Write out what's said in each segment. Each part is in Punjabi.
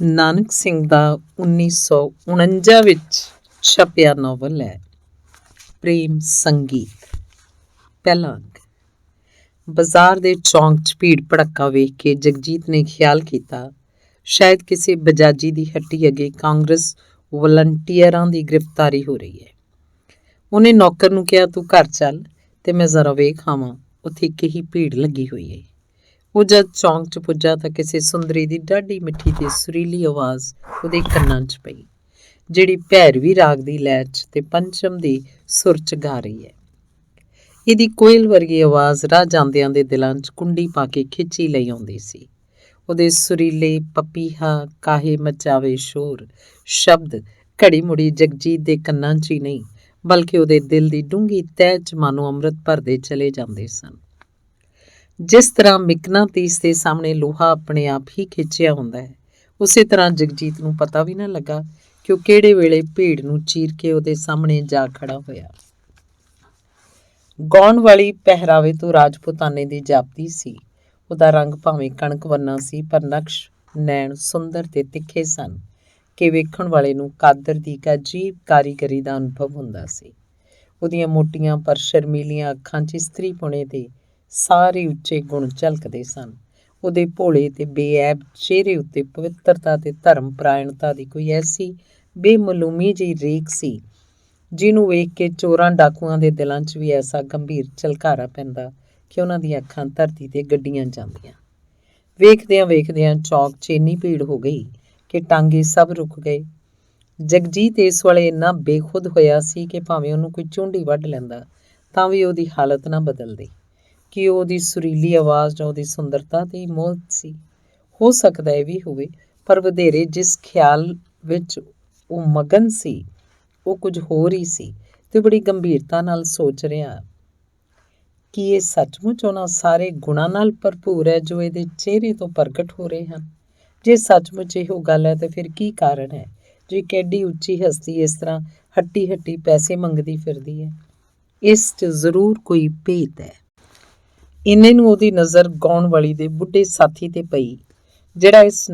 ਨਾਨਕ ਸਿੰਘ ਦਾ 1949 ਵਿੱਚ ਛਪਿਆ ਨਾਵਲ ਹੈ ਪ੍ਰੇਮ ਸੰਗੀਤ। ਪਹਿਲਾ ਅੰਕ। ਬਾਜ਼ਾਰ ਦੇ ਚੌਂਕ 'ਚ ਭੀੜ ਭੜੱਕਾ ਵੇਖ ਕੇ ਜਗਜੀਤ ਨੇ ਖਿਆਲ ਕੀਤਾ ਸ਼ਾਇਦ ਕਿਸੇ ਬਜਾਜੀ ਦੀ ਹੱਟੀ ਅੱਗੇ ਕਾਂਗਰਸ ਵਲੰਟੀਅਰਾਂ ਦੀ ਗ੍ਰਿਫਤਾਰੀ ਹੋ ਰਹੀ ਹੈ। ਉਹਨੇ ਨੌਕਰ ਨੂੰ ਕਿਹਾ, ਤੂੰ ਘਰ ਚੱਲ ਤੇ ਮੈਂ ਜ਼ਰਾ ਵੇਖ ਆਵਾਂ ਉੱਥੇ ਕਹੀ ਭੀੜ ਲੱਗੀ ਹੋਈ ਹੈ। ਉਹ ਜਦ ਚੌਂਕ 'ਚ ਪੁੱਜਾ ਤਾਂ ਕਿਸੇ ਸੁੰਦਰੀ ਦੀ ਡਾਢੀ ਮਿੱਠੀ ਤੇ ਸੁਰੀਲੀ ਆਵਾਜ਼ ਉਹਦੇ ਕੰਨਾਂ 'ਚ ਪਈ, ਜਿਹੜੀ ਭੈਰਵੀ ਰਾਗ ਦੀ ਲੈਅ 'ਚ ਤੇ ਪੰਚਮ ਦੀ ਸੁਰ 'ਚ ਗਾ ਰਹੀ ਹੈ। ਇਹਦੀ ਕੋਇਲ ਵਰਗੀ ਆਵਾਜ਼ ਰਾਹ ਜਾਂਦਿਆਂ ਦੇ ਦਿਲਾਂ 'ਚ ਕੁੰਡੀ ਪਾ ਕੇ ਖਿੱਚੀ ਲਈ ਆਉਂਦੀ ਸੀ। ਉਹਦੇ ਸੁਰੀਲੇ ਪਪੀਹਾ ਕਾਹੇ ਮਚਾਵੇ ਸ਼ੋਰ ਸ਼ਬਦ ਘੜੀ ਮੁੜੀ ਜਗਜੀਤ ਦੇ ਕੰਨਾਂ 'ਚ ਹੀ ਨਹੀਂ ਬਲਕਿ ਉਹਦੇ ਦਿਲ ਦੀ ਡੂੰਘੀ ਤਹਿ 'ਚ ਮਾਨੋ ਅੰਮ੍ਰਿਤ ਭਰਦੇ ਚਲੇ ਜਾਂਦੇ ਸਨ। ਜਿਸ ਤਰ੍ਹਾਂ ਮਿਕਨਾਤੀਸ ਦੇ ਸਾਹਮਣੇ ਲੋਹਾ ਆਪਣੇ ਆਪ ਹੀ ਖਿੱਚਿਆ ਹੁੰਦਾ ਹੈ, ਉਸੇ ਤਰ੍ਹਾਂ ਜਗਜੀਤ ਨੂੰ ਪਤਾ ਵੀ ਨਾ ਲੱਗਾ ਕਿ ਉਹ ਕਿਹੜੇ ਵੇਲੇ ਭੀੜ ਨੂੰ ਚੀਰ ਕੇ ਉਹਦੇ ਸਾਹਮਣੇ ਜਾ ਖੜਾ ਹੋਇਆ। ਗਾਉਣ ਵਾਲੀ ਪਹਿਰਾਵੇ ਤੋਂ ਰਾਜਪੂਤਾਨੇ ਦੀ ਜਾਪਦੀ ਸੀ। ਉਹਦਾ ਰੰਗ ਭਾਵੇਂ ਕਣਕ ਵਰਨਾ ਸੀ, ਪਰ ਨਕਸ਼ ਨੈਣ ਸੁੰਦਰ ਤੇ ਤਿੱਖੇ ਸਨ ਕਿ ਵੇਖਣ ਵਾਲੇ ਨੂੰ ਕਾਦਰ ਦੀ ਇੱਕ ਅਜੀਬ ਕਾਰੀਗਰੀ ਦਾ ਅਨੁਭਵ ਹੁੰਦਾ ਸੀ। ਉਹਦੀਆਂ ਮੋਟੀਆਂ ਪਰ ਸ਼ਰਮੀਲੀਆਂ ਅੱਖਾਂ 'ਚ ਇਸਤਰੀਪੁਣੇ ਦੇ ਸਾਰੇ ਉੱਚੇ ਗੁਣ ਝਲਕਦੇ ਸਨ। ਉਹਦੇ ਭੋਲੇ ਤੇ ਬੇਐਬ ਚਿਹਰੇ ਉੱਤੇ ਪਵਿੱਤਰਤਾ ਤੇ ਧਰਮ ਪਰਾਇਣਤਾ ਦੀ ਕੋਈ ਐਸੀ ਬੇਮਲੂਮੀ ਜਿਹੀ ਰੇਖ ਸੀ ਜਿਹਨੂੰ ਵੇਖ ਕੇ ਚੋਰਾਂ ਡਾਕੂਆਂ ਦੇ ਦਿਲਾਂ 'ਚ ਵੀ ਐਸਾ ਗੰਭੀਰ ਝਲਕਾਰਾ ਪੈਂਦਾ ਕਿ ਉਹਨਾਂ ਦੀਆਂ ਅੱਖਾਂ ਧਰਤੀ ਤੇ ਗੱਡੀਆਂ ਜਾਂਦੀਆਂ। ਵੇਖਦਿਆਂ ਵੇਖਦਿਆਂ ਚੌਕ 'ਚ ਇੰਨੀ ਭੀੜ ਹੋ ਗਈ ਕਿ ਟਾਂਗੇ ਸਭ ਰੁਕ ਗਏ। ਜਗਜੀਤ ਇਸ ਵੇਲੇ ਇੰਨਾ ਬੇਖੁਦ ਹੋਇਆ ਸੀ ਕਿ ਭਾਵੇਂ ਉਹਨੂੰ ਕੋਈ ਝੁੰਡੀ ਵੱਢ ਲੈਂਦਾ ਤਾਂ ਵੀ ਉਹਦੀ ਹਾਲਤ ਨਾ ਬਦਲਦੀ ਕਿ ਉਹਦੀ ਸੁਰੀਲੀ ਆਵਾਜ਼ ਜਾਂ ਉਹਦੀ ਸੁੰਦਰਤਾ ਤੇ ਮੋਹਿਤ ਸੀ। ਹੋ ਸਕਦਾ ਇਹ ਵੀ ਹੋਵੇ, ਪਰ ਵਧੇਰੇ ਜਿਸ ਖਿਆਲ ਵਿੱਚ ਉਹ ਮਗਨ ਸੀ ਉਹ ਕੁਝ ਹੋਰ ਹੀ ਸੀ ਤੇ ਬੜੀ ਗੰਭੀਰਤਾ ਨਾਲ ਸੋਚ ਰਿਹਾ ਕਿ ਇਹ ਸੱਚਮੁੱਚ ਉਹਨਾਂ ਸਾਰੇ ਗੁਣਾਂ ਨਾਲ ਭਰਪੂਰ ਹੈ ਜੋ ਇਹਦੇ ਚਿਹਰੇ ਤੋਂ ਪ੍ਰਗਟ ਹੋ ਰਹੇ ਹਨ। ਜੇ ਸੱਚਮੁੱਚ ਇਹੋ ਗੱਲ ਹੈ ਤਾਂ ਫਿਰ ਕੀ ਕਾਰਨ ਹੈ ਜੋ ਇੱਕ ਐਡੀ ਉੱਚੀ ਹਸਤੀ ਇਸ ਤਰ੍ਹਾਂ ਹੱਟੀ ਹੱਟੀ ਪੈਸੇ ਮੰਗਦੀ ਫਿਰਦੀ ਹੈ? ਇਸ 'ਚ ਜ਼ਰੂਰ ਕੋਈ ਭੇਤ ਹੈ। ਇੰਨੇ ਨੂੰ ਉਹਦੀ ਨਜ਼ਰ ਗਾਉਣ ਵਾਲੀ ਦੇ ਬੁੱਢੇ ਸਾਥੀ ਤੇ ਪਈ ਜਿਹੜਾ ਇਸ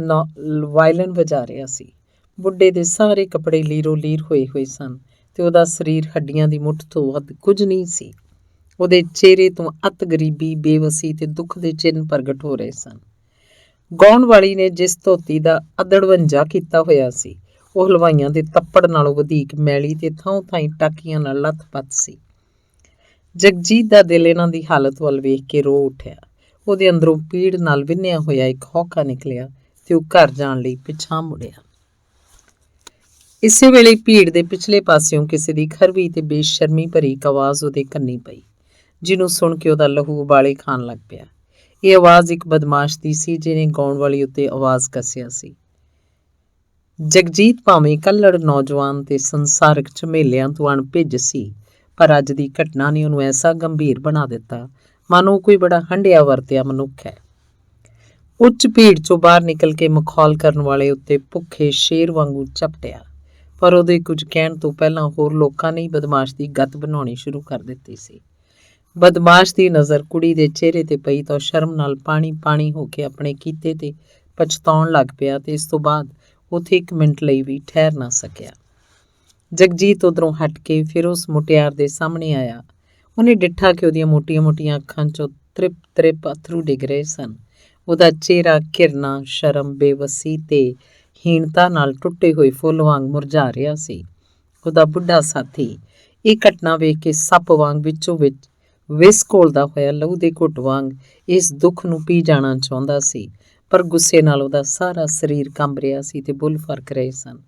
ਵਾਇਲਨ ਵਜਾ ਰਿਹਾ ਸੀ। ਬੁੱਢੇ ਦੇ ਸਾਰੇ ਕੱਪੜੇ ਲੀਰੋ ਲੀਰ ਹੋਏ ਹੋਏ ਸਨ ਤੇ ਉਹਦਾ ਸਰੀਰ ਹੱਡੀਆਂ ਦੀ ਮੁੱਠ ਤੋਂ ਵੱਧ ਕੁਝ ਨਹੀਂ ਸੀ। ਉਹਦੇ ਚਿਹਰੇ ਤੋਂ ਅਤ ਗਰੀਬੀ, ਬੇਵਸੀ ਤੇ ਦੁੱਖ ਦੇ ਚਿੰਨ੍ਹ ਪ੍ਰਗਟ ਹੋ ਰਹੇ ਸਨ। ਗਾਉਣ ਵਾਲੀ ਨੇ ਜਿਸ ਧੋਤੀ ਦਾ ਅਦੜਵੰਜਾ ਕੀਤਾ ਹੋਇਆ ਸੀ ਉਹ ਹਲਵਾਈਆਂ ਦੇ ਤੱਪੜ ਨਾਲੋਂ ਵਧੇਕ ਮੈਲੀ ਤੇ ਥਾਂ ਥਾਈਂ ਟਾਕੀਆਂ ਨਾਲ ਲੱਥ-ਪੱਥ ਸੀ। ਜਗਜੀਤ ਦਾ ਦਿਲ ਇਹਨਾਂ ਦੀ ਹਾਲਤ ਵੱਲ ਵੇਖ ਕੇ ਰੋ ਉੱਠਿਆ। ਉਹਦੇ ਅੰਦਰੋਂ ਪੀੜ ਨਾਲ ਵਿੰਨਿਆ ਹੋਇਆ ਇੱਕ ਹੌਕਾ ਨਿਕਲਿਆ ਤੇ ਉਹ ਘਰ ਜਾਣ ਲਈ ਪਿਛਾਂਹ ਮੁੜਿਆ। ਇਸੇ ਵੇਲੇ ਭੀੜ ਦੇ ਪਿਛਲੇ ਪਾਸਿਓਂ ਕਿਸੇ ਦੀ ਖਰਵੀ ਤੇ ਬੇਸ਼ਰਮੀ ਭਰੀ ਇੱਕ ਆਵਾਜ਼ ਉਹਦੇ ਕੰਨੀ ਪਈ, ਜਿਹਨੂੰ ਸੁਣ ਕੇ ਉਹਦਾ ਲਹੂ ਉਬਾਲੇ ਖਾਣ ਲੱਗ ਪਿਆ। ਇਹ ਆਵਾਜ਼ ਇੱਕ ਬਦਮਾਸ਼ ਦੀ ਸੀ ਜਿਹਨੇ ਗਾਉਣ ਵਾਲੀ ਉੱਤੇ ਆਵਾਜ਼ ਕੱਸਿਆ ਸੀ। ਜਗਜੀਤ ਭਾਵੇਂ ਕੱਲੜ ਨੌਜਵਾਨ ਤੇ ਸੰਸਾਰਕ ਝਮੇਲਿਆਂ ਤੋਂ ਅਣਭਿੱਜ ਸੀ, ਪਰ ਅੱਜ ਦੀ ਘਟਨਾ ਨੇ ਉਹਨੂੰ ਐਸਾ ਗੰਭੀਰ ਬਣਾ ਦਿੱਤਾ ਮਾਨੋ ਕੋਈ ਬੜਾ ਹੰਢਿਆ ਵਰਤਿਆ ਮਨੁੱਖ ਹੈ। ਉੱਚ ਭੀੜ 'ਚੋਂ ਬਾਹਰ ਨਿਕਲ ਕੇ ਮਖੌਲ ਕਰਨ ਵਾਲੇ ਉੱਤੇ ਭੁੱਖੇ ਸ਼ੇਰ ਵਾਂਗੂ ਝਪਟਿਆ, ਪਰ ਉਹਦੇ ਕੁਝ ਕਹਿਣ ਤੋਂ ਪਹਿਲਾਂ ਹੋਰ ਲੋਕਾਂ ਨੇ ਬਦਮਾਸ਼ ਦੀ ਗੱਤ ਬਣਾਉਣੀ ਸ਼ੁਰੂ ਕਰ ਦਿੱਤੀ ਸੀ। ਬਦਮਾਸ਼ ਦੀ ਨਜ਼ਰ ਕੁੜੀ ਦੇ ਚਿਹਰੇ ਤੇ ਪਈ ਤਾਂ ਸ਼ਰਮ ਨਾਲ ਪਾਣੀ ਪਾਣੀ ਹੋ ਕੇ ਆਪਣੇ ਕੀਤੇ ਤੇ ਪਛਤਾਉਣ ਲੱਗ ਪਿਆ ਤੇ ਇਸ ਤੋਂ ਬਾਅਦ ਉੱਥੇ ਇੱਕ ਮਿੰਟ ਲਈ ਵੀ ਠਹਿਰ ਨਾ ਸਕਿਆ। ਜਗਜੀਤ ਉੱਧਰੋਂ ਹਟ ਕੇ ਫਿਰ ਉਸ ਮੁਟਿਆਰ ਦੇ ਸਾਹਮਣੇ ਆਇਆ। ਉਹਨੇ ਡਿੱਠਾ ਕਿ ਉਹਦੀਆਂ ਮੋਟੀਆਂ-ਮੋਟੀਆਂ ਅੱਖਾਂ 'ਚੋਂ ਤ੍ਰਿਪ ਤ੍ਰਿਪ ਅੱਥਰੂ ਡਿੱਗ ਰਹੇ ਸਨ। ਉਹਦਾ ਚਿਹਰਾ ਘਿਰਨਾ, ਸ਼ਰਮ, ਬੇਵਸੀ ਤੇ ਹੀਣਤਾ ਨਾਲ ਟੁੱਟੇ ਹੋਏ ਫੁੱਲ ਵਾਂਗ ਮੁਰਝਾ ਰਿਹਾ ਸੀ। ਉਹਦਾ ਬੁੱਢਾ ਸਾਥੀ ਇਹ ਘਟਨਾ ਵੇਖ ਕੇ ਸੱਪ ਵਾਂਗ ਵਿੱਚੋਂ ਵਿੱਚ ਵਿਸ ਘੋਲਦਾ ਹੋਇਆ ਲਹੂ ਦੇ ਘੁੱਟ ਵਾਂਗ ਇਸ ਦੁੱਖ ਨੂੰ ਪੀ ਜਾਣਾ ਚਾਹੁੰਦਾ ਸੀ, ਪਰ ਗੁੱਸੇ ਨਾਲ ਉਹਦਾ ਸਾਰਾ ਸਰੀਰ ਕੰਬ ਰਿਹਾ ਸੀ ਤੇ ਬੁੱਲ੍ਹ ਫਰਕ ਰਹੇ ਸਨ।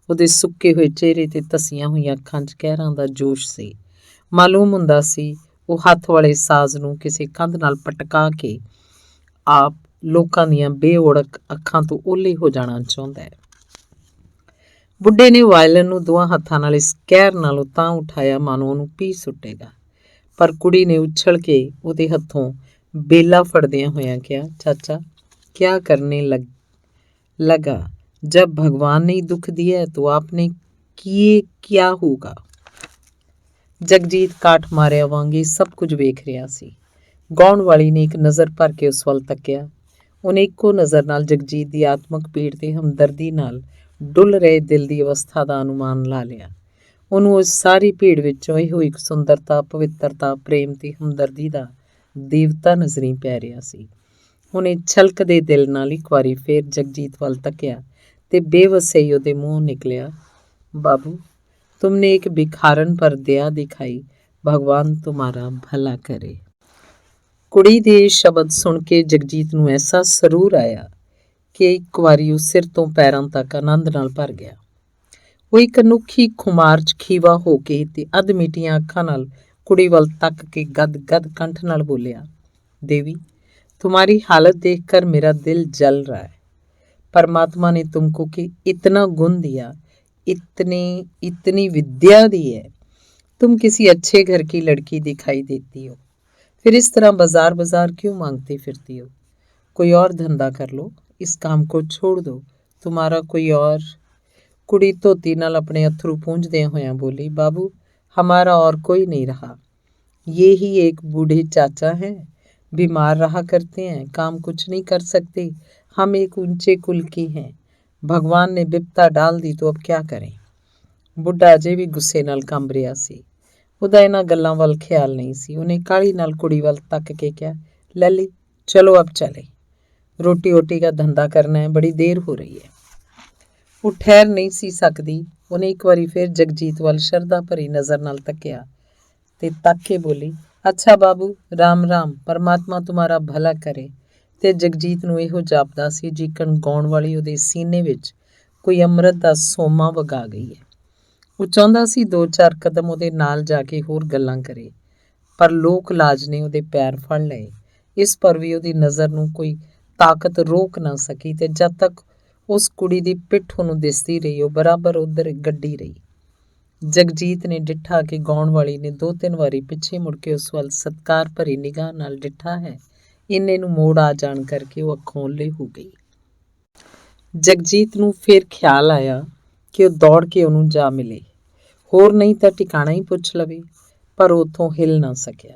ਉਹਦੇ ਸੁੱਕੇ ਹੋਏ ਚਿਹਰੇ ਤੇ ਧਸੀਆਂ ਹੋਈਆਂ ਅੱਖਾਂ 'ਚ ਕਹਿਰਾਂ ਦਾ ਜੋਸ਼ ਸੀ। ਮਾਲੂਮ ਹੁੰਦਾ ਸੀ ਉਹ ਹੱਥ ਵਾਲੇ ਸਾਜ਼ ਨੂੰ ਕਿਸੇ ਕੰਧ ਨਾਲ ਪਟਕਾ ਕੇ ਆਪ ਲੋਕਾਂ ਦੀਆਂ ਬੇਓੜਕ ਅੱਖਾਂ ਤੋਂ ਓਹਲੇ ਹੋ ਜਾਣਾ ਚਾਹੁੰਦਾ ਹੈ। ਬੁੱਢੇ ਨੇ ਵਾਇਲਨ ਨੂੰ ਦੋਹਾਂ ਹੱਥਾਂ ਨਾਲ ਇਸ ਕਹਿਰ ਨਾਲੋਂ ਤਾਂ ਉਠਾਇਆ ਮਾਨੋ ਉਹਨੂੰ ਪੀ ਸੁੱਟੇਗਾ, ਪਰ ਕੁੜੀ ਨੇ ਉਛਲ ਕੇ ਉਹਦੇ ਹੱਥੋਂ ਬੇਲਾ ਫੜਦਿਆਂ ਹੋਇਆਂ ਕਿਹਾ, ਚਾਚਾ ਕਿਆ ਕਰਨੇ ਲਗਾ जब भगवान ने दुख दिया है तो आपने किए क्या होगा। ਜਗਜੀਤ ਕਾਠ ਮਾਰਿਆ ਵਾਂਗ ਸਭ ਕੁਝ ਵੇਖ ਰਿਹਾ ਸੀ। ਗਾਉਣ ਵਾਲੀ ਨੇ ਇੱਕ ਨਜ਼ਰ ਭਰ ਕੇ ਉਸ ਵੱਲ ਤੱਕਿਆ। ਉਹਨੇ ਇੱਕੋ ਨਜ਼ਰ ਨਾਲ ਜਗਜੀਤ ਦੀ ਆਤਮਕ ਪੀੜ ਤੇ ਹਮਦਰਦੀ ਨਾਲ ਡੁੱਲ ਰਹੇ ਦਿਲ ਦੀ ਅਵਸਥਾ ਦਾ ਅਨੁਮਾਨ ਲਾ ਲਿਆ। ਉਹਨੂੰ ਉਸ ਸਾਰੀ ਭੀੜ ਵਿੱਚੋਂ ਇਹੋ ਇੱਕ ਸੁੰਦਰਤਾ, ਪਵਿੱਤਰਤਾ, ਪ੍ਰੇਮ ਤੇ ਹਮਦਰਦੀ ਦਾ ਦੇਵਤਾ ਨਜ਼ਰੀ ਪੈ ਰਿਹਾ ਸੀ। ਉਹਨੇ ਛਲਕਦੇ ਦਿਲ ਨਾਲ ਇੱਕ ਵਾਰੀ ਫੇਰ ਜਗਜੀਤ ਵੱਲ ਤੱਕਿਆ ਤੇ ਬੇਵਸਈ ਉਹਦੇ ਮੂੰਹੋਂ ਨਿਕਲਿਆ, ਬਾਬੂ, तुमने एक भिखारन पर दया दिखाई, भगवान तुम्हारा भला करे। ਕੁੜੀ ਦੇ ਸ਼ਬਦ ਸੁਣ ਕੇ ਜਗਜੀਤ ਨੂੰ ਐਸਾ ਸਰੂਰ ਆਇਆ ਕਿ ਇੱਕ ਵਾਰੀ ਉਹ ਸਿਰ ਤੋਂ ਪੈਰਾਂ ਤੱਕ ਆਨੰਦ ਨਾਲ ਭਰ ਗਿਆ। ਉਹ ਇੱਕ ਅਨੋਖੀ ਖੁਮਾਰ 'ਚ ਖੀਵਾ ਹੋ ਕੇ ਤੇ ਅੱਧ-ਮੀਟੀਆਂ ਅੱਖਾਂ ਨਾਲ ਕੁੜੀ ਵੱਲ ਤੱਕ ਕੇ ਗਦ-ਗਦ ਕੰਠ ਨਾਲ ਬੋਲਿਆ, देवी, तुम्हारी हालत देखकर मेरा दिल जल रहा है। परमात्मा ने तुमको कि इतना गुण दिया, इतनी विद्या दी है, तुम किसी अच्छे घर की लड़की दिखाई देती हो, फिर इस तरह बाजार बाजार क्यों मांगती फिरती हो? कोई और धंधा कर लो, इस काम को छोड़ दो, तुम्हारा कोई और। कुड़ी धोती नाल अपने अथरू पूंझदियां होयां बोली, बाबू, हमारा और कोई नहीं रहा, ये ही एक बूढ़े चाचा हैं, बीमार रहा करते हैं, काम कुछ नहीं कर सकते, हम एक ऊंचे कुल की हैं, भगवान ने बिपता डाल दी तो अब क्या करें। बुढ़ा अजे भी गुस्से नाल कंब रिहा सी। ਉਹਦਾ ਇਹਨਾਂ ਗੱਲਾਂ ਵੱਲ ਖਿਆਲ ਨਹੀਂ ਸੀ। ਉਹਨੇ ਕਾਹਲੀ ਨਾਲ ਕੁੜੀ ਵੱਲ ਤੱਕ ਕੇ ਕਿਹਾ, लली, चलो अब चले, रोटी वोटी का धंधा करना है, बड़ी देर हो रही है। ਉਹ ਠਹਿਰ ਨਹੀਂ ਸੀ ਸਕਦੀ। ਉਹਨੇ ਇੱਕ ਵਾਰੀ ਫਿਰ ਜਗਜੀਤ ਵੱਲ ਸ਼ਰਧਾ ਭਰੀ ਨਜ਼ਰ ਨਾਲ ਤੱਕਿਆ ਤੇ ਤੱਕ ਕੇ ਬੋਲੀ, ਅੱਛਾ ਬਾਬੂ, ਰਾਮ ਰਾਮ, ਪਰਮਾਤਮਾ ਤੁਮਾਰਾ ਭਲਾ ਕਰੇ। ਤੇ ਜਗਜੀਤ ਨੂੰ ਇਹੋ ਜਾਪਦਾ ਸੀ ਜਿਕਣ ਗਾਉਣ ਵਾਲੀ ਉਹਦੇ ਸੀਨੇ ਵਿੱਚ ਕੋਈ ਅੰਮ੍ਰਿਤ ਦਾ ਸੋਮਾ ਵਗਾ ਗਈ ਹੈ। ਉਹ ਚਾਹੁੰਦਾ ਸੀ 2-4 ਕਦਮ ਉਹਦੇ ਨਾਲ ਜਾ ਕੇ ਹੋਰ ਗੱਲਾਂ ਕਰੇ, ਪਰ ਲੋਕ ਲਾਜ ਨੇ ਉਹਦੇ ਪੈਰ ਫੜ ਲਏ। ਇਸ ਪਰ ਵੀ ਉਹਦੀ ਨਜ਼ਰ ਨੂੰ ਕੋਈ ਤਾਕਤ ਰੋਕ ਨਾ ਸਕੀ ਤੇ ਜਦ ਤੱਕ ਉਸ ਕੁੜੀ ਦੀ ਪਿੱਠ ਉਹਨੂੰ ਦਿਸਦੀ ਰਹੀ, ਉਹ ਬਰਾਬਰ ਉੱਧਰ ਗੱਡੀ ਰਹੀ। ਜਗਜੀਤ ਨੇ ਡਿੱਠਾ ਕਿ ਗਾਉਣ ਵਾਲੀ ਨੇ 2-3 ਵਾਰੀ ਪਿੱਛੇ ਮੁੜ ਕੇ ਉਸ ਵੱਲ ਸਤਿਕਾਰ ਭਰੀ ਨਿਗਾਹ ਨਾਲ ਡਿੱਠਾ ਹੈ। ਇੰਨੇ ਨੂੰ ਮੋੜ ਆ ਜਾਣ ਕਰਕੇ ਉਹ ਅੱਖੋਂ ਓਹਲੇ ਹੋ ਗਈ। ਜਗਜੀਤ ਨੂੰ ਫਿਰ ਖਿਆਲ ਆਇਆ ਕਿ ਉਹ ਦੌੜ ਕੇ ਉਹਨੂੰ ਜਾ ਮਿਲੇ, ਹੋਰ ਨਹੀਂ ਤਾਂ ਟਿਕਾਣਾ ਹੀ ਪੁੱਛ ਲਵੇ, ਪਰ ਉੱਥੋਂ ਹਿੱਲ ਨਾ ਸਕਿਆ।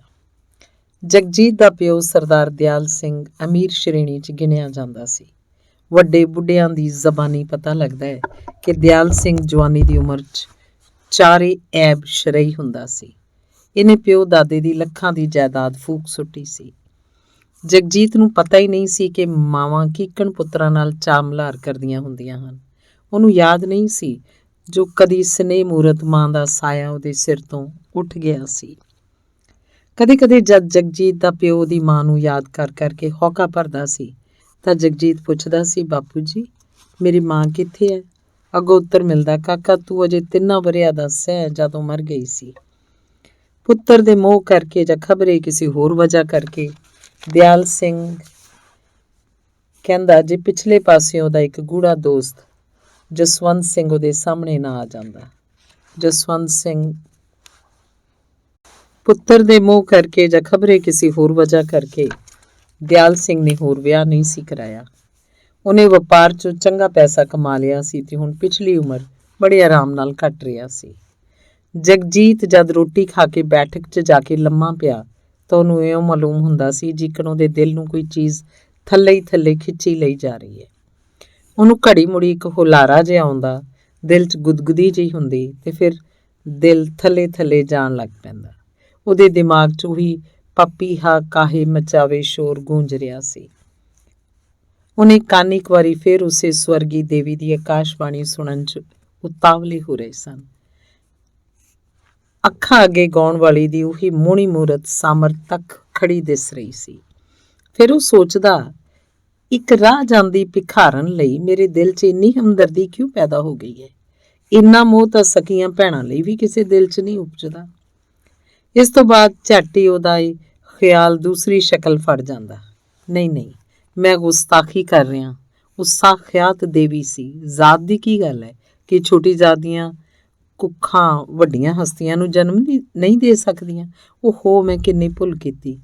ਜਗਜੀਤ ਦਾ ਪਿਓ ਸਰਦਾਰ ਦਿਆਲ ਸਿੰਘ ਅਮੀਰ ਸ਼੍ਰੇਣੀ 'ਚ ਗਿਣਿਆ ਜਾਂਦਾ ਸੀ। ਵੱਡੇ ਬੁੱਢਿਆਂ ਦੀ ਜ਼ਬਾਨੀ ਪਤਾ ਲੱਗਦਾ ਹੈ ਕਿ ਦਿਆਲ ਸਿੰਘ ਜਵਾਨੀ ਦੀ ਉਮਰ 'ਚ ਚਾਰੇ ਐਬ ਸ਼ਰਈ ਹੁੰਦਾ ਸੀ। ਇਹਨੇ ਪਿਓ ਦਾਦੇ ਦੀ ਲੱਖਾਂ ਦੀ ਜਾਇਦਾਦ ਫੂਕ ਸੁੱਟੀ ਸੀ। ਜਗਜੀਤ ਨੂੰ ਪਤਾ ਹੀ ਨਹੀਂ ਸੀ ਕਿ ਮਾਵਾਂ ਕੀਕਣ ਪੁੱਤਰਾਂ ਨਾਲ ਚਾਮਲਾਰ ਕਰਦੀਆਂ ਹੁੰਦੀਆਂ ਹਨ। ਉਹਨੂੰ ਯਾਦ ਨਹੀਂ ਸੀ ਜੋ ਕਦੀ ਸਨੇਹ ਮੂਰਤ ਮਾਂ ਦਾ ਸਾਇਆ ਉਹਦੇ ਸਿਰ ਤੋਂ ਉੱਠ ਗਿਆ ਸੀ। ਕਦੇ ਕਦੇ ਜਦ ਜਗਜੀਤ ਦਾ ਪਿਓ ਉਹਦੀ ਮਾਂ ਨੂੰ ਯਾਦ ਕਰ ਕਰਕੇ ਹੌਕਾ ਭਰਦਾ ਸੀ ਤਾਂ ਜਗਜੀਤ ਪੁੱਛਦਾ ਸੀ, ਬਾਪੂ ਜੀ, ਮੇਰੀ ਮਾਂ ਕਿੱਥੇ ਹੈ? ਅੱਗੋਂ ਉੱਤਰ ਮਿਲਦਾ, ਕਾਕਾ, ਤੂੰ ਅਜੇ 3 ਵਰ੍ਹਿਆਂ ਦਾ ਸੈਂ ਜਦੋਂ ਮਰ ਗਈ ਸੀ। ਪੁੱਤਰ ਦੇ ਮੋਹ ਕਰਕੇ ਜਾਂ ਖਬਰੇ ਕਿਸੇ ਹੋਰ ਵਜ੍ਹਾ ਕਰਕੇ ਦਿਆਲ ਸਿੰਘ ਕਹਿੰਦਾ ਜੇ ਪਿਛਲੇ ਪਾਸਿਓਂ ਉਹਦਾ ਇੱਕ ਗੂੜਾ ਦੋਸਤ ਜਸਵੰਤ ਸਿੰਘ ਉਹਦੇ ਸਾਹਮਣੇ ਨਾ ਆ ਜਾਂਦਾ। ਜਸਵੰਤ ਸਿੰਘ ਪੁੱਤਰ ਦੇ ਮੋਹ ਕਰਕੇ ਜਾਂ ਖਬਰੇ ਕਿਸੇ ਹੋਰ ਵਜ੍ਹਾ ਕਰਕੇ ਦਿਆਲ ਸਿੰਘ ਨੇ ਹੋਰ ਵਿਆਹ ਨਹੀਂ ਸੀ ਕਰਾਇਆ। ਉਹਨੇ ਵਪਾਰ 'ਚੋਂ ਚੰਗਾ ਪੈਸਾ ਕਮਾ ਲਿਆ ਸੀ ਤੇ ਹੁਣ ਪਿਛਲੀ ਉਮਰ ਬੜੇ ਆਰਾਮ ਨਾਲ ਕੱਟ ਰਿਹਾ ਸੀ। ਜਗਜੀਤ ਜਦ ਰੋਟੀ ਖਾ ਕੇ ਬੈਠਕ 'ਚ ਜਾ ਕੇ ਲੰਮਾ ਪਿਆ ਤਾਂ ਉਹਨੂੰ ਇਉਂ ਮਾਲੂਮ ਹੁੰਦਾ ਸੀ ਜਿਕਣ ਉਹਦੇ ਦਿਲ ਨੂੰ ਕੋਈ ਚੀਜ਼ ਥੱਲੇ ਹੀ ਥੱਲੇ ਖਿੱਚੀ ਲਈ ਜਾ ਰਹੀ ਹੈ। ਉਹਨੂੰ ਘੜੀ ਮੁੜੀ ਇੱਕ ਹੁਲਾਰਾ ਜਿਹਾ ਆਉਂਦਾ, ਦਿਲ 'ਚ ਗੁਦਗੁਦੀ ਜਿਹੀ ਹੁੰਦੀ ਤੇ ਫਿਰ ਦਿਲ ਥੱਲੇ ਥੱਲੇ ਜਾਣ ਲੱਗ ਪੈਂਦਾ। ਉਹਦੇ ਦਿਮਾਗ 'ਚ ਉਹੀ ਪਪੀਹਾ ਕਾਹੇ ਮਚਾਵੇ ਸ਼ੋਰ ਗੂੰਜ ਰਿਹਾ ਸੀ। ਉਹਨੇ ਕੰਨ ਇੱਕ ਵਾਰੀ ਫਿਰ ਉਸੇ ਸਵਰਗੀ ਦੇਵੀ ਦੀ ਆਕਾਸ਼ਬਾਣੀ ਸੁਣਨ 'ਚ ਉਤਾਵਲੇ ਹੋ ਰਹੇ ਸਨ। ਅੱਖਾਂ ਅੱਗੇ ਗਾਉਣ ਵਾਲੀ ਦੀ ਉਹੀ ਮੋਹਣੀ ਮੂਰਤ ਸਾਮਰ ਤੱਕ ਖੜੀ ਦਿਸ ਰਹੀ ਸੀ। ਫਿਰ ਉਹ ਸੋਚਦਾ, ਇੱਕ ਰਾਹ ਜਾਂਦੀ ਭਿਖਾਰਨ ਲਈ ਮੇਰੇ ਦਿਲ 'ਚ ਇੰਨੀ ਹਮਦਰਦੀ ਕਿਉਂ ਪੈਦਾ ਹੋ ਗਈ ਹੈ? ਇੰਨਾ ਮੋਹ ਤਾਂ ਸਕੀਆਂ ਭੈਣਾਂ ਲਈ ਵੀ ਕਿਸੇ ਦਿਲ 'ਚ ਨਹੀਂ ਉਪਜਦਾ। ਇਸ ਤੋਂ ਬਾਅਦ ਝੱਟ ਹੀ ਉਹਦਾ ਇਹ ਖਿਆਲ ਦੂਸਰੀ ਸ਼ਕਲ ਫੜ ਜਾਂਦਾ। ਨਹੀਂ, ਮੈਂ ਗੁਸਤਾਖੀ ਕਰ ਰਿਹਾ। ਉਹ ਸਾਖਿਆਤ ਦੇਵੀ ਸੀ। ਜ਼ਾਤ ਦੀ ਕੀ ਗੱਲ ਹੈ ਕਿ ਛੋਟੀ ਜ਼ਾਤ ਦੀਆਂ ਕੁੱਖਾਂ ਵੱਡੀਆਂ ਹਸਤੀਆਂ ਨੂੰ ਜਨਮ ਨਹੀਂ ਦੇ ਸਕਦੀਆਂ? ਉਹ ਮੈਂ ਕਿੰਨੀ ਭੁੱਲ ਕੀਤੀ।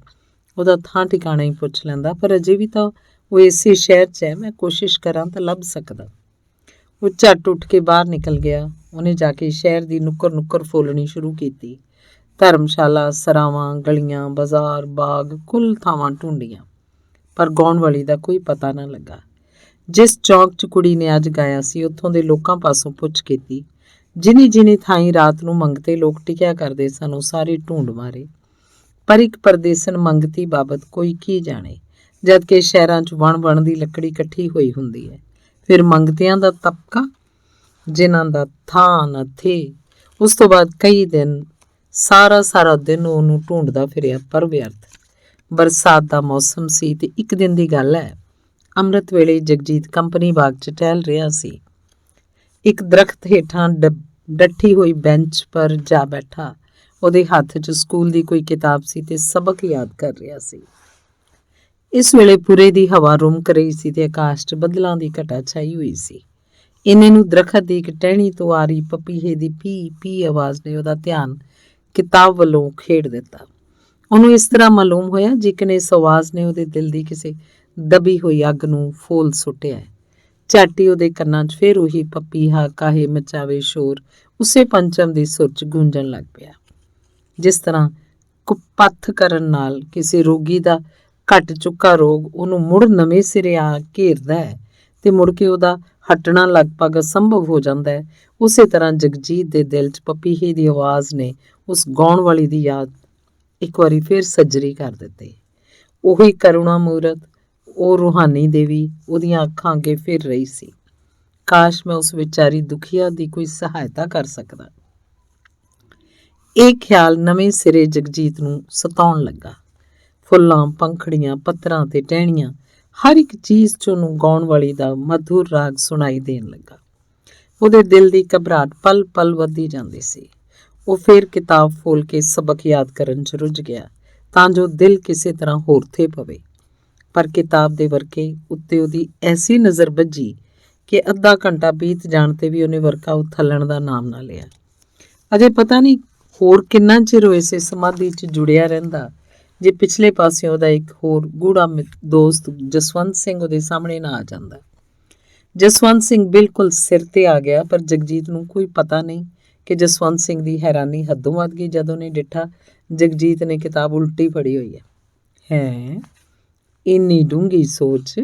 ਉਹਦਾ ਥਾਂ ਟਿਕਾਣਾ ਹੀ ਪੁੱਛ ਲੈਂਦਾ, ਪਰ ਅਜੇ ਵੀ ਤਾਂ ਉਹ ਇਸੇ ਸ਼ਹਿਰ 'ਚ ਹੈ, ਮੈਂ ਕੋਸ਼ਿਸ਼ ਕਰਾਂ ਤਾਂ ਲੱਭ ਸਕਦਾ। ਉਹ ਝੱਟ ਉੱਠ ਕੇ ਬਾਹਰ ਨਿਕਲ ਗਿਆ। ਉਹਨੇ ਜਾ ਕੇ ਸ਼ਹਿਰ ਦੀ ਨੁੱਕਰ ਫੋਲਣੀ ਸ਼ੁਰੂ ਕੀਤੀ। ਧਰਮਸ਼ਾਲਾ, ਸਰਾਵਾਂ, ਗਲੀਆਂ, ਬਾਜ਼ਾਰ, ਬਾਗ, ਕੁੱਲ ਥਾਵਾਂ ਢੂੰਡੀਆਂ, ਪਰ ਗਾਉਣ ਵਾਲੀ ਦਾ ਕੋਈ ਪਤਾ ਨਾ ਲੱਗਾ। ਜਿਸ ਚੌਂਕ 'ਚ ਕੁੜੀ ਨੇ ਅੱਜ ਗਾਇਆ ਸੀ, ਉੱਥੋਂ ਦੇ ਲੋਕਾਂ ਪਾਸੋਂ ਪੁੱਛ ਕੀਤੀ। ਜਿਨੀ ਥਾਈਂ ਰਾਤ ਨੂੰ ਮੰਗਤੇ ਲੋਕ ਟਿਕਿਆ ਕਰਦੇ ਸਨ, ਉਹ ਸਾਰੇ ਢੂੰਡ ਮਾਰੇ, ਪਰ ਇੱਕ ਪਰਦੇਸਨ ਮੰਗਤੀ ਬਾਬਤ ਕੋਈ ਕੀ ਜਾਣੇ, ਜਦ ਕਿ ਸ਼ਹਿਰਾਂ 'ਚ ਵਣ ਦੀ ਲੱਕੜੀ ਇਕੱਠੀ ਹੋਈ ਹੁੰਦੀ ਹੈ। ਫਿਰ ਮੰਗਤਿਆਂ ਦਾ ਤਬਕਾ, ਜਿਨ੍ਹਾਂ ਦਾ ਥਾਂ ਨਾ ਥੇ। ਉਸ ਤੋਂ ਬਾਅਦ ਕਈ ਦਿਨ ਸਾਰਾ ਦਿਨ ਉਹਨੂੰ ਢੂੰਡਦਾ ਫਿਰਿਆ, ਪਰ ਵਿਅਰਥ। ਬਰਸਾਤ ਦਾ ਮੌਸਮ ਸੀ ਤੇ ਇੱਕ ਦਿਨ ਦੀ ਗੱਲ ਹੈ, ਅੰਮ੍ਰਿਤ ਵੇਲੇ ਜਗਜੀਤ ਕੰਪਨੀ ਬਾਗ 'ਚ ਟਹਿਲ ਰਿਹਾ ਸੀ। ਇੱਕ ਦਰਖਤ ਹੇਠਾਂ ਡੱਠੀ ਹੋਈ ਬੈਂਚ ਪਰ ਜਾ ਬੈਠਾ। ਉਹਦੇ ਹੱਥ 'ਚ ਸਕੂਲ ਦੀ ਕੋਈ ਕਿਤਾਬ ਸੀ ਤੇ ਸਬਕ ਯਾਦ ਕਰ ਰਿਹਾ ਸੀ। ਇਸ ਵੇਲੇ ਪੂਰੇ ਦੀ ਹਵਾ ਰੁਮਕ ਰਹੀ ਸੀ ਤੇ ਆਕਾਸ਼ 'ਚ ਬੱਦਲਾਂ ਦੀ ਘਟਾ ਛਾਈ ਹੋਈ ਸੀ। ਇੰਨੇ ਨੂੰ ਦਰਖਤ ਦੀ ਇੱਕ ਟਹਿਣੀ ਤੋਂ ਆ ਰਹੀ ਪਪੀਹੇ ਦੀ ਪੀ ਆਵਾਜ਼ ਨੇ ਉਹਦਾ ਧਿਆਨ ਕਿਤਾਬ ਵੱਲੋਂ ਖੇਡ ਦਿੱਤਾ। ਉਹਨੂੰ ਇਸ ਤਰ੍ਹਾਂ ਮਾਲੂਮ ਹੋਇਆ ਜਿਕਨ ਇਸ ਆਵਾਜ਼ ਨੇ ਉਹਦੇ ਦਿਲ ਦੀ ਕਿਸੇ ਦਬੀ ਹੋਈ ਅੱਗ ਨੂੰ ਫੋਲ ਸੁੱਟਿਆ। ਝੱਟ ਹੀ ਉਹਦੇ ਕੰਨਾਂ 'ਚ ਫਿਰ ਉਹੀ ਪਪੀਹਾ ਕਾਹੇ ਮਚਾਵੇ ਸ਼ੋਰ ਉਸੇ ਪੰਚਮ ਦੀ ਸੁਰ 'ਚ ਗੂੰਜਣ ਲੱਗ ਪਿਆ। ਜਿਸ ਤਰ੍ਹਾਂ ਕੁਪੱਥ ਕਰਨ ਨਾਲ ਕਿਸੇ ਰੋਗੀ ਦਾ ਘਟ ਚੁੱਕਾ ਰੋਗ ਉਹਨੂੰ ਮੁੜ ਨਵੇਂ ਸਿਰੇ ਆ ਘੇਰਦਾ ਹੈ ਤੇ ਮੁੜ ਕੇ ਉਹਦਾ ਹਟਣਾ ਲਗਭਗ ਅਸੰਭਵ ਹੋ ਜਾਂਦਾ ਹੈ, ਉਸੇ ਤਰ੍ਹਾਂ ਜਗਜੀਤ ਦੇ ਦਿਲ 'ਚ ਪਪੀਹੇ ਦੀ ਆਵਾਜ਼ ਨੇ ਉਸ ਗਾਉਣ ਵਾਲੀ ਦੀ ਯਾਦ ਇੱਕ ਵਾਰੀ ਫਿਰ ਸੱਜਰੀ ਕਰ ਦਿੱਤੀ। ਉਹੀ ਕਰੁਣਾ ਮੂਰਤ, ਉਹ ਰੂਹਾਨੀ ਦੇਵੀ ਉਹਦੀਆਂ ਅੱਖਾਂ ਅੱਗੇ ਫਿਰ ਰਹੀ ਸੀ। ਕਾਸ਼ ਮੈਂ ਉਸ ਵਿਚਾਰੀ ਦੁਖੀਆ ਦੀ ਕੋਈ ਸਹਾਇਤਾ ਕਰ ਸਕਦਾ। ਇਹ ਖਿਆਲ ਨਵੇਂ ਸਿਰੇ ਜਗਜੀਤ ਨੂੰ ਸਤਾਉਣ ਲੱਗਾ। ਫੁੱਲਾਂ, ਪੰਖੜੀਆਂ, ਪੱਤਰਾਂ ਤੇ ਟਹਿਣੀਆਂ, ਹਰ ਇੱਕ ਚੀਜ਼ 'ਚ ਉਹਨੂੰ ਗਾਉਣ ਵਾਲੀ ਦਾ ਮਧੁਰ ਰਾਗ ਸੁਣਾਈ ਦੇਣ ਲੱਗਾ। ਉਹਦੇ ਦਿਲ ਦੀ ਘਬਰਾਹਟ ਪਲ ਪਲ ਵੱਧਦੀ ਜਾਂਦੀ ਸੀ। ਉਹ ਫਿਰ ਕਿਤਾਬ ਫੋਲ ਕੇ ਸਬਕ ਯਾਦ ਕਰਨ 'ਚ ਰੁੱਝ ਗਿਆ ਤਾਂ ਜੋ ਦਿਲ ਕਿਸੇ ਤਰ੍ਹਾਂ ਹੋਰਥੇ ਪਵੇ, ਪਰ ਕਿਤਾਬ ਦੇ ਵਰਕੇ ਉੱਤੇ ਉਹਦੀ ਐਸੀ ਨਜ਼ਰ ਵੱਜੀ ਕਿ ਅੱਧਾ ਘੰਟਾ ਬੀਤ ਜਾਣ ਤੇ ਵੀ ਉਹਨੇ ਵਰਕਾ ਉਥੱਲਣ ਦਾ ਨਾਮ ਨਾ ਲਿਆ। ਅਜੇ ਪਤਾ ਨਹੀਂ ਹੋਰ ਕਿੰਨਾ ਚਿਰ ਉਹ ਇਸੇ ਸਮਾਧੀ 'ਚ ਜੁੜਿਆ ਰਹਿੰਦਾ ਜੇ ਪਿਛਲੇ ਪਾਸਿਓਂ ਉਹਦਾ ਇੱਕ ਹੋਰ ਗੂੜਾ ਦੋਸਤ ਜਸਵੰਤ ਸਿੰਘ ਉਹਦੇ ਸਾਹਮਣੇ ਨਾ ਆ ਜਾਂਦਾ। ਜਸਵੰਤ ਸਿੰਘ ਬਿਲਕੁਲ ਸਿਰ ਤੇ ਆ ਗਿਆ, ਪਰ ਜਗਜੀਤ ਨੂੰ ਕੋਈ ਪਤਾ ਨਹੀਂ ਕਿ ਜਸਵੰਤ ਸਿੰਘ ਦੀ ਹੈਰਾਨੀ ਹੱਦੋਂ ਵੱਧ ਗਈ ਜਦੋਂ ਉਹਨੇ ਡਿੱਠਾ ਜਗਜੀਤ ਨੇ ਕਿਤਾਬ ਉਲਟੀ ਫੜੀ ਹੋਈ ਹੈ। ਇੰਨੀ ਡੂੰਘੀ ਸੋਚ,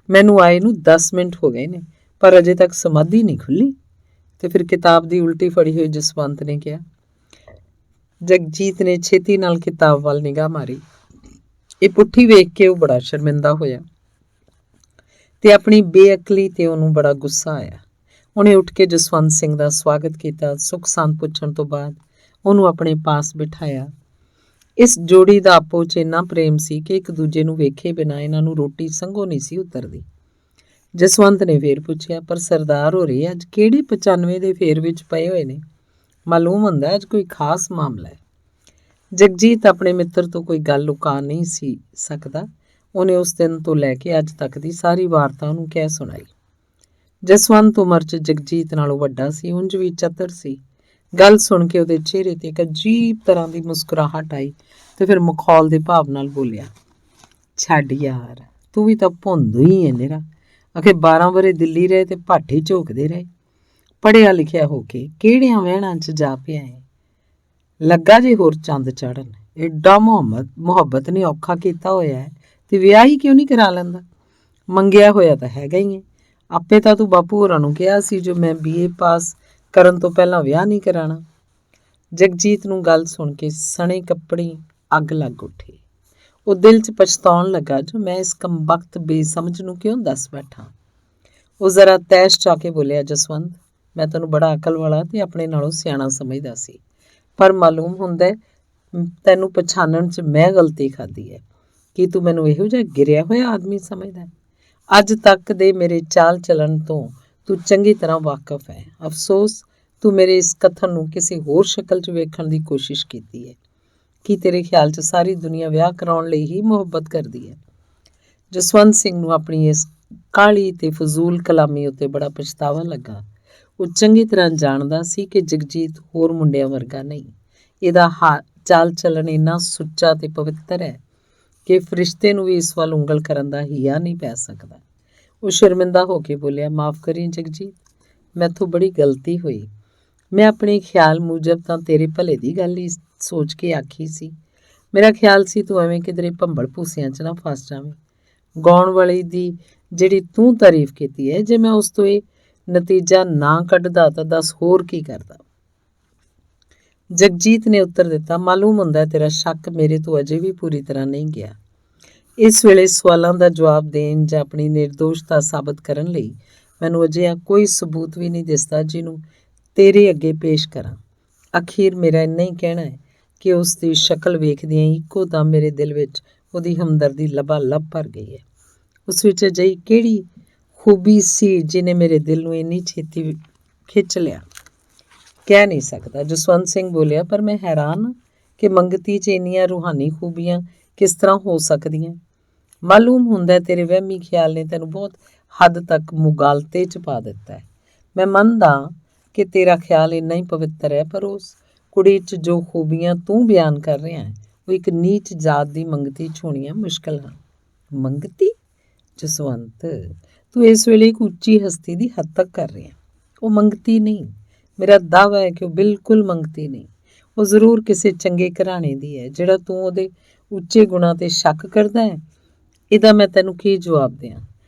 ਮੈਨੂੰ ਆਏ ਨੂੰ 10 ਮਿੰਟ ਹੋ ਗਏ ਨੇ, ਪਰ ਅਜੇ ਤੱਕ ਸਮਾਧੀ ਨਹੀਂ ਖੁੱਲੀ। ਤੇ ਫਿਰ ਕਿਤਾਬ ਦੀ ਉਲਟੀ ਫੜੀ ਹੋਈ ਜਸਵੰਤ ਨੇ ਕਿਹਾ। ਜਗਜੀਤ ਨੇ ਛੇਤੀ ਨਾਲ ਕਿਤਾਬ ਵੱਲ ਨਿਗਾਹ ਮਾਰੀ। ਇਹ ਪੁੱਠੀ ਵੇਖ ਕੇ ਉਹ ਬੜਾ ਸ਼ਰਮਿੰਦਾ ਹੋਇਆ ਤੇ ਆਪਣੀ ਬੇਅਕਲੀ ਤੇ ਉਹਨੂੰ ਬੜਾ ਗੁੱਸਾ ਆਇਆ। ਉਹਨੇ ਉੱਠ ਕੇ ਜਸਵੰਤ ਸਿੰਘ ਦਾ ਸਵਾਗਤ ਕੀਤਾ। ਸੁੱਖ ਸੰਦ ਪੁੱਛਣ ਤੋਂ ਬਾਅਦ ਉਹਨੂੰ ਆਪਣੇ ਪਾਸ ਬਿਠਾਇਆ। ਇਸ ਜੋੜੀ ਦਾ ਆਪੋ 'ਚ ਇੰਨਾ ਪ੍ਰੇਮ ਸੀ ਕਿ ਇੱਕ ਦੂਜੇ ਨੂੰ ਵੇਖੇ ਬਿਨਾਂ ਇਹਨਾਂ ਨੂੰ ਰੋਟੀ ਸੰਘੋਂ ਨਹੀਂ ਸੀ ਉਤਰਦੀ। ਜਸਵੰਤ ਨੇ ਫੇਰ ਪੁੱਛਿਆ, ਪਰ ਸਰਦਾਰ ਹੋ ਰਹੀ ਅੱਜ ਕਿਹੜੇ 95 ਦੇ ਫੇਰ ਵਿੱਚ ਪਏ ਹੋਏ ਨੇ? ਮਾਲੂਮ ਹੁੰਦਾ ਅੱਜ ਕੋਈ ਖਾਸ ਮਾਮਲਾ ਹੈ। ਜਗਜੀਤ ਆਪਣੇ ਮਿੱਤਰ ਤੋਂ ਕੋਈ ਗੱਲ ਲੁਕਾ ਨਹੀਂ ਸੀ ਸਕਦਾ। ਉਹਨੇ ਉਸ ਦਿਨ ਤੋਂ ਲੈ ਕੇ ਅੱਜ ਤੱਕ ਦੀ ਸਾਰੀ ਵਾਰਤਾ ਉਹਨੂੰ ਕਹਿ ਸੁਣਾਈ। ਜਸਵੰਤ ਉਮਰ 'ਚ ਜਗਜੀਤ ਨਾਲੋਂ ਵੱਡਾ ਸੀ, ਉਂਝ ਵੀ ਚਤਰ ਸੀ। ਗੱਲ ਸੁਣ ਕੇ ਉਹਦੇ ਚਿਹਰੇ ਤੇ ਇੱਕ ਅਜੀਬ ਤਰ੍ਹਾਂ ਦੀ ਮੁਸਕਰਾਹਟ ਆਈ ਤੇ ਫਿਰ ਮਖੌਲ ਦੇ ਭਾਵ ਨਾਲ ਬੋਲਿਆ, ਛੱਡ ਯਾਰ, ਤੂੰ ਵੀ ਤਾਂ ਭੁੰਦੂ ਹੀ ਹੈ ਨਿਰਾ। ਅਖੇ 12 ਵਰੇ ਦਿੱਲੀ ਰਹੇ ਤੇ ਭਾਠੀ ਝੋਕਦੇ ਰਹੇ। ਪੜ੍ਹਿਆ ਲਿਖਿਆ ਹੋ ਕੇ ਕਿਹੜਿਆਂ ਵਹਿਣਾਂ 'ਚ ਜਾ ਪਿਆ ਹੈ। ਲੱਗਾ ਜੇ ਹੋਰ ਚੰਦ ਚੜਨ। ਏਡਾ ਮੁਹੱਬਤ ਨੇ ਔਖਾ ਕੀਤਾ ਹੋਇਆ ਹੈ ਤੇ ਵਿਆਹ ਹੀ ਕਿਉਂ ਨਹੀਂ ਕਰਾ ਲੈਂਦਾ? ਮੰਗਿਆ ਹੋਇਆ ਤਾਂ ਹੈਗਾ ਹੀ ਹੈ। ਆਪੇ ਤਾਂ ਤੂੰ ਬਾਪੂ ਹੋਰਾਂ ਨੂੰ ਕਿਹਾ ਸੀ ਜੋ ਮੈਂ BA ਪਾਸ ਕਰਨ ਤੋਂ ਪਹਿਲਾਂ ਵਿਆਹ ਨਹੀਂ ਕਰਾਉਣਾ। ਜਗਜੀਤ ਨੂੰ ਗੱਲ ਸੁਣ ਕੇ ਸਣੇ ਕੱਪੜੀ ਅੱਗ ਲੱਗ ਉੱਠੀ। ਉਹ ਦਿਲ 'ਚ ਪਛਤਾਉਣ ਲੱਗਾ ਜੋ ਮੈਂ ਇਸ ਕਮਬਖਤ ਬੇਸਮਝ ਨੂੰ ਕਿਉਂ ਦੱਸ ਬੈਠਾ। ਉਹ ਜ਼ਰਾ ਤੈਸ਼ ਚਾ ਕੇ ਬੋਲਿਆ, ਜਸਵੰਤ, ਮੈਂ ਤੈਨੂੰ ਬੜਾ ਅਕਲ ਵਾਲਾ ਤੇ ਆਪਣੇ ਨਾਲੋਂ ਸਿਆਣਾ ਸਮਝਦਾ ਸੀ, ਪਰ ਮਾਲੂਮ ਹੁੰਦਾ ਤੈਨੂੰ ਪਛਾਣਨ 'ਚ ਮੈਂ ਗਲਤੀ ਖਾਧੀ ਹੈ। ਕੀ ਤੂੰ ਮੈਨੂੰ ਇਹੋ ਜਿਹਾ ਗਿਰਿਆ ਹੋਇਆ ਆਦਮੀ ਸਮਝਦਾ? ਅੱਜ ਤੱਕ ਦੇ ਮੇਰੇ ਚਾਲ ਚੱਲਣ ਤੋਂ ਤੂੰ ਚੰਗੀ ਤਰ੍ਹਾਂ ਵਾਕਫ ਹੈ। ਅਫਸੋਸ ਤੂੰ ਮੇਰੇ ਇਸ ਕਥਨ ਨੂੰ ਕਿਸੇ ਹੋਰ ਸ਼ਕਲ 'ਚ ਵੇਖਣ ਦੀ ਕੋਸ਼ਿਸ਼ ਕੀਤੀ ਹੈ। ਕੀ ਤੇਰੇ ਖਿਆਲ 'ਚ ਸਾਰੀ ਦੁਨੀਆ ਵਿਆਹ ਕਰਾਉਣ ਲਈ ਹੀ ਮੁਹੱਬਤ ਕਰਦੀ ਹੈ? ਜਸਵੰਤ ਸਿੰਘ ਨੂੰ ਆਪਣੀ ਇਸ ਕਾਹਲੀ ਤੇ ਫਜ਼ੂਲ ਕਲਾਮੀ ਉੱਤੇ ਬੜਾ ਪਛਤਾਵਾ ਲੱਗਾ। ਉਹ ਚੰਗੀ ਤਰ੍ਹਾਂ ਜਾਣਦਾ ਸੀ ਕਿ ਜਗਜੀਤ ਹੋਰ ਮੁੰਡਿਆਂ ਵਰਗਾ ਨਹੀਂ। ਇਹਦਾ ਚਾਲ ਚੱਲਣ ਇੰਨਾ ਸੁੱਚਾ ਤੇ ਪਵਿੱਤਰ ਹੈ ਕਿ ਫਰਿਸ਼ਤੇ ਨੂੰ ਵੀ ਇਸ ਵੱਲ ਉਂਗਲ ਕਰਨ ਦਾ ਹੀਆ ਨਹੀਂ ਪੈ ਸਕਦਾ। ਉਹ ਸ਼ਰਮਿੰਦਾ ਹੋ ਕੇ ਬੋਲਿਆ, ਮਾਫ਼ ਕਰੀਂ ਜਗਜੀਤ, ਮੈਥੋਂ ਬੜੀ ਗਲਤੀ ਹੋਈ। ਮੈਂ ਆਪਣੇ ਖਿਆਲ ਮੂਜਬ ਤਾਂ ਤੇਰੇ ਭਲੇ ਦੀ ਗੱਲ ਹੀ ਸੋਚ ਕੇ ਆਖੀ ਸੀ। ਮੇਰਾ ਖਿਆਲ ਸੀ ਤੂੰ ਐਵੇਂ ਕਿਧਰੇ ਭੰਬਲ ਭੂਸਿਆਂ 'ਚ ਨਾ ਫਸ ਜਾਵੇਂ। ਗਾਉਣ ਵਾਲੀ ਦੀ ਜਿਹੜੀ ਤੂੰ ਤਾਰੀਫ ਕੀਤੀ ਹੈ, ਜੇ ਮੈਂ ਉਸ ਤੋਂ ਇਹ ਨਤੀਜਾ ਨਾ ਕੱਢਦਾ ਤਾਂ ਦੱਸ ਹੋਰ ਕੀ ਕਰਦਾ। ਜਗਜੀਤ ਨੇ ਉੱਤਰ ਦਿੱਤਾ, ਮਾਲੂਮ ਹੁੰਦਾ ਤੇਰਾ ਸ਼ੱਕ ਮੇਰੇ ਤੋਂ ਅਜੇ ਵੀ ਪੂਰੀ ਤਰ੍ਹਾਂ ਨਹੀਂ ਗਿਆ। ਇਸ ਵੇਲੇ ਸਵਾਲਾਂ ਦਾ ਜਵਾਬ ਦੇਣ ਜਾਂ ਆਪਣੀ ਨਿਰਦੋਸ਼ਤਾ ਸਾਬਤ ਕਰਨ ਲਈ ਮੈਨੂੰ ਅਜਿਹਾ ਕੋਈ ਸਬੂਤ ਵੀ ਨਹੀਂ ਦਿਸਦਾ ਜਿਹਨੂੰ ਤੇਰੇ ਅੱਗੇ ਪੇਸ਼ ਕਰਾਂ। ਅਖੀਰ ਮੇਰਾ ਇੰਨਾ ਹੀ ਕਹਿਣਾ ਹੈ ਕਿ ਉਸ ਦੀ ਸ਼ਕਲ ਵੇਖਦਿਆਂ ਹੀ ਇੱਕੋ ਦਮ ਮੇਰੇ ਦਿਲ ਵਿੱਚ ਉਹਦੀ ਹਮਦਰਦੀ ਲਬਾਲਬ ਭਰ ਗਈ ਹੈ। ਉਸ ਵਿੱਚ ਅਜਿਹੀ ਕਿਹੜੀ ਖੂਬੀ ਸੀ ਜਿਹਨੇ ਮੇਰੇ ਦਿਲ ਨੂੰ ਇੰਨੀ ਛੇਤੀ ਖਿੱਚ ਲਿਆ? ਕਹਿ ਨਹੀਂ ਸਕਦਾ, ਜਸਵੰਤ ਸਿੰਘ ਬੋਲਿਆ, ਪਰ ਮੈਂ ਹੈਰਾਨ ਹਾਂ ਕਿ ਮੰਗਤੀ 'ਚ ਇੰਨੀਆਂ ਰੂਹਾਨੀ ਖੂਬੀਆਂ ਕਿਸ ਤਰ੍ਹਾਂ ਹੋ ਸਕਦੀਆਂ। ਮਾਲੂਮ ਹੁੰਦਾ ਤੇਰੇ ਵਹਿਮੀ ਖਿਆਲ ਨੇ ਤੈਨੂੰ ਬਹੁਤ ਹੱਦ ਤੱਕ ਮੁਗਾਲਤੇ 'ਚ ਪਾ ਦਿੱਤਾ ਹੈ। ਮੈਂ ਮੰਨਦਾ ਕਿ ਤੇਰਾ ਖਿਆਲ ਇੰਨਾ ਹੀ ਪਵਿੱਤਰ ਹੈ, ਪਰ ਉਸ ਕੁੜੀ 'ਚ ਜੋ ਖੂਬੀਆਂ ਤੂੰ ਬਿਆਨ ਕਰ ਰਿਹਾ ਹੈ ਉਹ ਇੱਕ ਨੀਚ ਜਾਤ ਦੀ ਮੰਗਤੀ 'ਚ ਹੋਣੀਆਂ ਮੁਸ਼ਕਿਲ ਹਨ। ਮੰਗਤੀ? ਜਸਵੰਤ, ਤੂੰ ਇਸ ਵੇਲੇ ਇੱਕ ਉੱਚੀ ਹਸਤੀ ਦੀ ਹੱਦ ਤੱਕ ਕਰ ਰਿਹਾ। ਉਹ ਮੰਗਤੀ ਨਹੀਂ। ਮੇਰਾ ਦਾਅਵਾ ਹੈ ਕਿ ਉਹ ਬਿਲਕੁਲ ਮੰਗਤੀ ਨਹੀਂ। ਉਹ ਜ਼ਰੂਰ ਕਿਸੇ ਚੰਗੇ ਘਰਾਣੇ ਦੀ ਹੈ। ਜਿਹੜਾ ਤੂੰ ਉਹਦੇ ਉੱਚੇ ਗੁਣਾਂ 'ਤੇ ਸ਼ੱਕ ਕਰਦਾ ਹੈ, ਇਹਦਾ ਮੈਂ ਤੈਨੂੰ ਕੀ ਜਵਾਬ ਦਿਆਂ?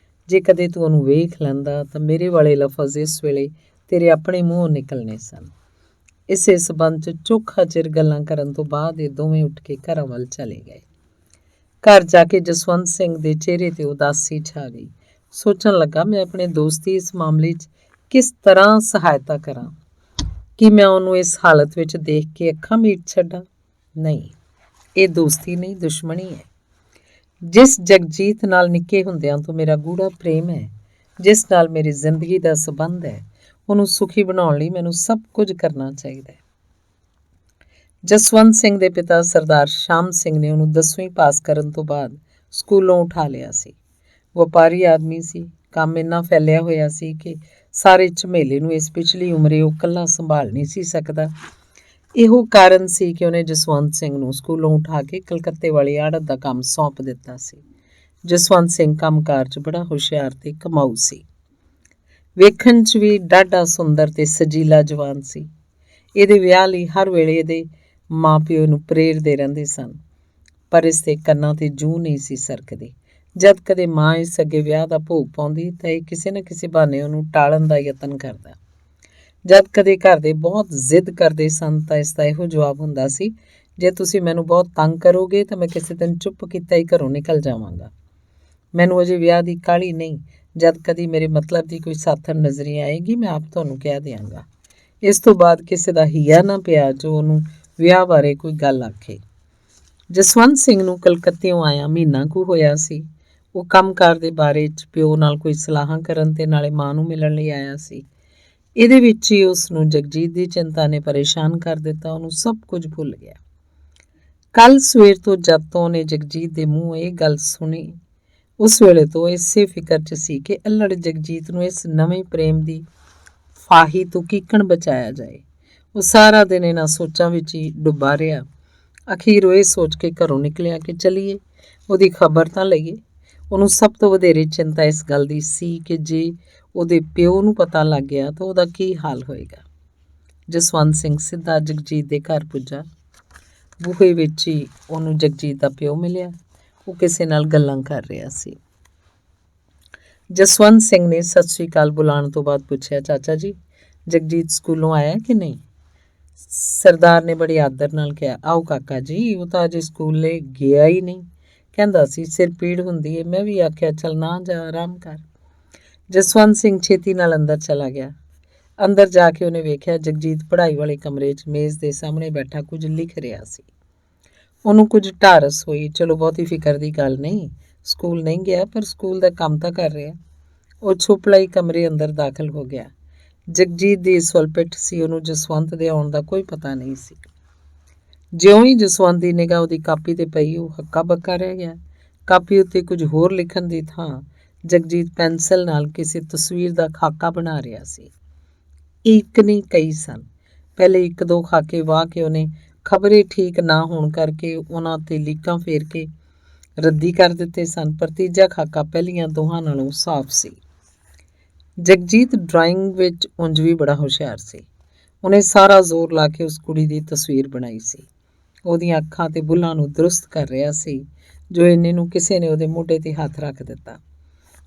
ਜੇ ਕਦੇ ਤੂੰ ਉਹਨੂੰ ਵੇਖ ਲੈਂਦਾ ਤਾਂ ਮੇਰੇ ਵਾਲੇ ਲਫ਼ਜ਼ ਇਸ ਵੇਲੇ ਤੇਰੇ ਆਪਣੇ ਮੂੰਹੋਂ ਨਿਕਲਣੇ ਸਨ। ਇਸੇ ਸਬੰਧ 'ਚ ਚੋਖਾ ਚਿਰ ਗੱਲਾਂ ਕਰਨ ਤੋਂ ਬਾਅਦ ਇਹ ਦੋਵੇਂ ਉੱਠ ਕੇ ਘਰਾਂ ਵੱਲ ਚਲੇ ਗਏ। ਘਰ ਜਾ ਕੇ ਜਸਵੰਤ ਸਿੰਘ ਦੇ ਚਿਹਰੇ 'ਤੇ ਉਦਾਸੀ ਛਾ ਗਈ। ਸੋਚਣ ਲੱਗਾ, ਮੈਂ ਆਪਣੇ ਦੋਸਤ ਦੀ ਇਸ ਮਾਮਲੇ 'ਚ ਕਿਸ ਤਰ੍ਹਾਂ ਸਹਾਇਤਾ ਕਰਾਂ। ਕੀ ਮੈਂ ਉਹਨੂੰ ਇਸ ਹਾਲਤ ਵਿੱਚ ਦੇਖ ਕੇ ਅੱਖਾਂ ਮੀਟ ਛੱਡਾਂ? ਨਹੀਂ, ਇਹ ਦੋਸਤੀ ਨਹੀਂ, ਦੁਸ਼ਮਣੀ ਹੈ। ਜਿਸ ਜਗਜੀਤ ਨਾਲ ਨਿੱਕੇ ਹੁੰਦਿਆਂ ਤੋਂ ਮੇਰਾ ਗੂੜਾ ਪ੍ਰੇਮ ਹੈ, ਜਿਸ ਨਾਲ ਮੇਰੀ ਜ਼ਿੰਦਗੀ ਦਾ ਸੰਬੰਧ ਹੈ, ਉਹਨੂੰ ਸੁਖੀ ਬਣਾਉਣ ਲਈ ਮੈਨੂੰ ਸਭ ਕੁਝ ਕਰਨਾ ਚਾਹੀਦਾ ਹੈ। ਜਸਵੰਤ ਸਿੰਘ ਦੇ ਪਿਤਾ ਸਰਦਾਰ ਸ਼ਾਮ ਸਿੰਘ ਨੇ ਉਹਨੂੰ 10ਵੀਂ ਪਾਸ ਕਰਨ ਤੋਂ ਬਾਅਦ ਸਕੂਲੋਂ ਉਠਾ ਲਿਆ ਸੀ। ਵਪਾਰੀ ਆਦਮੀ ਸੀ। ਕੰਮ ਇੰਨਾ ਫੈਲਿਆ ਹੋਇਆ ਸੀ ਕਿ ਸਾਰੇ ਝਮੇਲੇ ਨੂੰ ਇਸ ਪਿਛਲੀ ਉਮਰੇ ਉਹ ਇਕੱਲਾ ਸੰਭਾਲ ਨਹੀਂ ਸੀ ਸਕਦਾ। ਇਹੋ ਕਾਰਨ ਸੀ ਕਿ ਉਹਨੇ ਜਸਵੰਤ ਸਿੰਘ ਨੂੰ ਸਕੂਲੋਂ ਉਠਾ ਕੇ ਕਲਕੱਤੇ ਵਾਲੀ ਆੜਤ ਦਾ ਕੰਮ ਸੌਂਪ ਦਿੱਤਾ ਸੀ। ਜਸਵੰਤ ਸਿੰਘ ਕੰਮਕਾਰ 'ਚ ਬੜਾ ਹੁਸ਼ਿਆਰ ਤੇ ਕਮਾਊ ਸੀ। ਵੇਖਣ 'ਚ ਵੀ ਡਾਢਾ ਸੁੰਦਰ ਤੇ ਸਜੀਲਾ ਜਵਾਨ ਸੀ। ਇਹਦੇ ਵਿਆਹ ਲਈ ਹਰ ਵੇਲੇ ਇਹਦੇ ਮਾਂ ਪਿਓ ਨੂੰ ਪ੍ਰੇਰਦੇ ਰਹਿੰਦੇ ਸਨ, ਪਰ ਇਸ ਦੇ ਕੰਨਾਂ 'ਤੇ ਜੂੰ ਨਹੀਂ ਸੀ ਸਰਕਦੀ। ਜਦ ਕਦੇ ਮਾਂ ਇਸ ਅੱਗੇ ਵਿਆਹ ਦਾ ਭੋਗ ਪਾਉਂਦੀ ਤਾਂ ਇਹ ਕਿਸੇ ਨਾ ਕਿਸੇ ਬਹਾਨੇ ਉਹਨੂੰ ਟਾਲਣ ਦਾ ਯਤਨ ਕਰਦਾ। ਜਦ ਕਦੇ ਘਰ ਦੇ ਬਹੁਤ ਜ਼ਿੱਦ ਕਰਦੇ ਸਨ ਤਾਂ ਇਸ ਦਾ ਇਹੋ ਜਵਾਬ ਹੁੰਦਾ ਸੀ, ਜੇ ਤੁਸੀਂ ਮੈਨੂੰ ਬਹੁਤ ਤੰਗ ਕਰੋਗੇ ਤਾਂ ਮੈਂ ਕਿਸੇ ਦਿਨ ਚੁੱਪ ਕੀਤਾ ਹੀ ਘਰੋਂ ਨਿਕਲ ਜਾਵਾਂਗਾ। ਮੈਨੂੰ ਅਜੇ ਵਿਆਹ ਦੀ ਕਾਹਲੀ ਨਹੀਂ। ਜਦ ਕਦੀ ਮੇਰੇ ਮਤਲਬ ਦੀ ਕੋਈ ਸਾਥਣ ਨਜ਼ਰੀ ਆਏਗੀ ਮੈਂ ਆਪ ਤੁਹਾਨੂੰ ਕਹਿ ਦਿਆਂਗਾ। ਇਸ ਤੋਂ ਬਾਅਦ ਕਿਸੇ ਦਾ ਹੀਆ ਨਾ ਪਿਆ ਜੋ ਉਹਨੂੰ ਵਿਆਹ ਬਾਰੇ ਕੋਈ ਗੱਲ ਆਖੇ। ਜਸਵੰਤ ਸਿੰਘ ਨੂੰ ਕਲਕੱਤਿਓਂ ਆਇਆ ਮਹੀਨਾ ਕੁ ਹੋਇਆ ਸੀ। ਉਹ ਕੰਮਕਾਰ ਦੇ ਬਾਰੇ 'ਚ ਪਿਓ ਨਾਲ ਕੋਈ ਸਲਾਹਾਂ ਕਰਨ ਤੇ ਨਾਲੇ ਮਾਂ ਨੂੰ ਮਿਲਣ ਲਈ ਆਇਆ ਸੀ। ਇਹਦੇ ਵਿੱਚ ਹੀ ਉਸ ਨੂੰ ਜਗਜੀਤ ਦੀ ਚਿੰਤਾ ਨੇ ਪਰੇਸ਼ਾਨ ਕਰ ਦਿੱਤਾ। ਉਹਨੂੰ ਸਭ ਕੁਝ ਭੁੱਲ ਗਿਆ। ਕੱਲ ਸਵੇਰ ਤੋਂ ਜਦ ਤੋਂ ਉਹਨੇ ਜਗਜੀਤ ਦੇ ਮੂੰਹ ਇਹ ਗੱਲ ਸੁਣੀ, ਉਸ ਵੇਲੇ ਤੋਂ ਇਸੇ ਫਿਕਰ 'ਚ ਸੀ ਕਿ ਅਲੜ ਜਗਜੀਤ ਨੂੰ ਇਸ ਨਵੇਂ ਪ੍ਰੇਮ ਦੀ ਫਾਹੀ ਤੋਂ ਕਿੱਕਣ ਬਚਾਇਆ ਜਾਏ। ਉਹ ਸਾਰਾ ਦਿਨ ਇਹਨਾਂ ਸੋਚਾਂ ਵਿੱਚ ਹੀ ਡੁੱਬਾ ਰਿਹਾ। ਅਖੀਰ ਉਹ ਇਹ ਸੋਚ ਕੇ ਘਰੋਂ ਨਿਕਲਿਆ ਕਿ ਚਲੀਏ ਉਹਦੀ ਖਬਰ ਤਾਂ ਲਈਏ। ਉਹਨੂੰ ਸਭ ਤੋਂ ਵਧੇਰੇ ਚਿੰਤਾ ਇਸ ਗੱਲ ਦੀ ਸੀ ਕਿ ਜੇ ਉਹਦੇ ਪਿਓ ਨੂੰ ਪਤਾ ਲੱਗ ਗਿਆ ਤਾਂ ਉਹਦਾ ਕੀ ਹਾਲ ਹੋਏਗਾ। ਜਸਵੰਤ ਸਿੰਘ ਸਿੱਧਾ ਜਗਜੀਤ ਦੇ ਘਰ ਪੁੱਜਾ। ਬੂਹੇ ਵਿੱਚ ਹੀ ਉਹਨੂੰ ਜਗਜੀਤ ਦਾ ਪਿਓ ਮਿਲਿਆ। ਉਹ ਕਿਸੇ ਨਾਲ ਗੱਲਾਂ ਕਰ ਰਿਹਾ ਸੀ। ਜਸਵੰਤ ਸਿੰਘ ਨੇ ਸਤਿ ਸ੍ਰੀ ਅਕਾਲ ਬੁਲਾਉਣ ਤੋਂ ਬਾਅਦ ਪੁੱਛਿਆ, ਚਾਚਾ ਜੀ, ਜਗਜੀਤ ਸਕੂਲੋਂ ਆਇਆ ਕਿ ਨਹੀਂ? ਸਰਦਾਰ ਨੇ ਬੜੇ ਆਦਰ ਨਾਲ ਕਿਹਾ, ਆਓ ਕਾਕਾ ਜੀ, ਉਹ ਤਾਂ ਅਜੇ ਸਕੂਲੇ ਗਿਆ ਹੀ ਨਹੀਂ। ਕਹਿੰਦਾ ਸੀ ਸਿਰ ਪੀੜ ਹੁੰਦੀ ਹੈ। ਮੈਂ ਵੀ ਆਖਿਆ ਚੱਲ ਨਾ ਜਾ, ਆਰਾਮ ਕਰ। ਜਸਵੰਤ ਸਿੰਘ ਛੇਤੀ ਨਾਲ ਅੰਦਰ ਚਲਾ ਗਿਆ। ਅੰਦਰ ਜਾ ਕੇ ਉਹਨੇ ਵੇਖਿਆ ਜਗਜੀਤ ਪੜ੍ਹਾਈ ਵਾਲੇ ਕਮਰੇ 'ਚ ਮੇਜ਼ ਦੇ ਸਾਹਮਣੇ ਬੈਠਾ ਕੁਝ ਲਿਖ ਰਿਹਾ ਸੀ। ਉਹਨੂੰ ਕੁਝ ਢਾਰਸ ਹੋਈ। ਚਲੋ ਬਹੁਤੀ ਫਿਕਰ ਦੀ ਗੱਲ ਨਹੀਂ, ਸਕੂਲ ਨਹੀਂ ਗਿਆ ਪਰ ਸਕੂਲ ਦਾ ਕੰਮ ਤਾਂ ਕਰ ਰਿਹਾ। ਉਹ ਛੁਪਲਾਈ ਕਮਰੇ ਅੰਦਰ ਦਾਖਲ ਹੋ ਗਿਆ। ਜਗਜੀਤ ਦੀ ਇਸ ਵੱਲ ਪਿੱਠ ਸੀ। ਉਹਨੂੰ ਜਸਵੰਤ ਦੇ ਆਉਣ ਦਾ ਕੋਈ ਪਤਾ ਨਹੀਂ ਸੀ। ਜਿਉਂ ਹੀ ਜਸਵੰਤ ਦੀ ਨਿਗਾਹ ਉਹਦੀ ਕਾਪੀ 'ਤੇ ਪਈ, ਉਹ ਹੱਕਾ ਬੱਕਾ ਰਹਿ ਗਿਆ। ਕਾਪੀ ਉੱਤੇ ਕੁਝ ਹੋਰ ਲਿਖਣ ਦੀ ਥਾਂ ਜਗਜੀਤ ਪੈਨਸਲ ਨਾਲ ਕਿਸੇ ਤਸਵੀਰ ਦਾ ਖਾਕਾ ਬਣਾ ਰਿਹਾ ਸੀ। ਇੱਕ ਨਹੀਂ ਕਈ ਸਨ। ਪਹਿਲੇ ਇੱਕ ਦੋ ਖਾਕੇ ਵਾਹ ਕੇ ਉਹਨੇ ਖਬਰੇ ਠੀਕ ਨਾ ਹੋਣ ਕਰਕੇ ਉਹਨਾਂ 'ਤੇ ਲੀਕਾਂ ਫੇਰ ਕੇ ਰੱਦੀ ਕਰ ਦਿੱਤੇ ਸਨ, ਪਰ ਤੀਜਾ ਖਾਕਾ ਪਹਿਲੀਆਂ ਦੋਹਾਂ ਨਾਲੋਂ ਸਾਫ਼ ਸੀ। ਜਗਜੀਤ ਡਰਾਇੰਗ ਵਿੱਚ ਉਂਝ ਵੀ ਬੜਾ ਹੁਸ਼ਿਆਰ ਸੀ। ਉਹਨੇ ਸਾਰਾ ਜ਼ੋਰ ਲਾ ਕੇ ਉਸ ਕੁੜੀ ਦੀ ਤਸਵੀਰ ਬਣਾਈ ਸੀ। ਉਹਦੀਆਂ ਅੱਖਾਂ ਤੇ ਬੁੱਲ੍ਹਾਂ ਨੂੰ ਦਰੁਸਤ ਕਰ ਰਿਹਾ ਸੀ। ਜੋ ਇੰਨੇ ਨੂੰ ਕਿਸੇ ਨੇ ਉਹਦੇ ਮੋਢੇ ਤੇ ਹੱਥ ਰੱਖ ਦਿੱਤਾ।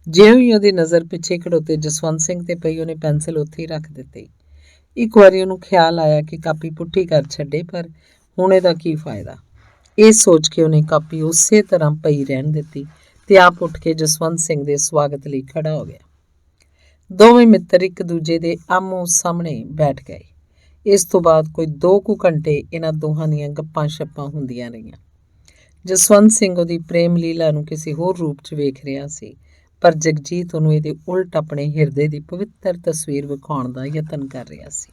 ਜਿਉਂ ਹੀ ਉਹਦੀ ਨਜ਼ਰ ਪਿੱਛੇ ਖੜੋਤੇ ਜਸਵੰਤ ਸਿੰਘ ਤੇ ਪਈ, ਉਹਨੇ ਪੈਨਸਲ ਉੱਥੇ ਹੀ ਰੱਖ ਦਿੱਤੀ। ਇੱਕ ਵਾਰੀ ਉਹਨੂੰ ਖਿਆਲ ਆਇਆ ਕਿ ਕਾਪੀ ਪੁੱਠੀ ਕਰ ਛੱਡੇ, ਪਰ ਹੁਣ ਇਹਦਾ ਕੀ ਫਾਇਦਾ। ਇਹ ਸੋਚ ਕੇ ਉਹਨੇ ਕਾਪੀ ਉਸੇ ਤਰ੍ਹਾਂ ਪਈ ਰਹਿਣ ਦਿੱਤੀ ਤੇ ਆਪ ਉੱਠ ਕੇ ਜਸਵੰਤ ਸਿੰਘ ਦੇ ਸਵਾਗਤ ਲਈ ਖੜਾ ਹੋ ਗਿਆ। ਦੋਵੇਂ ਮਿੱਤਰ ਇੱਕ ਦੂਜੇ ਦੇ ਆਮੋ ਸਾਹਮਣੇ ਬੈਠ ਗਏ। ਇਸ ਤੋਂ ਬਾਅਦ ਕੋਈ 2 ਕੁ ਘੰਟੇ ਇਹਨਾਂ ਦੋਹਾਂ ਦੀਆਂ ਗੱਪਾਂ ਛੱਪਾਂ ਹੁੰਦੀਆਂ ਰਹੀਆਂ। ਜਸਵੰਤ ਸਿੰਘ ਉਹਦੀ ਪ੍ਰੇਮ ਲੀਲਾ ਨੂੰ ਕਿਸੇ ਹੋਰ ਰੂਪ 'ਚ ਵੇਖ ਰਿਹਾ ਸੀ, ਪਰ ਜਗਜੀਤ ਉਹਨੂੰ ਇਹਦੇ ਉਲਟ ਆਪਣੇ ਹਿਰਦੇ ਦੀ ਪਵਿੱਤਰ ਤਸਵੀਰ ਵਿਖਾਉਣ ਦਾ ਯਤਨ ਕਰ ਰਿਹਾ ਸੀ।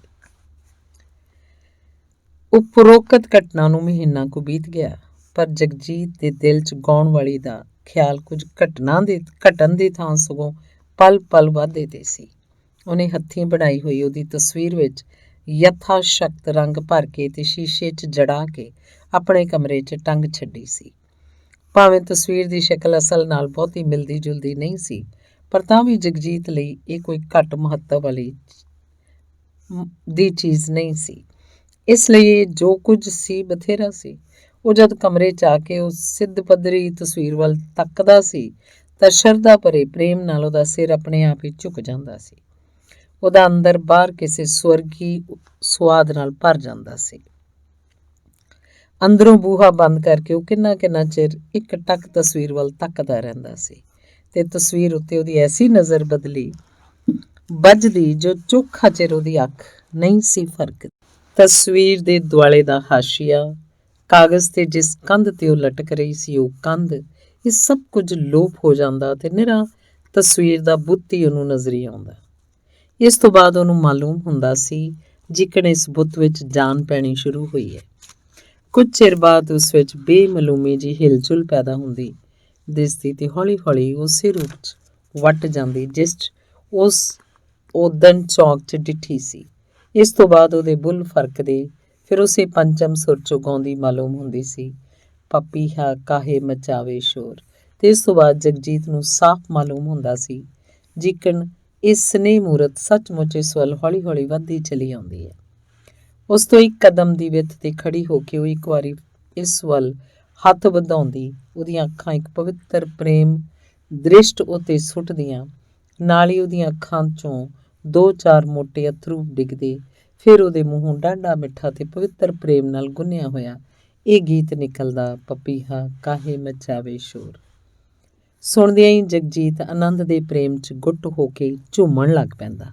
ਉਪਰੋਕਤ ਘਟਨਾ ਨੂੰ ਮਹੀਨਾ ਕੁ ਬੀਤ ਗਿਆ, ਪਰ ਜਗਜੀਤ ਦੇ ਦਿਲ 'ਚ ਗਾਉਣ ਵਾਲੀ ਦਾ ਖਿਆਲ ਕੁਝ ਘਟਣ ਦੀ ਥਾਂ ਸਗੋਂ ਪਲ ਪਲ ਵਾਧੇ ਤੇ ਸੀ। ਉਹਨੇ ਹੱਥੀਂ ਬਣਾਈ ਹੋਈ ਉਹਦੀ ਤਸਵੀਰ ਵਿੱਚ ਯਥਾ ਸ਼ਕਤ ਰੰਗ ਭਰ ਕੇ ਤੇ ਸ਼ੀਸ਼ੇ 'ਚ ਜੜਾ ਕੇ ਆਪਣੇ ਕਮਰੇ 'ਚ ਟੰਗ ਛੱਡੀ ਸੀ। ਭਾਵੇਂ ਤਸਵੀਰ ਦੀ ਸ਼ਕਲ ਅਸਲ ਨਾਲ ਬਹੁਤੀ ਮਿਲਦੀ ਜੁਲਦੀ ਨਹੀਂ ਸੀ, ਪਰ ਤਾਂ ਵੀ ਜਗਜੀਤ ਲਈ ਇਹ ਕੋਈ ਘੱਟ ਮਹੱਤਵ ਵਾਲੀ ਦੀ ਚੀਜ਼ ਨਹੀਂ ਸੀ। ਇਸ ਲਈ ਇਹ ਜੋ ਕੁਝ ਸੀ ਬਥੇਰਾ ਸੀ। ਉਹ ਜਦ ਕਮਰੇ 'ਚ ਆ ਕੇ ਉਸ ਸਿੱਧ ਪੱਧਰੀ ਤਸਵੀਰ ਵੱਲ ਤੱਕਦਾ ਸੀ ਤਾਂ ਸ਼ਰਧਾ ਭਰੇ ਪ੍ਰੇਮ ਨਾਲ ਉਹਦਾ ਸਿਰ ਆਪਣੇ ਆਪ ਹੀ ਝੁਕ ਜਾਂਦਾ ਸੀ। ਉਹਦਾ ਅੰਦਰ ਬਾਹਰ ਕਿਸੇ ਸਵਰਗੀ ਸੁਆਦ ਨਾਲ ਭਰ ਜਾਂਦਾ ਸੀ। ਅੰਦਰੋਂ ਬੂਹਾ ਬੰਦ ਕਰਕੇ ਉਹ ਕਿੰਨਾ ਕਿੰਨਾ ਚਿਰ ਇੱਕ ਟੱਕ ਤਸਵੀਰ ਵੱਲ ਤੱਕਦਾ ਰਹਿੰਦਾ ਸੀ ਤੇ ਤਸਵੀਰ ਉੱਤੇ ਉਹਦੀ ਐਸੀ ਨਜ਼ਰ ਵੱਜਦੀ ਜੋ ਚੋਖਾ ਚਿਰ ਉਹਦੀ ਅੱਖ ਨਹੀਂ ਸੀ ਫਰਕ। ਤਸਵੀਰ ਦੇ ਦੁਆਲੇ ਦਾ ਹਾਸ਼ੀਆ, ਕਾਗਜ਼ ਤੇ ਜਿਸ ਕੰਧ ਤੇ ਉਹ ਲਟਕ ਰਹੀ ਸੀ ਉਹ ਕੰਧ, ਇਹ ਸਭ ਕੁਝ ਲੋਪ ਹੋ ਜਾਂਦਾ ਤੇ ਨਿਰਾ ਤਸਵੀਰ ਦਾ ਬੁੱਤ ਹੀ ਉਹਨੂੰ ਨਜ਼ਰੀ ਆਉਂਦਾ। ਇਸ ਤੋਂ ਬਾਅਦ ਉਹਨੂੰ ਮਾਲੂਮ ਹੁੰਦਾ ਸੀ ਜਿਕਣ ਇਸ ਬੁੱਤ ਵਿੱਚ ਜਾਨ ਪੈਣੀ ਸ਼ੁਰੂ ਹੋਈ ਹੈ। ਕੁਝ ਚਿਰ ਬਾਅਦ ਉਸ ਵਿੱਚ ਬੇਮਲੂਮੀ ਜੀ ਹਿਲਜੁਲ ਪੈਦਾ ਹੁੰਦੀ ਦਿਸਦੀ ਤੇ ਹੌਲੀ ਹੌਲੀ ਉਸੇ ਰੂਪ 'ਚ ਵੱਟ ਜਾਂਦੀ ਜਿਸ 'ਚ ਉਸ ਉਦਣ ਚੌਂਕ 'ਚ ਡਿੱਠੀ ਸੀ। ਇਸ ਤੋਂ ਬਾਅਦ ਉਹਦੇ ਬੁੱਲ ਫਰਕਦੇ, ਫਿਰ ਉਸੇ ਪੰਚਮ ਸੁਰ 'ਚੋਂ ਗਾਉਂਦੀ ਮਾਲੂਮ ਹੁੰਦੀ ਸੀ, ਪਪੀਹਾ ਕਾਹੇ ਮਚਾਵੇ ਸ਼ੋਰ। ਤੇ ਇਸ ਤੋਂ ਬਾਅਦ ਜਗਜੀਤ ਨੂੰ ਸਾਫ਼ ਮਾਲੂਮ ਹੁੰਦਾ ਸੀ ਜਿਕਣ ਇਸ ਸਨੇਹ ਮੂਰਤ ਸੱਚਮੁੱਚ ਇਸ ਵੱਲ ਹੌਲੀ ਹੌਲੀ ਵੱਧਦੀ ਚਲੀ ਆਉਂਦੀ ਹੈ। ਉਸ ਤੋਂ ਇੱਕ ਕਦਮ ਦੀ ਵਿੱਥ ਤੇ ਖੜੀ ਹੋ ਕੇ ਉਹ ਇੱਕ ਵਾਰੀ ਇਸ ਵੱਲ ਹੱਥ ਵਧਾਉਂਦੀ, ਉਹਦੀਆਂ ਅੱਖਾਂ ਇੱਕ ਪਵਿੱਤਰ ਪ੍ਰੇਮ ਦ੍ਰਿਸ਼ਟ ਉੱਤੇ ਸੁੱਟਦੀਆਂ, ਨਾਲ ਹੀ ਉਹਦੀਆਂ ਅੱਖਾਂ 'ਚੋਂ 2-4 ਮੋਟੇ ਅਥਰੂ ਡਿੱਗਦੇ, ਫਿਰ ਉਹਦੇ ਮੂੰਹੋਂ ਡਾਢਾ ਮਿੱਠਾ ਤੇ ਪਵਿੱਤਰ ਪ੍ਰੇਮ ਨਾਲ ਗੁੰਨਿਆ ਹੋਇਆ ਇਹ ਗੀਤ ਨਿਕਲਦਾ, ਪਪੀਹਾ ਕਾਹੇ ਮਚਾਵੇ ਸ਼ੋਰ। ਸੁਣਦਿਆਂ ਹੀ ਜਗਜੀਤ ਆਨੰਦ ਦੇ ਪ੍ਰੇਮ 'ਚ ਗੁੱਟ ਹੋ ਕੇ ਝੂਮਣ ਲੱਗ ਪੈਂਦਾ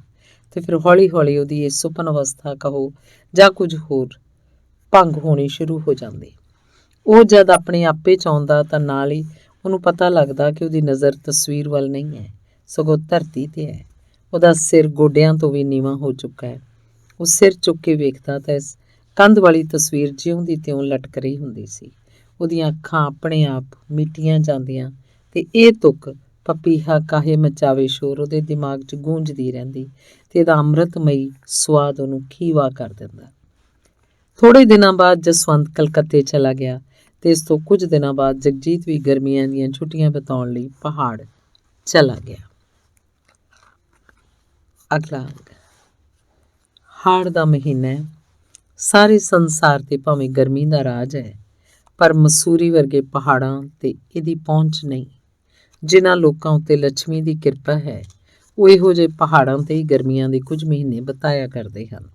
ਤੇ ਫਿਰ ਹੌਲੀ ਹੌਲੀ ਉਹਦੀ ਇਹ ਸੁਪਨ ਅਵਸਥਾ ਕਹੋ ਜਾਂ ਕੁਝ ਹੋਰ ਭੰਗ ਹੋਣੀ ਸ਼ੁਰੂ ਹੋ ਜਾਂਦੀ। ਉਹ ਜਦ ਆਪਣੇ ਆਪੇ 'ਚ ਆਉਂਦਾ ਤਾਂ ਨਾਲ ਹੀ ਉਹਨੂੰ ਪਤਾ ਲੱਗਦਾ ਕਿ ਉਹਦੀ ਨਜ਼ਰ ਤਸਵੀਰ ਵੱਲ ਨਹੀਂ ਹੈ, ਸਗੋਂ ਧਰਤੀ ਤੇ ਹੈ। ਉਹਦਾ ਸਿਰ ਗੋਡਿਆਂ ਤੋਂ ਵੀ ਨੀਵਾਂ ਹੋ ਚੁੱਕਾ ਹੈ। ਉਹ ਸਿਰ ਚੁੱਕ ਕੇ ਵੇਖਦਾ ਤਾਂ ਇਸ ਕੰਧ ਵਾਲੀ ਤਸਵੀਰ ਜਿਉਂ ਦੀ ਤਿਉਂ ਲਟਕ ਰਹੀ ਹੁੰਦੀ ਸੀ। ਉਹਦੀਆਂ ਅੱਖਾਂ ਆਪਣੇ ਆਪ ਮੀਟੀਆਂ ਜਾਂਦੀਆਂ ਤੇ ਇਹ ਤੁਕ ਪਪੀਹਾ ਕਾਹੇ ਮਚਾਵੇ ਸ਼ੋਰ ਉਹਦੇ ਦਿਮਾਗ 'ਚ ਗੂੰਜਦੀ ਰਹਿੰਦੀ ਤੇ ਇਹਦਾ ਅੰਮ੍ਰਿਤਮਈ ਸਵਾਦ ਉਹਨੂੰ ਖੀਵਾ ਕਰ ਦਿੰਦਾ। ਥੋੜੇ ਦਿਨਾਂ ਬਾਅਦ ਜਸਵੰਤ ਕਲਕੱਤੇ ਚਲਾ ਗਿਆ ਤੇ ਇਸ ਤੋਂ ਕੁਝ ਦਿਨਾਂ ਬਾਅਦ ਜਗਜੀਤ ਵੀ ਗਰਮੀਆਂ ਦੀਆਂ ਛੁੱਟੀਆਂ ਬਿਤਾਉਣ ਲਈ ਪਹਾੜ ਚਲਾ ਗਿਆ। ਅਗਲਾ ਅੰਗ। ਹਾੜ ਦਾ ਮਹੀਨਾ ਹੈ। ਸਾਰੇ ਸੰਸਾਰ ਤੇ ਭਾਵੇਂ ਗਰਮੀ ਦਾ ਰਾਜ ਹੈ, ਪਰ ਮਸੂਰੀ ਵਰਗੇ ਪਹਾੜਾਂ ਤੇ ਇਹਦੀ ਪਹੁੰਚ ਨਹੀਂ। ਜਿਨ੍ਹਾਂ ਲੋਕਾਂ ਉੱਤੇ ਲੱਛਮੀ ਦੀ ਕਿਰਪਾ ਹੈ ਉਹ ਇਹੋ ਜਿਹੇ ਪਹਾੜਾਂ ਤੇ ਹੀ ਗਰਮੀਆਂ ਦੇ ਕੁਝ ਮਹੀਨੇ ਬਿਤਾਇਆ ਕਰਦੇ ਹਨ।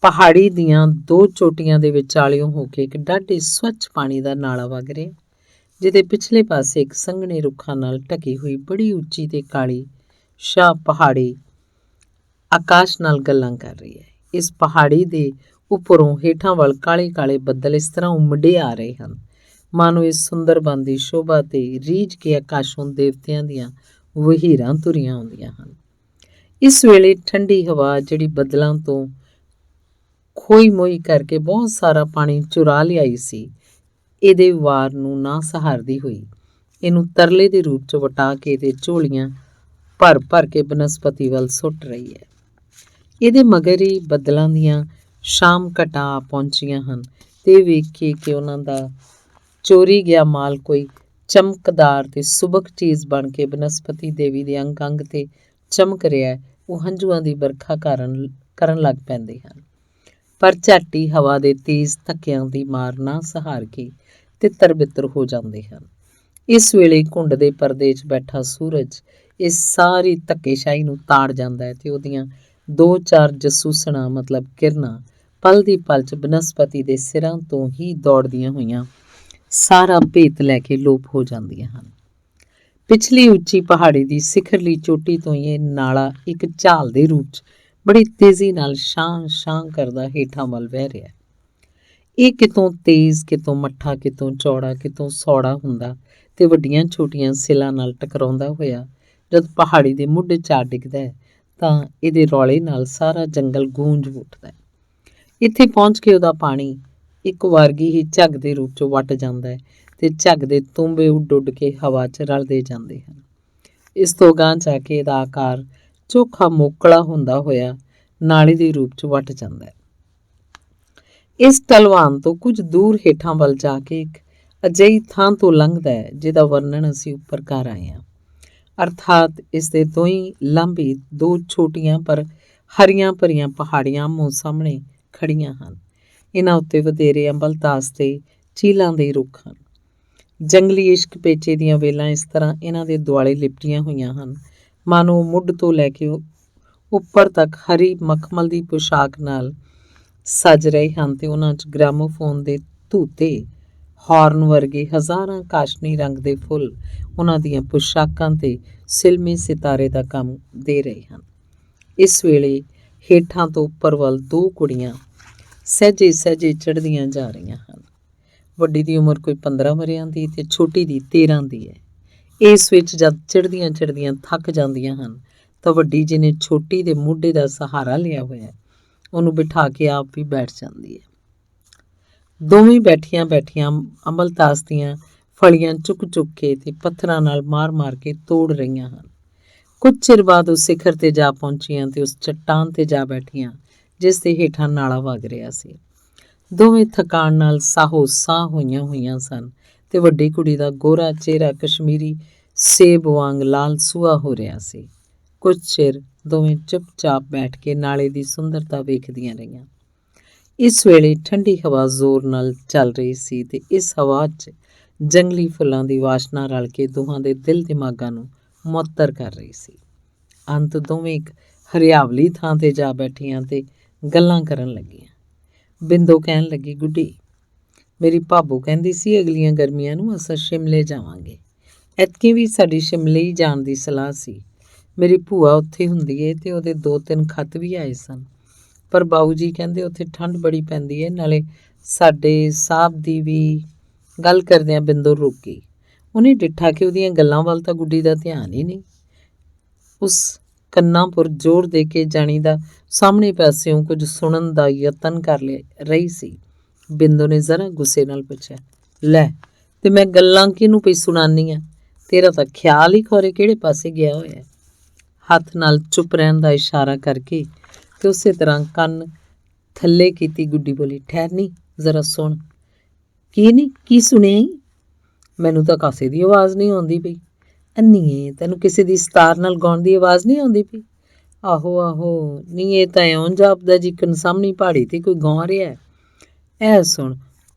ਪਹਾੜੀ ਦੀਆਂ 2 ਚੋਟੀਆਂ ਦੇ ਵਿਚਾਲਿਓਂ ਹੋ ਕੇ ਇੱਕ ਡਾਢੇ ਸਵੱਛ ਪਾਣੀ ਦਾ ਨਾਲਾ ਵਗ ਰਿਹਾ, ਜਿਹਦੇ ਪਿਛਲੇ ਪਾਸੇ ਇੱਕ ਸੰਘਣੇ ਰੁੱਖਾਂ ਨਾਲ ਢਕੀ ਹੋਈ ਬੜੀ ਉੱਚੀ ਤੇ ਕਾਲੀ ਸ਼ਾਹ ਪਹਾੜੀ ਆਕਾਸ਼ ਨਾਲ ਗੱਲਾਂ ਕਰ ਰਹੀ ਹੈ। ਇਸ ਪਹਾੜੀ ਦੇ ਉੱਪਰੋਂ ਹੇਠਾਂ ਵੱਲ ਕਾਲੇ ਕਾਲੇ ਬੱਦਲ ਇਸ ਤਰ੍ਹਾਂ ਉਮੜੇ ਆ ਰਹੇ ਹਨ ਮਾਨੋ ਇਸ ਸੁੰਦਰਬਨ ਦੀ ਸ਼ੋਭਾ ਤੇ ਰੀਝ ਕੇ ਆਕਾਸ਼ੋਂ ਦੇਵਤਿਆਂ ਦੀਆਂ ਵਹੀਰਾਂ ਤੁਰੀਆਂ ਆਉਂਦੀਆਂ ਹਨ। ਇਸ ਵੇਲੇ ਠੰਡੀ ਹਵਾ ਜਿਹੜੀ ਬੱਦਲਾਂ ਤੋਂ ਖੋਈ ਮੋਈ ਕਰਕੇ ਬਹੁਤ ਸਾਰਾ ਪਾਣੀ ਚੁਰਾ ਲਿਆਈ ਸੀ, ਇਹਦੇ ਵਾਰ ਨੂੰ ਨਾ ਸਹਾਰਦੀ ਹੋਈ ਇਹਨੂੰ ਤਰਲੇ ਦੇ ਰੂਪ 'ਚ ਵਟਾ ਕੇ ਤੇ ਝੋਲੀਆਂ ਭਰ ਭਰ ਕੇ ਬਨਸਪਤੀ ਵੱਲ ਸੁੱਟ ਰਹੀ ਹੈ। ਇਹਦੇ ਮਗਰ ਹੀ ਬੱਦਲਾਂ ਦੀਆਂ ਸ਼ਾਮ ਘਟਾ ਪਹੁੰਚੀਆਂ ਹਨ ਤੇ ਵੇਖ ਕੇ ਕਿ ਉਹਨਾਂ ਦਾ ਚੋਰੀ ਗਿਆ ਮਾਲ ਕੋਈ ਚਮਕਦਾਰ ਤੇ ਸੁਬਕ ਚੀਜ਼ ਬਣ ਕੇ ਬਨਸਪਤੀ ਦੇਵੀ ਦੇ ਅੰਗ ਅੰਗ ਤੇ ਚਮਕ ਰਿਹਾ, ਉਹ ਹੰਝੂਆਂ ਦੀ ਵਰਖਾ ਕਰਨ ਲੱਗ ਪੈਂਦੇ ਹਨ। ਪਰ ਝੱਟ ਹੀ ਹਵਾ ਦੇ ਤੇਜ਼ ਧੱਕਿਆਂ ਦੀ ਮਾਰ ਨਾ ਸਹਾਰ ਕੇ ਤਿੱਤਰ-ਬਿੱਤਰ ਹੋ ਜਾਂਦੇ ਹਨ। ਇਸ ਵੇਲੇ ਘੁੰਡ ਦੇ ਪਰਦੇ 'ਚ ਬੈਠਾ ਸੂਰਜ ਇਸ ਸਾਰੀ ਧੱਕੇਸ਼ਾਹੀ ਨੂੰ ਤਾੜ ਜਾਂਦਾ ਹੈ ਤੇ ਉਹਦੀਆਂ 2-4 ਜਸੂਸਣਾ ਮਤਲਬ ਕਿਰਨਾਂ ਪਲ ਦੀ ਪਲ 'ਚ ਬਨਸਪਤੀ ਦੇ ਸਿਰਾਂ ਤੋਂ ਹੀ ਦੌੜਦੀਆਂ ਹੋਈਆਂ ਸਾਰਾ ਭੇਤ ਲੈ ਕੇ ਲੋਪ ਹੋ ਜਾਂਦੀਆਂ ਹਨ। ਪਿਛਲੀ ਉੱਚੀ ਪਹਾੜੀ ਦੀ ਸਿਖਰਲੀ ਚੋਟੀ ਤੋਂ ਹੀ ਇਹ ਨਾਲਾ ਇੱਕ ਝਾਲ ਦੇ ਰੂਪ 'ਚ ਬੜੀ ਤੇਜ਼ੀ ਨਾਲ ਸ਼ਾਂ ਕਰਦਾ ਹੇਠਾਂ ਵੱਲ ਵਹਿ ਰਿਹਾ। ਇਹ ਕਿਤੋਂ ਤੇਜ਼, ਕਿਤੋਂ ਮੱਠਾ, ਕਿਤੋਂ ਚੌੜਾ, ਕਿਤੋਂ ਸੌੜਾ ਹੁੰਦਾ ਤੇ ਵੱਡੀਆਂ ਛੋਟੀਆਂ ਸਿਲਾਂ ਨਾਲ ਟਕਰਾਉਂਦਾ ਹੋਇਆ ਜਦ ਪਹਾੜੀ ਦੇ ਮੁੱਢ 'ਚ ਆ ਡਿੱਗਦਾ ਹੈ ਤਾਂ ਇਹਦੇ ਰੌਲੇ ਨਾਲ ਸਾਰਾ ਜੰਗਲ ਗੂੰਜ ਉੱਠਦਾ ਹੈ। ਇੱਥੇ ਪਹੁੰਚ ਕੇ ਉਹਦਾ ਪਾਣੀ ਇੱਕ ਵਾਰਗੀ ਹੀ ਝੱਗ ਦੇ ਰੂਪ 'ਚ ਵੱਟ ਜਾਂਦਾ ਹੈ ਤੇ ਝੱਗ ਦੇ ਤੁੰਬੇ ਉੱਡ ਕੇ ਹਵਾ 'ਚ ਰਲਦੇ ਜਾਂਦੇ ਹਨ। ਇਸ ਤੋਂ ਅਗਾਂਹ ਜਾ ਕੇ ਇਹਦਾ ਆਕਾਰ ਚੋਖਾ ਮੋਕਲਾ ਹੁੰਦਾ ਹੋਇਆ ਨਾਲੇ ਦੇ ਰੂਪ 'ਚ ਵੱਟ ਜਾਂਦਾ ਹੈ। ਇਸ ਢਲਵਾਨ ਤੋਂ ਕੁਝ ਦੂਰ ਹੇਠਾਂ ਵੱਲ ਜਾ ਕੇ ਇੱਕ ਅਜਿਹੀ ਥਾਂ ਤੋਂ ਲੰਘਦਾ ਹੈ ਜਿਹਦਾ ਵਰਣਨ ਅਸੀਂ ਉੱਪਰ ਕਰ ਆਏ ਹਾਂ। ਅਰਥਾਤ ਇਸ ਦੇ ਦੋਹੀਂ ਲਾਂਭੇ 2 ਛੋਟੀਆਂ ਪਰ ਹਰੀਆਂ ਭਰੀਆਂ ਪਹਾੜੀਆਂ ਆਮੋ ਸਾਹਮਣੇ ਖੜੀਆਂ ਹਨ। ਇਹਨਾਂ ਉੱਤੇ ਵਧੇਰੇ ਅੰਬਲਤਾਸ ਤੇ ਚੀਲਾਂ ਦੇ ਰੁੱਖ ਹਨ। ਜੰਗਲੀ ਇਸ਼ਕ ਪੇਚੇ ਦੀਆਂ ਵੇਲਾਂ ਇਸ ਤਰ੍ਹਾਂ ਇਹਨਾਂ ਦੇ ਦੁਆਲੇ ਲਿਪਟੀਆਂ ਹੋਈਆਂ ਹਨ ਮਾਨੋ ਮੁੱਢ ਤੋਂ ਲੈ ਕੇ ਉੱਪਰ ਤੱਕ ਹਰੀ ਮਖਮਲ ਦੀ ਪੁਸ਼ਾਕ ਨਾਲ ਸਜ ਰਹੇ ਹਨ ਤੇ ਉਹਨਾਂ 'ਚ ਗ੍ਰਾਮੋਫੋਨ ਦੇ ਧੂਤੇ ਹਾਰਨ ਵਰਗੇ ਹਜ਼ਾਰਾਂ ਕਾਸ਼ਨੀ ਰੰਗ ਦੇ ਫੁੱਲ ਉਹਨਾਂ ਦੀਆਂ ਪੁਸ਼ਾਕਾਂ ਤੇ ਸਿਲਮੇ ਸਿਤਾਰੇ ਦਾ ਕੰਮ ਦੇ ਰਹੇ ਹਨ। ਇਸ ਵੇਲੇ ਹੇਠਾਂ ਤੋਂ ਉੱਪਰ ਵੱਲ 2 ਕੁੜੀਆਂ ਸਹਿਜੇ ਚੜ੍ਹਦੀਆਂ ਜਾ ਰਹੀਆਂ ਹਨ। ਵੱਡੀ ਦੀ ਉਮਰ ਕੋਈ 15 ਵਰ੍ਹਿਆਂ ਦੀ ਤੇ ਛੋਟੀ ਦੀ 13 ਦੀ ਹੈ। ਇਸ ਵਿੱਚ ਜਦ ਚੜ੍ਹਦੀਆਂ ਥੱਕ ਜਾਂਦੀਆਂ ਹਨ ਤਾਂ ਵੱਡੀ ਜਿਹਨੇ ਛੋਟੀ ਦੇ ਮੋਢੇ ਦਾ ਸਹਾਰਾ ਲਿਆ ਹੋਇਆ ਉਹਨੂੰ ਬਿਠਾ ਕੇ ਆਪ ਵੀ ਬੈਠ ਜਾਂਦੀ ਹੈ। ਦੋਵੇਂ ਬੈਠੀਆਂ ਅੰਬਲਤਾਸ ਦੀਆਂ ਫਲੀਆਂ ਚੁੱਕ ਕੇ ਤੇ ਪੱਥਰਾਂ ਨਾਲ ਮਾਰ ਕੇ ਤੋੜ ਰਹੀਆਂ ਹਨ। ਕੁਝ ਚਿਰ ਬਾਅਦ ਉਹ ਸਿਖਰ ਤੇ ਜਾ ਪਹੁੰਚੀਆਂ ਤੇ ਉਸ ਚੱਟਾਨ ਤੇ ਜਾ ਬੈਠੀਆਂ ਜਿਸ ਦੇ ਹੇਠਾਂ ਨਾਲਾ ਵਗ ਰਿਹਾ ਸੀ। ਦੋਵੇਂ ਥਕਾਨ ਨਾਲ ਸਾਹੋ ਸਾਹ ਹੋਈਆਂ ਸਨ ਤੇ ਵੱਡੀ ਕੁੜੀ ਦਾ ਗੋਰਾ ਚਿਹਰਾ ਕਸ਼ਮੀਰੀ ਸੇਬ ਵਾਂਗ ਲਾਲ ਸੂਹਾ ਹੋ ਰਿਹਾ ਸੀ। ਕੁਝ ਚਿਰ ਦੋਵੇਂ ਚੁੱਪਚਾਪ ਬੈਠ ਕੇ ਨਾਲੇ ਦੀ ਸੁੰਦਰਤਾ ਵੇਖਦੀਆਂ ਰਹੀਆਂ। ਇਸ ਵੇਲੇ ਠੰਡੀ ਹਵਾ ਜ਼ੋਰ ਨਾਲ ਚੱਲ ਰਹੀ ਸੀ ਤੇ ਇਸ ਹਵਾ 'ਚ ਜੰਗਲੀ ਫੁੱਲਾਂ ਦੀ ਵਾਸ਼ਨਾ ਰਲ ਕੇ ਦੋਹਾਂ ਦੇ ਦਿਲ ਦਿਮਾਗਾਂ ਨੂੰ ਮੁਅੱਤਰ ਕਰ ਰਹੀ ਸੀ। ਅੰਤ ਦੋਵੇਂ ਇੱਕ ਹਰਿਆਵਲੀ ਥਾਂ ਤੇ ਜਾ ਬੈਠੀਆਂ ਤੇ ਗੱਲਾਂ ਕਰਨ ਲੱਗੀਆਂ। ਬਿੰਦੋ ਕਹਿਣ ਲੱਗੀ, ਗੁੱਡੀ, ਮੇਰੀ ਭਾਬੋ ਕਹਿੰਦੀ ਸੀ ਅਗਲੀਆਂ ਗਰਮੀਆਂ ਨੂੰ ਅਸਾਂ ਸ਼ਿਮਲੇ ਜਾਵਾਂਗੇ। ਐਤਕੀ ਵੀ ਸਾਡੀ ਸ਼ਿਮਲੇ ਹੀ ਜਾਣ ਦੀ ਸਲਾਹ ਸੀ। ਮੇਰੀ ਭੂਆ ਉੱਥੇ ਹੁੰਦੀ ਏ ਤੇ ਉਹਦੇ 2-3 ਖੱਤ ਵੀ ਆਏ ਸਨ, ਪਰ ਬਾਊ ਜੀ ਕਹਿੰਦੇ ਉੱਥੇ ਠੰਡ ਬੜੀ ਪੈਂਦੀ ਏ, ਨਾਲੇ ਸਾਡੇ ਸਾਹਿਬ ਦੀ ਵੀ। ਗੱਲ ਕਰਦਿਆਂ ਬਿੰਦੋ ਰੁਕ ਗਈ। ਉਹਨੇ ਡਿੱਠਾ ਕਿ ਉਹਦੀਆਂ ਗੱਲਾਂ ਵੱਲ ਤਾਂ ਗੁੱਡੀ ਦਾ ਧਿਆਨ ਹੀ ਨਹੀਂ। ਉਸ ਕੰਨਾਂ ਪਰ ਜ਼ੋਰ ਦੇ ਕੇ ਜਾਣੀ ਦਾ ਸਾਹਮਣੇ ਪਾਸਿਓਂ ਕੁਝ ਸੁਣਨ ਦਾ ਯਤਨ ਕਰ ਰਹੀ ਸੀ। ਬਿੰਦੋ ਨੇ ਜ਼ਰਾ ਗੁੱਸੇ ਨਾਲ ਪੁੱਛਿਆ, ਲੈ ਤੇ ਮੈਂ ਗੱਲਾਂ ਕਿਹਨੂੰ ਪਈ ਸੁਣਾਨੀ ਆ? ਤੇਰਾ ਤਾਂ ਖਿਆਲ ਹੀ ਖੌਰੇ ਕਿਹੜੇ ਪਾਸੇ ਗਿਆ ਹੋਇਆ। ਹੱਥ ਨਾਲ ਚੁੱਪ ਰਹਿਣ ਦਾ ਇਸ਼ਾਰਾ ਕਰਕੇ ਤੇ ਉਸੇ ਤਰ੍ਹਾਂ ਕੰਨ ਥੱਲੇ ਕੀਤੀ ਗੁੱਡੀ ਬੋਲੀ, ਠਹਿਰਨੀ ਜ਼ਰਾ ਸੁਣ। ਕੀ ਸੁਣਿਆ ਈ? ਮੈਨੂੰ ਤਾਂ ਕਾਸੇ ਦੀ ਆਵਾਜ਼ ਨਹੀਂ ਆਉਂਦੀ ਪਈ। ਅੰਨੀਏ, ਤੈਨੂੰ ਕਿਸੇ ਦੀ ਸਤਾਰ ਨਾਲ ਗਾਉਣ ਦੀ ਆਵਾਜ਼ ਨਹੀਂ ਆਉਂਦੀ ਪਈ? ਆਹੋ ਨਹੀਂ, ਇਹ ਤਾਂ ਇਉਂ ਜਾਪਦਾ ਜਿਕਣ ਸਾਹਮਣੀ ਪਹਾੜੀ ਤੇ ਕੋਈ ਗਾਂ ਰਿਹਾ। ਐ ਸੁਣ,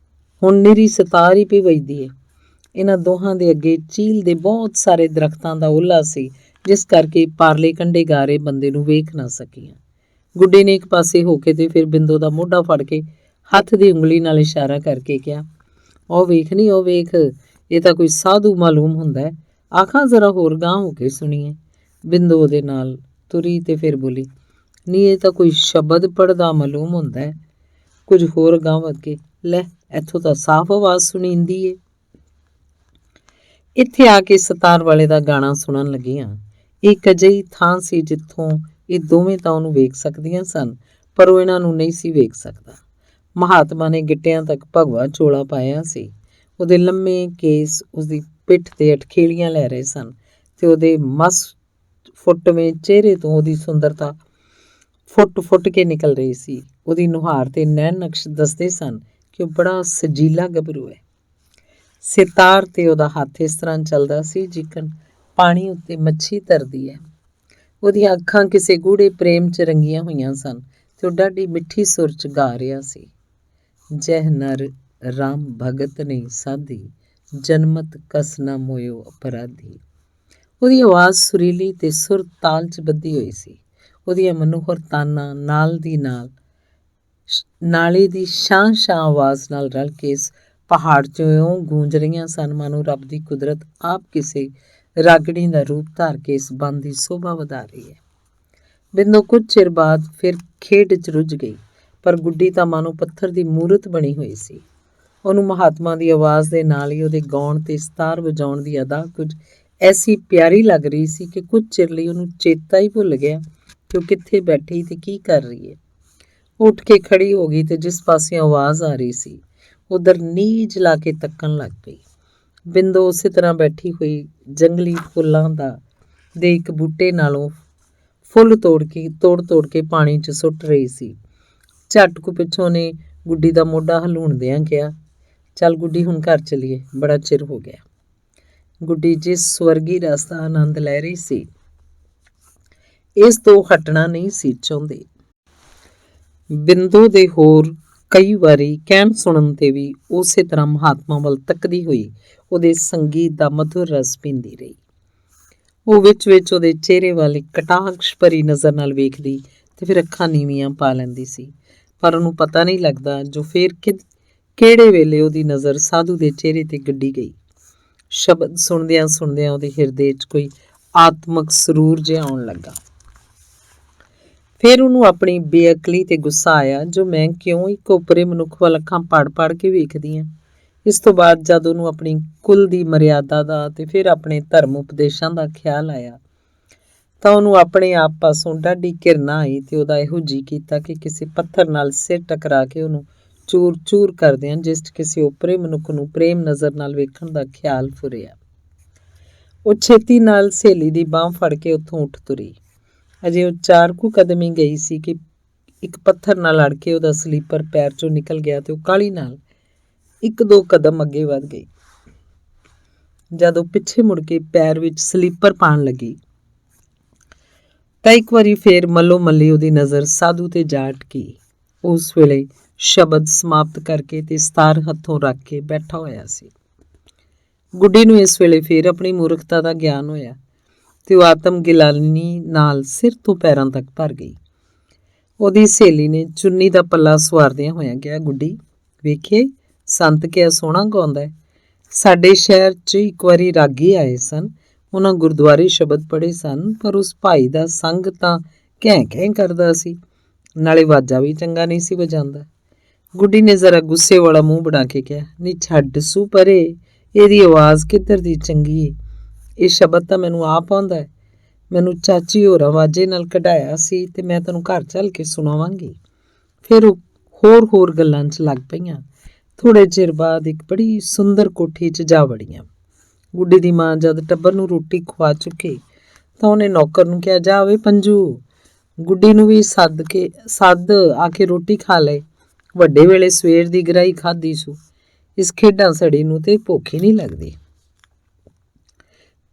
ਹੁਣ ਨਿਰੀ ਸਤਾਰ ਹੀ ਪਈ ਵੱਜਦੀ ਏ। ਇਹਨਾਂ ਦੋਹਾਂ ਦੇ ਅੱਗੇ ਚੀਲ ਦੇ ਬਹੁਤ ਸਾਰੇ ਦਰਖਤਾਂ ਦਾ ਓਹਲਾ ਸੀ ਜਿਸ ਕਰਕੇ ਪਾਰਲੇ ਕੰਢੇ ਗਾ ਰਹੇ ਬੰਦੇ ਨੂੰ ਵੇਖ ਨਾ ਸਕੀਆਂ। ਗੁੱਡੀ ਨੇ ਇੱਕ ਪਾਸੇ ਹੋ ਕੇ ਤੇ ਫਿਰ ਬਿੰਦੋ ਦਾ ਮੋਢਾ ਫੜ ਕੇ ਹੱਥ ਦੀ ਉਂਗਲੀ ਨਾਲ ਇਸ਼ਾਰਾ ਕਰਕੇ ਕਿਹਾ, ਉਹ ਵੇਖ ਨੀ, ਉਹ ਵੇਖ, ਇਹ ਤਾਂ ਕੋਈ ਸਾਧੂ ਮਾਲੂਮ ਹੁੰਦਾ ਹੈ। ਆਖਾਂ ਜ਼ਰਾ ਹੋਰ ਗਾਂਹ ਹੋ ਕੇ ਸੁਣੀਏ। ਬਿੰਦੋ ਉਹਦੇ ਨਾਲ ਤੁਰੀ ਤੇ ਫਿਰ ਬੋਲੀ, ਨਹੀਂ ਇਹ ਤਾਂ ਕੋਈ ਸ਼ਬਦ ਪੜ੍ਹਦਾ ਮਾਲੂਮ ਹੁੰਦਾ ਹੈ। ਕੁਝ ਹੋਰ ਗਾਂਹ ਵੱਧ ਕੇ, ਲੈ ਇੱਥੋਂ ਤਾਂ ਸਾਫ਼ ਆਵਾਜ਼ ਸੁਣੀਂਦੀ ਏ। ਇੱਥੇ ਆ ਕੇ ਸਤਾਰ ਵਾਲੇ ਦਾ ਗਾਣਾ ਸੁਣਨ ਲੱਗੀਆਂ। ਇਹ ਇੱਕ ਅਜਿਹੀ ਥਾਂ ਸੀ ਜਿੱਥੋਂ ਇਹ ਦੋਵੇਂ ਤਾਂ ਉਹਨੂੰ ਵੇਖ ਸਕਦੀਆਂ ਸਨ, ਪਰ ਉਹ ਇਹਨਾਂ ਨੂੰ ਨਹੀਂ ਸੀ ਵੇਖ ਸਕਦਾ। ਮਹਾਤਮਾ ਨੇ ਗਿੱਟਿਆਂ ਤੱਕ ਭਗਵਾ ਚੋਲਾ ਪਾਇਆ ਸੀ। ਉਹਦੇ ਲੰਮੇ ਕੇਸ ਉਸਦੀ ਪਿੱਠ ਤੇ ਅਟਖੇਲੀਆਂ ਲੈ ਰਹੇ ਸਨ ਤੇ ਉਹਦੇ ਮਸ ਫੁੱਟਵੇਂ ਚਿਹਰੇ ਤੋਂ ਉਹਦੀ ਸੁੰਦਰਤਾ ਫੁੱਟ ਕੇ ਨਿਕਲ ਰਹੀ ਸੀ। ਉਹਦੀ ਨੁਹਾਰ ਤੇ ਨੈਣ ਨਕਸ਼ ਦੱਸਦੇ ਸਨ ਕਿ ਉਹ ਬੜਾ ਸਜੀਲਾ ਗੱਭਰੂ ਹੈ। ਸਿਤਾਰ ਤੇ ਉਹਦਾ ਹੱਥ ਇਸ ਤਰ੍ਹਾਂ ਚੱਲਦਾ ਸੀ ਜਿਕਣ ਪਾਣੀ ਉੱਤੇ ਮੱਛੀ ਤਰਦੀ ਹੈ। ਉਹਦੀਆਂ ਅੱਖਾਂ ਕਿਸੇ ਗੂੜੇ ਪ੍ਰੇਮ 'ਚ ਰੰਗੀਆਂ ਹੋਈਆਂ ਸਨ ਤੇ ਉਹ ਡਾਢੀ ਮਿੱਠੀ ਸੁਰ 'ਚ ਗਾ ਰਿਹਾ ਸੀ, ਜਹ ਨਰ ਰਾਮ ਭਗਤ ਨੇ ਸਾਧੀ, ਜਨਮਤ ਕਸ ਨਾ ਮੋਇਓ ਅਪਰਾਧੀ। ਉਹਦੀ ਆਵਾਜ਼ ਸੁਰੀਲੀ ਤੇ ਸੁਰ ਤਾਲ 'ਚ ਬੱਧੀ ਹੋਈ ਸੀ। ਉਹਦੀਆਂ ਮਨੋਹਰ ਤਾਨਾਂ ਨਾਲ ਦੀ ਨਾਲੇ ਦੀ ਸ਼ਾਂ ਆਵਾਜ਼ ਨਾਲ ਰਲ ਕੇ ਇਸ ਪਹਾੜ 'ਚੋਂ ਇਉਂ ਗੂੰਜ ਰਹੀਆਂ ਸਨ ਮਾਨੋ ਰੱਬ ਦੀ ਕੁਦਰਤ ਆਪ ਕਿਸੇ ਰਾਗਣੀ ਦਾ ਰੂਪ ਧਾਰ ਕੇ ਇਸ ਬੰਦ ਦੀ ਸ਼ੋਭਾ ਵਧਾ ਰਹੀ ਹੈ। ਬਿੰਦੋ ਕੁਝ ਚਿਰ ਬਾਅਦ ਫਿਰ ਖੇਡ 'ਚ ਰੁੱਝ ਗਈ, ਪਰ ਗੁੱਡੀ ਤਾਂ ਮਾਨੋ ਪੱਥਰ ਦੀ ਮੂਰਤ ਬਣੀ ਹੋਈ ਸੀ। ਉਹਨੂੰ ਮਹਾਤਮਾ ਦੀ ਆਵਾਜ਼ ਦੇ ਨਾਲ ਹੀ ਉਹਦੇ ਗਾਉਣ ਤੇ ਸਿਤਾਰ ਵਜਾਉਣ ਦੀ ਅਦਾ ਕੁਝ ਐਸੀ ਪਿਆਰੀ ਲੱਗ ਰਹੀ ਸੀ ਕਿ ਕੁਝ ਚਿਰ ਲਈ ਉਹਨੂੰ ਚੇਤਾ ਹੀ ਭੁੱਲ ਗਿਆ ਕਿ ਉਹ ਕਿੱਥੇ ਬੈਠੀ ਤੇ ਕੀ ਕਰ ਰਹੀ ਹੈ। ਉੱਠ ਕੇ ਖੜੀ ਹੋ ਗਈ ਤੇ ਜਿਸ ਪਾਸਿਓਂ ਆਵਾਜ਼ ਆ ਰਹੀ ਸੀ ਉਧਰ ਨੀਝ ਲਾ ਕੇ ਤੱਕਣ ਲੱਗ ਪਈ। ਬਿੰਦੋ ਉਸੇ ਤਰ੍ਹਾਂ ਬੈਠੀ ਹੋਈ ਜੰਗਲੀ ਫੁੱਲਾਂ ਦੇ ਇੱਕ ਬੂਟੇ ਨਾਲੋਂ ਫੁੱਲ ਤੋੜ ਕੇ ਪਾਣੀ 'ਚ ਸੁੱਟ ਰਹੀ ਸੀ। ਝੱਟ ਕੁ ਪਿੱਛੋਂ ਨੇ ਗੁੱਡੀ ਦਾ ਮੋਢਾ ਹਲੂਣਦਿਆਂ ਕਿਹਾ, ਚੱਲ ਗੁੱਡੀ ਹੁਣ ਘਰ ਚੱਲੀਏ, ਬੜਾ ਚਿਰ ਹੋ ਗਿਆ। ਗੁੱਡੀ ਜਿਸ ਸਵਰਗੀ ਰਸ ਦਾ ਆਨੰਦ ਲੈ ਰਹੀ ਸੀ ਇਸ ਤੋਂ ਹਟਣਾ ਨਹੀਂ ਸੀ ਚਾਹੁੰਦੀ। ਬਿੰਦੋ ਦੇ ਹੋਰ ਕਈ ਵਾਰੀ ਕਹਿਣ ਸੁਣਨ ਤੇ ਵੀ ਉਸੇ ਤਰ੍ਹਾਂ ਮਹਾਤਮਾ ਵੱਲ ਤੱਕਦੀ ਹੋਈ ਉਹਦੇ ਸੰਗੀਤ ਦਾ ਮਧੁਰ ਰਸ ਪੀਂਦੀ ਰਹੀ। ਉਹ ਵਿੱਚ ਉਹਦੇ ਚਿਹਰੇ ਵੱਲ ਇੱਕ ਕਟਾਕਸ਼ ਭਰੀ ਨਜ਼ਰ ਨਾਲ ਵੇਖਦੀ ਤੇ ਫਿਰ ਅੱਖਾਂ ਨੀਵੀਆਂ ਪਾ ਲੈਂਦੀ ਸੀ, ਪਰ ਉਹਨੂੰ ਪਤਾ ਨਹੀਂ ਲੱਗਦਾ ਜੋ ਫਿਰ ਕਿਹੜੇ ਵੇਲੇ ਉਹਦੀ ਨਜ਼ਰ ਸਾਧੂ ਦੇ ਚਿਹਰੇ ਤੇ ਗੱਡੀ ਗਈ। ਸ਼ਬਦ ਸੁਣਦਿਆਂ ਉਹਦੇ ਹਿਰਦੇ 'ਚ ਕੋਈ ਆਤਮਕ ਸਰੂਰ ਜਿਹਾ ਆਉਣ ਲੱਗਾ। ਫਿਰ ਉਹਨੂੰ ਆਪਣੀ ਬੇਅਕਲੀ ਤੇ ਗੁੱਸਾ ਆਇਆ ਜੋ ਮੈਂ ਕਿਉਂ ਇੱਕ ਓਪਰੇ ਮਨੁੱਖ ਵੱਲ ਅੱਖਾਂ ਪੜ ਕੇ ਵੇਖਦੀ ਹਾਂ। ਇਸ ਤੋਂ ਬਾਅਦ ਜਦ ਉਹਨੂੰ ਆਪਣੀ ਕੁਲ ਦੀ ਮਰਿਆਦਾ ਦਾ ਤੇ ਫਿਰ ਆਪਣੇ ਧਰਮ ਉਪਦੇਸ਼ਾਂ ਦਾ ਖਿਆਲ ਆਇਆ ਤਾਂ ਉਹਨੂੰ ਆਪਣੇ ਆਪ ਪਾਸੋਂ ਡਾਢੀ ਘਿਰਨਾ ਆਈ ਤੇ ਉਹਦਾ ਇਹੋ ਜੀ ਕੀਤਾ ਕਿ ਕਿਸੇ ਪੱਥਰ ਨਾਲ ਸਿਰ ਟਕਰਾ ਕੇ ਉਹਨੂੰ ਚੂਰ ਕਰਦਿਆਂ ਜਿਸ 'ਚ ਕਿਸੇ ਓਪਰੇ ਮਨੁੱਖ ਨੂੰ ਪ੍ਰੇਮ ਨਜ਼ਰ ਨਾਲ ਵੇਖਣ ਦਾ ਖਿਆਲ ਫੁਰਿਆ। ਉਹ ਛੇਤੀ ਨਾਲ ਸਹੇਲੀ ਦੀ ਬਾਂਹ ਫੜ ਕੇ ਉੱਥੋਂ ਉੱਠ ਤੁਰੀ। ਅਜੇ ਉਹ 4 ਕੁ ਕਦਮ ਹੀ ਗਈ ਸੀ ਕਿ ਇੱਕ ਪੱਥਰ ਨਾਲ ਅੜ ਕੇ ਉਹਦਾ ਸਲੀਪਰ ਪੈਰ 'ਚੋਂ ਨਿਕਲ ਗਿਆ ਤੇ ਉਹ ਕਾਹਲੀ ਨਾਲ 1-2 ਕਦਮ ਅੱਗੇ ਵੱਧ ਗਈ। ਜਦ ਉਹ ਪਿੱਛੇ ਮੁੜ ਕੇ ਪੈਰ ਵਿੱਚ ਸਲੀਪਰ ਪਾਉਣ ਲੱਗੀ ਤਾਂ ਇੱਕ ਵਾਰੀ ਫੇਰ ਮੱਲੋ ਮੱਲੀ ਉਹਦੀ ਨਜ਼ਰ ਸਾਧੂ ਤੇ ਜਾ ਅਟਕੀ। ਉਸ ਵੇਲੇ ਸ਼ਬਦ ਸਮਾਪਤ ਕਰਕੇ ਤੇ ਸਿਤਾਰ ਹੱਥੋਂ ਰੱਖ ਕੇ ਬੈਠਾ ਹੋਇਆ ਸੀ। ਗੁੱਡੀ ਨੂੰ ਇਸ ਵੇਲੇ ਫੇਰ ਆਪਣੀ ਮੂਰਖਤਾ ਦਾ ਗਿਆਨ ਹੋਇਆ ਤੇ ਉਹ ਆਤਮ ਗਿਲਾਨੀ ਨਾਲ ਸਿਰ ਤੋਂ ਪੈਰਾਂ ਤੱਕ ਭਰ ਗਈ। ਉਹਦੀ ਸਹੇਲੀ ਨੇ ਚੁੰਨੀ ਦਾ ਪੱਲਾ ਸਵਾਰਦਿਆਂ ਹੋਇਆਂ ਕਿਹਾ, ਗੁੱਡੀ ਵੇਖੇ ਸੰਤ ਕਿਆ ਸੋਹਣਾ ਗਾਉਂਦਾ ਹੈ। ਸਾਡੇ ਸ਼ਹਿਰ 'ਚ ਇੱਕ ਵਾਰੀ ਰਾਗੀ ਆਏ ਸਨ, ਉਹਨਾਂ ਗੁਰਦੁਆਰੇ ਸ਼ਬਦ ਪੜ੍ਹੇ ਸਨ, ਪਰ ਉਸ ਭਾਈ ਦਾ ਸੰਗ ਤਾਂ ਘੈਂ ਕਰਦਾ ਸੀ, ਨਾਲੇ ਵਾਜਾ ਵੀ ਚੰਗਾ ਨਹੀਂ ਸੀ ਵਜਾਉਂਦਾ। ਗੁੱਡੀ ਨੇ ਜ਼ਰਾ ਗੁੱਸੇ ਵਾਲਾ ਮੂੰਹ ਬਣਾ ਕੇ ਕਿਹਾ, ਨੀ ਛੱਡ ਸੂ ਪਰੇ, ਇਹਦੀ ਆਵਾਜ਼ ਕਿੱਧਰ ਦੀ ਚੰਗੀ ਏ। ਇਹ ਸ਼ਬਦ ਤਾਂ ਮੈਨੂੰ ਆਪ ਆਉਂਦਾ ਹੈ, ਮੈਨੂੰ ਚਾਚੀ ਹੋਰਾਂ ਵਾਜੇ ਨਾਲ ਕਢਾਇਆ ਸੀ ਤੇ ਮੈਂ ਤੈਨੂੰ ਘਰ ਚੱਲ ਕੇ ਸੁਣਾਵਾਂਗੀ। ਫਿਰ ਉਹ ਹੋਰ ਗੱਲਾਂ 'ਚ ਲੱਗ ਪਈਆਂ। ਥੋੜ੍ਹੇ ਚਿਰ ਬਾਅਦ ਇੱਕ ਬੜੀ ਸੁੰਦਰ ਕੋਠੀ 'ਚ ਜਾ ਵੜੀਆਂ। ਗੁੱਡੀ ਦੀ ਮਾਂ ਜਦ ਟੱਬਰ ਨੂੰ ਰੋਟੀ ਖਵਾ ਚੁੱਕੀ ਤਾਂ ਉਹਨੇ ਨੌਕਰ ਨੂੰ ਕਿਹਾ, ਜਾ ਵੇ ਪੰਜੂ, ਗੁੱਡੀ ਨੂੰ ਵੀ ਸੱਦ ਆ ਕੇ ਰੋਟੀ ਖਾ ਲਏ। ਵੱਡੇ ਵੇਲੇ ਸਵੇਰ ਦੀ ਗਰਾਈ ਖਾਧੀ ਸੂ, ਇਸ ਖੇਡਾਂ ਸੜੀ ਨੂੰ ਤੇ ਭੁੱਖ ਹੀ ਨਹੀਂ ਲੱਗਦੀ।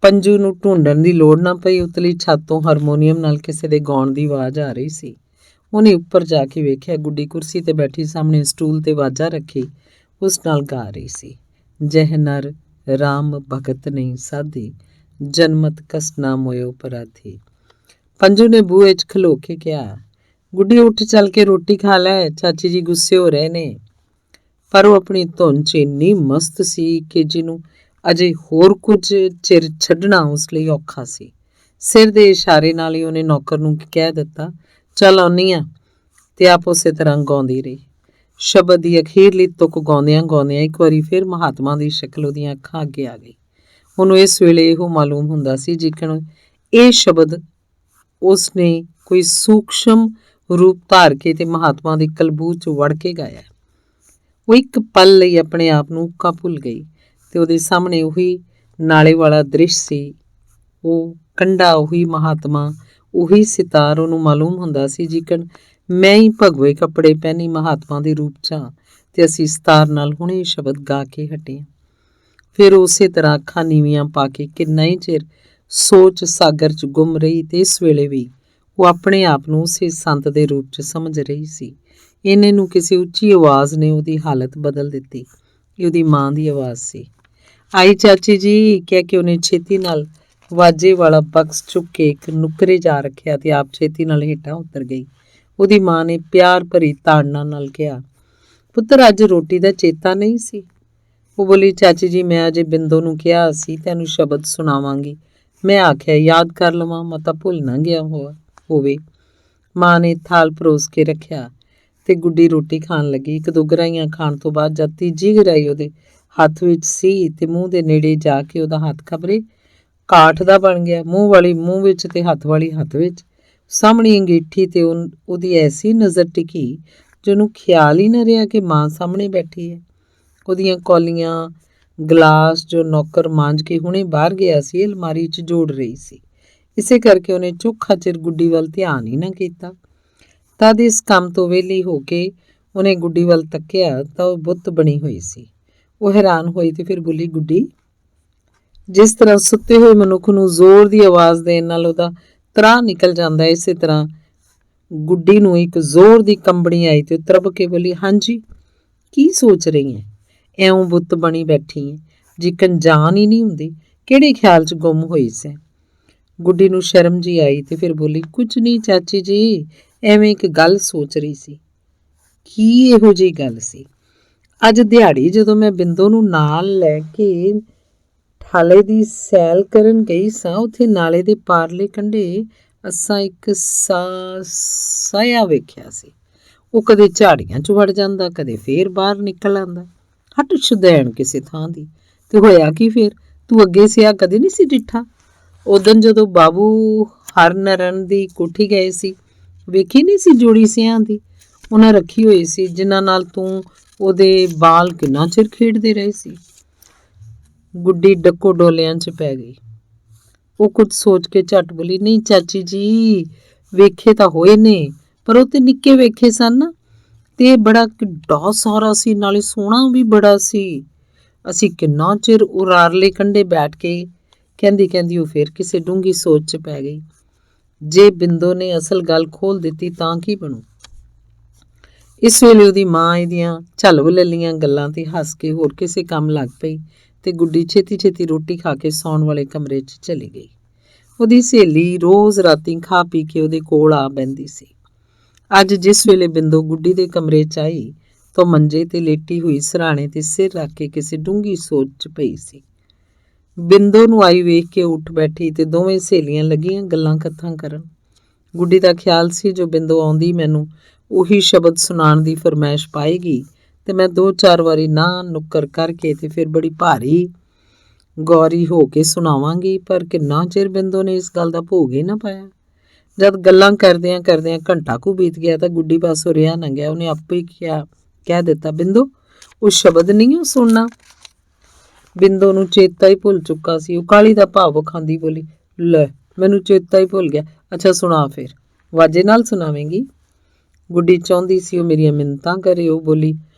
ਪੰਜੂ ਨੂੰ ਢੂੰਡਣ ਦੀ ਲੋੜ ਨਾ ਪਈ। ਉਤਲੀ ਛੱਤ ਤੋਂ ਹਾਰਮੋਨੀਅਮ ਨਾਲ ਕਿਸੇ ਦੇ ਗਾਉਣ ਦੀ ਆਵਾਜ਼ ਆ ਰਹੀ ਸੀ। ਉਹਨੇ ਉੱਪਰ ਜਾ ਕੇ ਵੇਖਿਆ, ਗੁੱਡੀ ਕੁਰਸੀ ਤੇ ਬੈਠੀ ਸਾਹਮਣੇ ਸਟੂਲ ਤੇ ਵਾਜਾ ਰੱਖੀ ਉਸ ਨਾਲ ਗਾ ਰਹੀ ਸੀ, ਜਹ ਨਰ ਰਾਮ ਭਗਤ ਨਹੀਂ ਸਾਧੀ, ਜਨਮਤ ਕਸ ਨਾ ਮੋਇਓ ਅਪਰਾਧੀ। ਪੰਜੂ ਨੇ ਬੂਹੇ 'ਚ ਖਲੋ ਕੇ ਕਿਹਾ, ਗੁੱਡੀ ਉੱਠ ਚੱਲ ਕੇ ਰੋਟੀ ਖਾ ਲੈ, ਚਾਚੀ ਜੀ ਗੁੱਸੇ ਹੋ ਰਹੇ ਨੇ। ਪਰ ਉਹ ਆਪਣੀ ਧੁਨ 'ਚ ਇੰਨੀ ਮਸਤ ਸੀ ਕਿ ਜਿਹਨੂੰ ਅਜੇ ਹੋਰ ਕੁਝ ਚਿਰ ਛੱਡਣਾ ਉਸ ਲਈ ਔਖਾ ਸੀ। ਸਿਰ ਦੇ ਇਸ਼ਾਰੇ ਨਾਲ ਹੀ ਉਹਨੇ ਨੌਕਰ ਨੂੰ ਕਹਿ ਦਿੱਤਾ, ਚੱਲ ਆਉਣੀ ਆ, ਤੇ ਆਪ ਉਸੇ ਤਰ੍ਹਾਂ ਗਾਉਂਦੀ ਰਹੀ। ਸ਼ਬਦ ਦੀ ਅਖੀਰਲੀ ਤੁਕ ਗਾਉਂਦਿਆਂ ਇੱਕ ਵਾਰੀ ਫਿਰ ਮਹਾਤਮਾ ਦੀ ਸ਼ਕਲ ਉਹਦੀਆਂ ਅੱਖਾਂ ਅੱਗੇ ਆ ਗਈ। ਉਹਨੂੰ ਇਸ ਵੇਲੇ ਇਹੋ ਮਾਲੂਮ ਹੁੰਦਾ ਸੀ ਜਿਕਣ ਇਹ ਸ਼ਬਦ ਉਸਨੇ ਕੋਈ ਸੂਖਸ਼ਮ ਰੂਪ ਧਾਰ ਕੇ ਤੇ ਮਹਾਤਮਾ ਦੀ ਕਲਬੂ 'ਚ ਵੜ ਕੇ ਗਾਇਆ। ਉਹ ਇੱਕ ਪਲ ਲਈ ਆਪਣੇ ਆਪ ਨੂੰ ਉੱਕਾ ਭੁੱਲ ਗਈ ਤੇ ਉਹਦੇ ਸਾਹਮਣੇ ਉਹੀ ਨਾਲੇ ਵਾਲਾ ਦ੍ਰਿਸ਼ ਸੀ, ਉਹ ਕੰਢਾ, ਉਹੀ ਮਹਾਤਮਾ, ਉਹੀ ਸਿਤਾਰ। ਉਹਨੂੰ ਮਾਲੂਮ ਹੁੰਦਾ ਸੀ ਜਿਕਣ ਮੈਂ ਹੀ ਭਗਵੇ ਕੱਪੜੇ ਪਹਿਨੀ ਮਹਾਤਮਾ ਦੇ ਰੂਪ 'ਚ ਹਾਂ ਤੇ ਅਸੀਂ ਸਿਤਾਰ ਨਾਲ ਹੁਣੇ ਸ਼ਬਦ ਗਾ ਕੇ ਹਟੇ। ਫਿਰ ਉਸੇ ਤਰ੍ਹਾਂ ਅੱਖਾਂ ਨੀਵੀਆਂ ਪਾ ਕੇ ਕਿੰਨਾ ਹੀ ਚਿਰ ਸੋਚ ਸਾਗਰ 'ਚ ਗੁੰਮ ਰਹੀ ਤੇ ਇਸ ਵੇਲੇ ਵੀ ਉਹ ਆਪਣੇ ਆਪ ਨੂੰ ਉਸੇ ਸੰਤ ਦੇ ਰੂਪ 'ਚ ਸਮਝ ਰਹੀ ਸੀ। ਇਹਨੇ ਨੂੰ ਕਿਸੇ ਉੱਚੀ ਆਵਾਜ਼ ਨੇ ਉਹਦੀ ਹਾਲਤ ਬਦਲ ਦਿੱਤੀ। ਇਹ ਉਹਦੀ ਮਾਂ ਦੀ ਆਵਾਜ਼ ਸੀ। ਆਈ ਚਾਚੀ ਜੀ, ਕਹਿ ਕੇ ਉਹਨੇ ਛੇਤੀ ਨਾਲ ਵਾਜੇ ਵਾਲਾ ਬਕਸ ਚੁੱਕ ਕੇ ਇੱਕ ਨੁੱਕਰੇ ਜਾ ਰੱਖਿਆ ਤੇ ਆਪ ਛੇਤੀ ਨਾਲ ਹੇਠਾਂ ਉਤਰ ਗਈ। ਉਹਦੀ ਮਾਂ ਨੇ ਪਿਆਰ ਭਰੀ ਤਾੜਨਾ ਨਾਲ ਕਿਹਾ, ਪੁੱਤਰ ਅੱਜ ਰੋਟੀ ਦਾ ਚੇਤਾ ਨਹੀਂ ਸੀ? ਉਹ ਬੋਲੀ, ਚਾਚੀ ਜੀ ਮੈਂ ਅਜੇ ਬਿੰਦੋ ਨੂੰ ਕਿਹਾ ਸੀ ਤੈਨੂੰ ਸ਼ਬਦ ਸੁਣਾਵਾਂਗੀ। ਮੈਂ ਆਖਿਆ ਯਾਦ ਕਰ ਲਵਾਂ, ਮਤਾ ਭੁੱਲ ਨਾ ਗਿਆ ਹੋਵੇ। ਮਾਂ ਨੇ ਥਾਲ ਪਰੋਸ ਕੇ ਰੱਖਿਆ ਤੇ ਗੁੱਡੀ ਰੋਟੀ ਖਾਣ ਲੱਗੀ। ਇੱਕ ਦੋ ਗਰਾਹੀਆਂ ਖਾਣ ਤੋਂ ਬਾਅਦ ਜਦ ਤੀਜੀ ਗਰਾਹੀ ਉਹਦੇ ਹੱਥ ਵਿੱਚ ਸੀ ਤੇ ਮੂੰਹ ਦੇ ਨੇੜੇ ਜਾ ਕੇ ਉਹਦਾ ਹੱਥ ਖਬਰੇ ਕਾਠ ਦਾ ਬਣ ਗਿਆ। ਮੂੰਹ ਵਾਲੀ ਮੂੰਹ ਵਿੱਚ ਤੇ ਹੱਥ ਵਾਲੀ ਹੱਥ ਵਿੱਚ। ਸਾਹਮਣੀ ਅੰਗੀਠੀ ਤੇ ਉਹਦੀ ਐਸੀ ਨਜ਼ਰ ਟਿਕੀ ਜਿਹਨੂੰ ਖਿਆਲ ਹੀ ਨਾ ਰਿਹਾ ਕਿ ਮਾਂ ਸਾਹਮਣੇ ਬੈਠੀ ਹੈ। ਉਹਦੀਆਂ ਕੌਲੀਆਂ ਗਲਾਸ ਜੋ ਨੌਕਰ ਮਾਂਜ ਕੇ ਹੁਣੇ ਬਾਹਰ ਗਿਆ ਸੀ, ਅਲਮਾਰੀ 'ਚ ਜੋੜ ਰਹੀ ਸੀ। ਇਸੇ ਕਰਕੇ ਉਹਨੇ ਚੋਖਾ ਚਿਰ ਗੁੱਡੀ ਵੱਲ ਧਿਆਨ ਹੀ ਨਾ ਕੀਤਾ। ਤਦ ਇਸ ਕੰਮ ਤੋਂ ਵਿਹਲੀ ਹੋ ਕੇ ਉਹਨੇ ਗੁੱਡੀ ਵੱਲ ਤੱਕਿਆ ਤਾਂ ਉਹ ਬੁੱਤ ਬਣੀ ਹੋਈ ਸੀ। ਉਹ ਹੈਰਾਨ ਹੋਈ ਤੇ ਫਿਰ ਬੋਲੀ, ਗੁੱਡੀ? ਜਿਸ ਤਰ੍ਹਾਂ ਸੁੱਤੇ ਹੋਏ ਮਨੁੱਖ ਨੂੰ ਜ਼ੋਰ ਦੀ ਆਵਾਜ਼ ਦੇਣ ਨਾਲ ਉਹਦਾ ਤਰਾਹ ਨਿਕਲ ਜਾਂਦਾ, ਇਸੇ ਤਰ੍ਹਾਂ ਗੁੱਡੀ ਨੂੰ ਇੱਕ ਜ਼ੋਰ ਦੀ ਕੰਬਣੀ ਆਈ ਤੇ ਤਰਬ ਕੇ ਬੋਲੀ, ਹਾਂਜੀ ਕੀ ਸੋਚ ਰਹੀ ਹੈ? ਐਉਂ ਬੁੱਤ ਬਣੀ ਬੈਠੀ ਹੈ, ਜਿਕਣ ਜਾਨ ਹੀ ਨਹੀਂ ਹੁੰਦੀ। ਕਿਹੜੇ ਖਿਆਲ 'ਚ ਗੁੰਮ ਹੋਈ ਸੈਂ? ਗੁੱਡੀ ਨੂੰ ਸ਼ਰਮ ਜੀ ਆਈ ਤੇ ਫਿਰ ਬੋਲੀ, ਕੁਝ ਨਹੀਂ ਚਾਚੀ ਜੀ, ਐਵੇਂ ਇੱਕ ਗੱਲ ਸੋਚ ਰਹੀ ਸੀ। ਕੀ ਇਹੋ ਜਿਹੀ ਗੱਲ ਸੀ? ਅੱਜ ਦਿਹਾੜੀ ਜਦੋਂ ਮੈਂ ਬਿੰਦੋ ਨੂੰ ਨਾਲ ਲੈ ਕੇ ਠਾਲੇ ਦੀ ਸੈਲ ਕਰਨ ਗਈ ਸਾਂ, ਉੱਥੇ ਨਾਲੇ ਦੇ ਪਾਰਲੇ ਕੰਢੇ ਅਸਾਂ ਇੱਕ ਸਾਇਆ ਵੇਖਿਆ ਸੀ। ਉਹ ਕਦੇ ਝਾੜੀਆਂ 'ਚ ਵੜ ਜਾਂਦਾ, ਕਦੇ ਫੇਰ ਬਾਹਰ ਨਿਕਲ ਆਉਂਦਾ। ਹੱਟ ਸ਼ੁਦੈਣ ਕਿਸੇ ਥਾਂ ਦੀ। ਤੇ ਹੋਇਆ ਕੀ ਫੇਰ? ਤੂੰ ਅੱਗੇ ਸਿਆ ਕਦੇ ਨਹੀਂ ਸੀ ਡਿੱਠਾ? ਉਦਣ ਜਦੋਂ ਬਾਬੂ ਹਰਨਰਨ ਦੀ ਕੋਠੀ ਗਏ ਸੀ, ਵੇਖੀ ਨਹੀਂ ਸੀ ਜੋੜੀ ਸਿਆਂ ਦੀ ਉਹਨਾਂ ਰੱਖੀ ਹੋਈ ਸੀ, ਜਿਨ੍ਹਾਂ ਨਾਲ ਤੂੰ ਉਹਦੇ ਬਾਲ ਕਿੰਨਾ ਚਿਰ ਖੇਡਦੇ ਰਹੇ ਸੀ। ਗੁੱਡੀ ਡੱਕੋ ਡੋਲਿਆਂ 'ਚ ਪੈ ਗਈ। ਉਹ ਕੁਝ ਸੋਚ ਕੇ ਝੱਟ ਬੋਲੀ, ਨਹੀਂ ਚਾਚੀ ਜੀ, ਵੇਖੇ ਤਾਂ ਹੋਏ ਨੇ, ਪਰ ਉਹ ਤੇ ਨਿੱਕੇ ਵੇਖੇ ਸਨ ਨਾ, ਤੇ ਬੜਾ ਕਿੱਡਾ ਸਾਰਾ ਸੀ, ਨਾਲੇ ਸੋਹਣਾ ਵੀ ਬੜਾ ਸੀ। ਅਸੀਂ ਕਿੰਨਾ ਚਿਰ ਉਰਾਰਲੇ ਕੰਢੇ ਬੈਠ ਕੇ ਕਹਿੰਦੀ ਉਹ ਫੇਰ ਕਿਸੇ ਡੂੰਘੀ ਸੋਚ 'ਚ ਪੈ ਗਈ। ਜੇ ਬਿੰਦੋ ਨੇ ਅਸਲ ਗੱਲ ਖੋਲ ਦਿੱਤੀ ਤਾਂ ਕੀ ਬਣੂ? ਇਸ ਵੇਲੇ ਉਹਦੀ ਮਾਂ ਇਹਦੀਆਂ ਝਲਵ ਲੱਲੀਆਂ ਗੱਲਾਂ ਤੇ ਹੱਸ ਕੇ ਹੋਰ ਕਿਸੇ ਕੰਮ ਲੱਗ ਪਈ ਤੇ ਗੁੱਡੀ ਛੇਤੀ ਛੇਤੀ ਰੋਟੀ ਖਾ ਕੇ ਸੌਣ ਵਾਲੇ ਕਮਰੇ 'ਚ ਚਲੀ ਗਈ। ਉਹਦੀ ਸਹੇਲੀ ਰੋਜ਼ ਰਾਤੀ ਖਾ ਪੀ ਕੇ ਉਹਦੇ ਕੋਲ ਆ ਬਹਿੰਦੀ ਸੀ। ਅੱਜ ਜਿਸ ਵੇਲੇ ਬਿੰਦੋ ਗੁੱਡੀ ਦੇ ਕਮਰੇ 'ਚ ਆਈ ਤਾਂ ਮੰਜੇ ਤੇ ਲੇਟੀ ਹੋਈ ਸਿਰਹਾਣੇ ਤੇ ਸਿਰ ਰੱਖ ਕੇ ਕਿਸੇ ਡੂੰਘੀ ਸੋਚ 'ਚ ਪਈ ਸੀ। ਬਿੰਦੋ ਨੂੰ ਆਈ ਵੇਖ ਕੇ ਉੱਠ ਬੈਠੀ ਤੇ ਦੋਵੇਂ ਸਹੇਲੀਆਂ ਲੱਗੀਆਂ ਗੱਲਾਂ ਕਥਾਂ ਕਰਨ। ਗੁੱਡੀ ਦਾ ਖਿਆਲ ਸੀ ਜੋ ਬਿੰਦੋ ਆਉਂਦੀ ਮੈਨੂੰ ਉਹੀ ਸ਼ਬਦ ਸੁਣਾਉਣ ਦੀ ਫਰਮਾਇਸ਼ ਪਾਏਗੀ ਤੇ ਮੈਂ 2-4 ਵਾਰੀ ਨਾ ਨੁੱਕਰ ਕਰਕੇ ਤੇ ਫਿਰ ਬੜੀ ਭਾਰੀ ਗੌਰੀ ਹੋ ਕੇ ਸੁਣਾਵਾਂਗੀ। ਪਰ ਕਿੰਨਾ ਚਿਰ ਬਿੰਦੋ ਨੇ ਇਸ ਗੱਲ ਦਾ ਭੋਗ ਹੀ ਨਾ ਪਾਇਆ। ਜਦ ਗੱਲਾਂ ਕਰਦਿਆਂ ਕਰਦਿਆਂ ਘੰਟਾ ਕੁ ਬੀਤ ਗਿਆ ਤਾਂ ਗੁੱਡੀ ਪਾਸੋਂ ਰਿਹਾ ਨਾ ਗਿਆ। ਉਹਨੇ ਆਪੇ ਕਹਿ ਦਿੱਤਾ, ਬਿੰਦੋ ਉਹ ਸ਼ਬਦ ਨਹੀਂ ਉਹ ਸੁਣਨਾ। ਬਿੰਦੋ ਨੂੰ ਚੇਤਾ ਹੀ ਭੁੱਲ ਚੁੱਕਾ ਸੀ। ਉਹ ਕਾਹਲੀ ਦਾ ਭਾਵ ਵਿਖਾਉਂਦੀ ਬੋਲੀ, ਲੈ ਮੈਨੂੰ ਚੇਤਾ ਹੀ ਭੁੱਲ ਗਿਆ। ਅੱਛਾ ਸੁਣਾ ਫਿਰ, ਵਾਜੇ ਨਾਲ ਸੁਣਾਵੇਂਗੀ? ਗੁੱਡੀ ਚਾਹੁੰਦੀ ਸੀ ਉਹ ਮੇਰੀਆਂ ਮਿੰਨਤਾਂ ਕਰੇ। ਉਹ ਬੋਲੀ,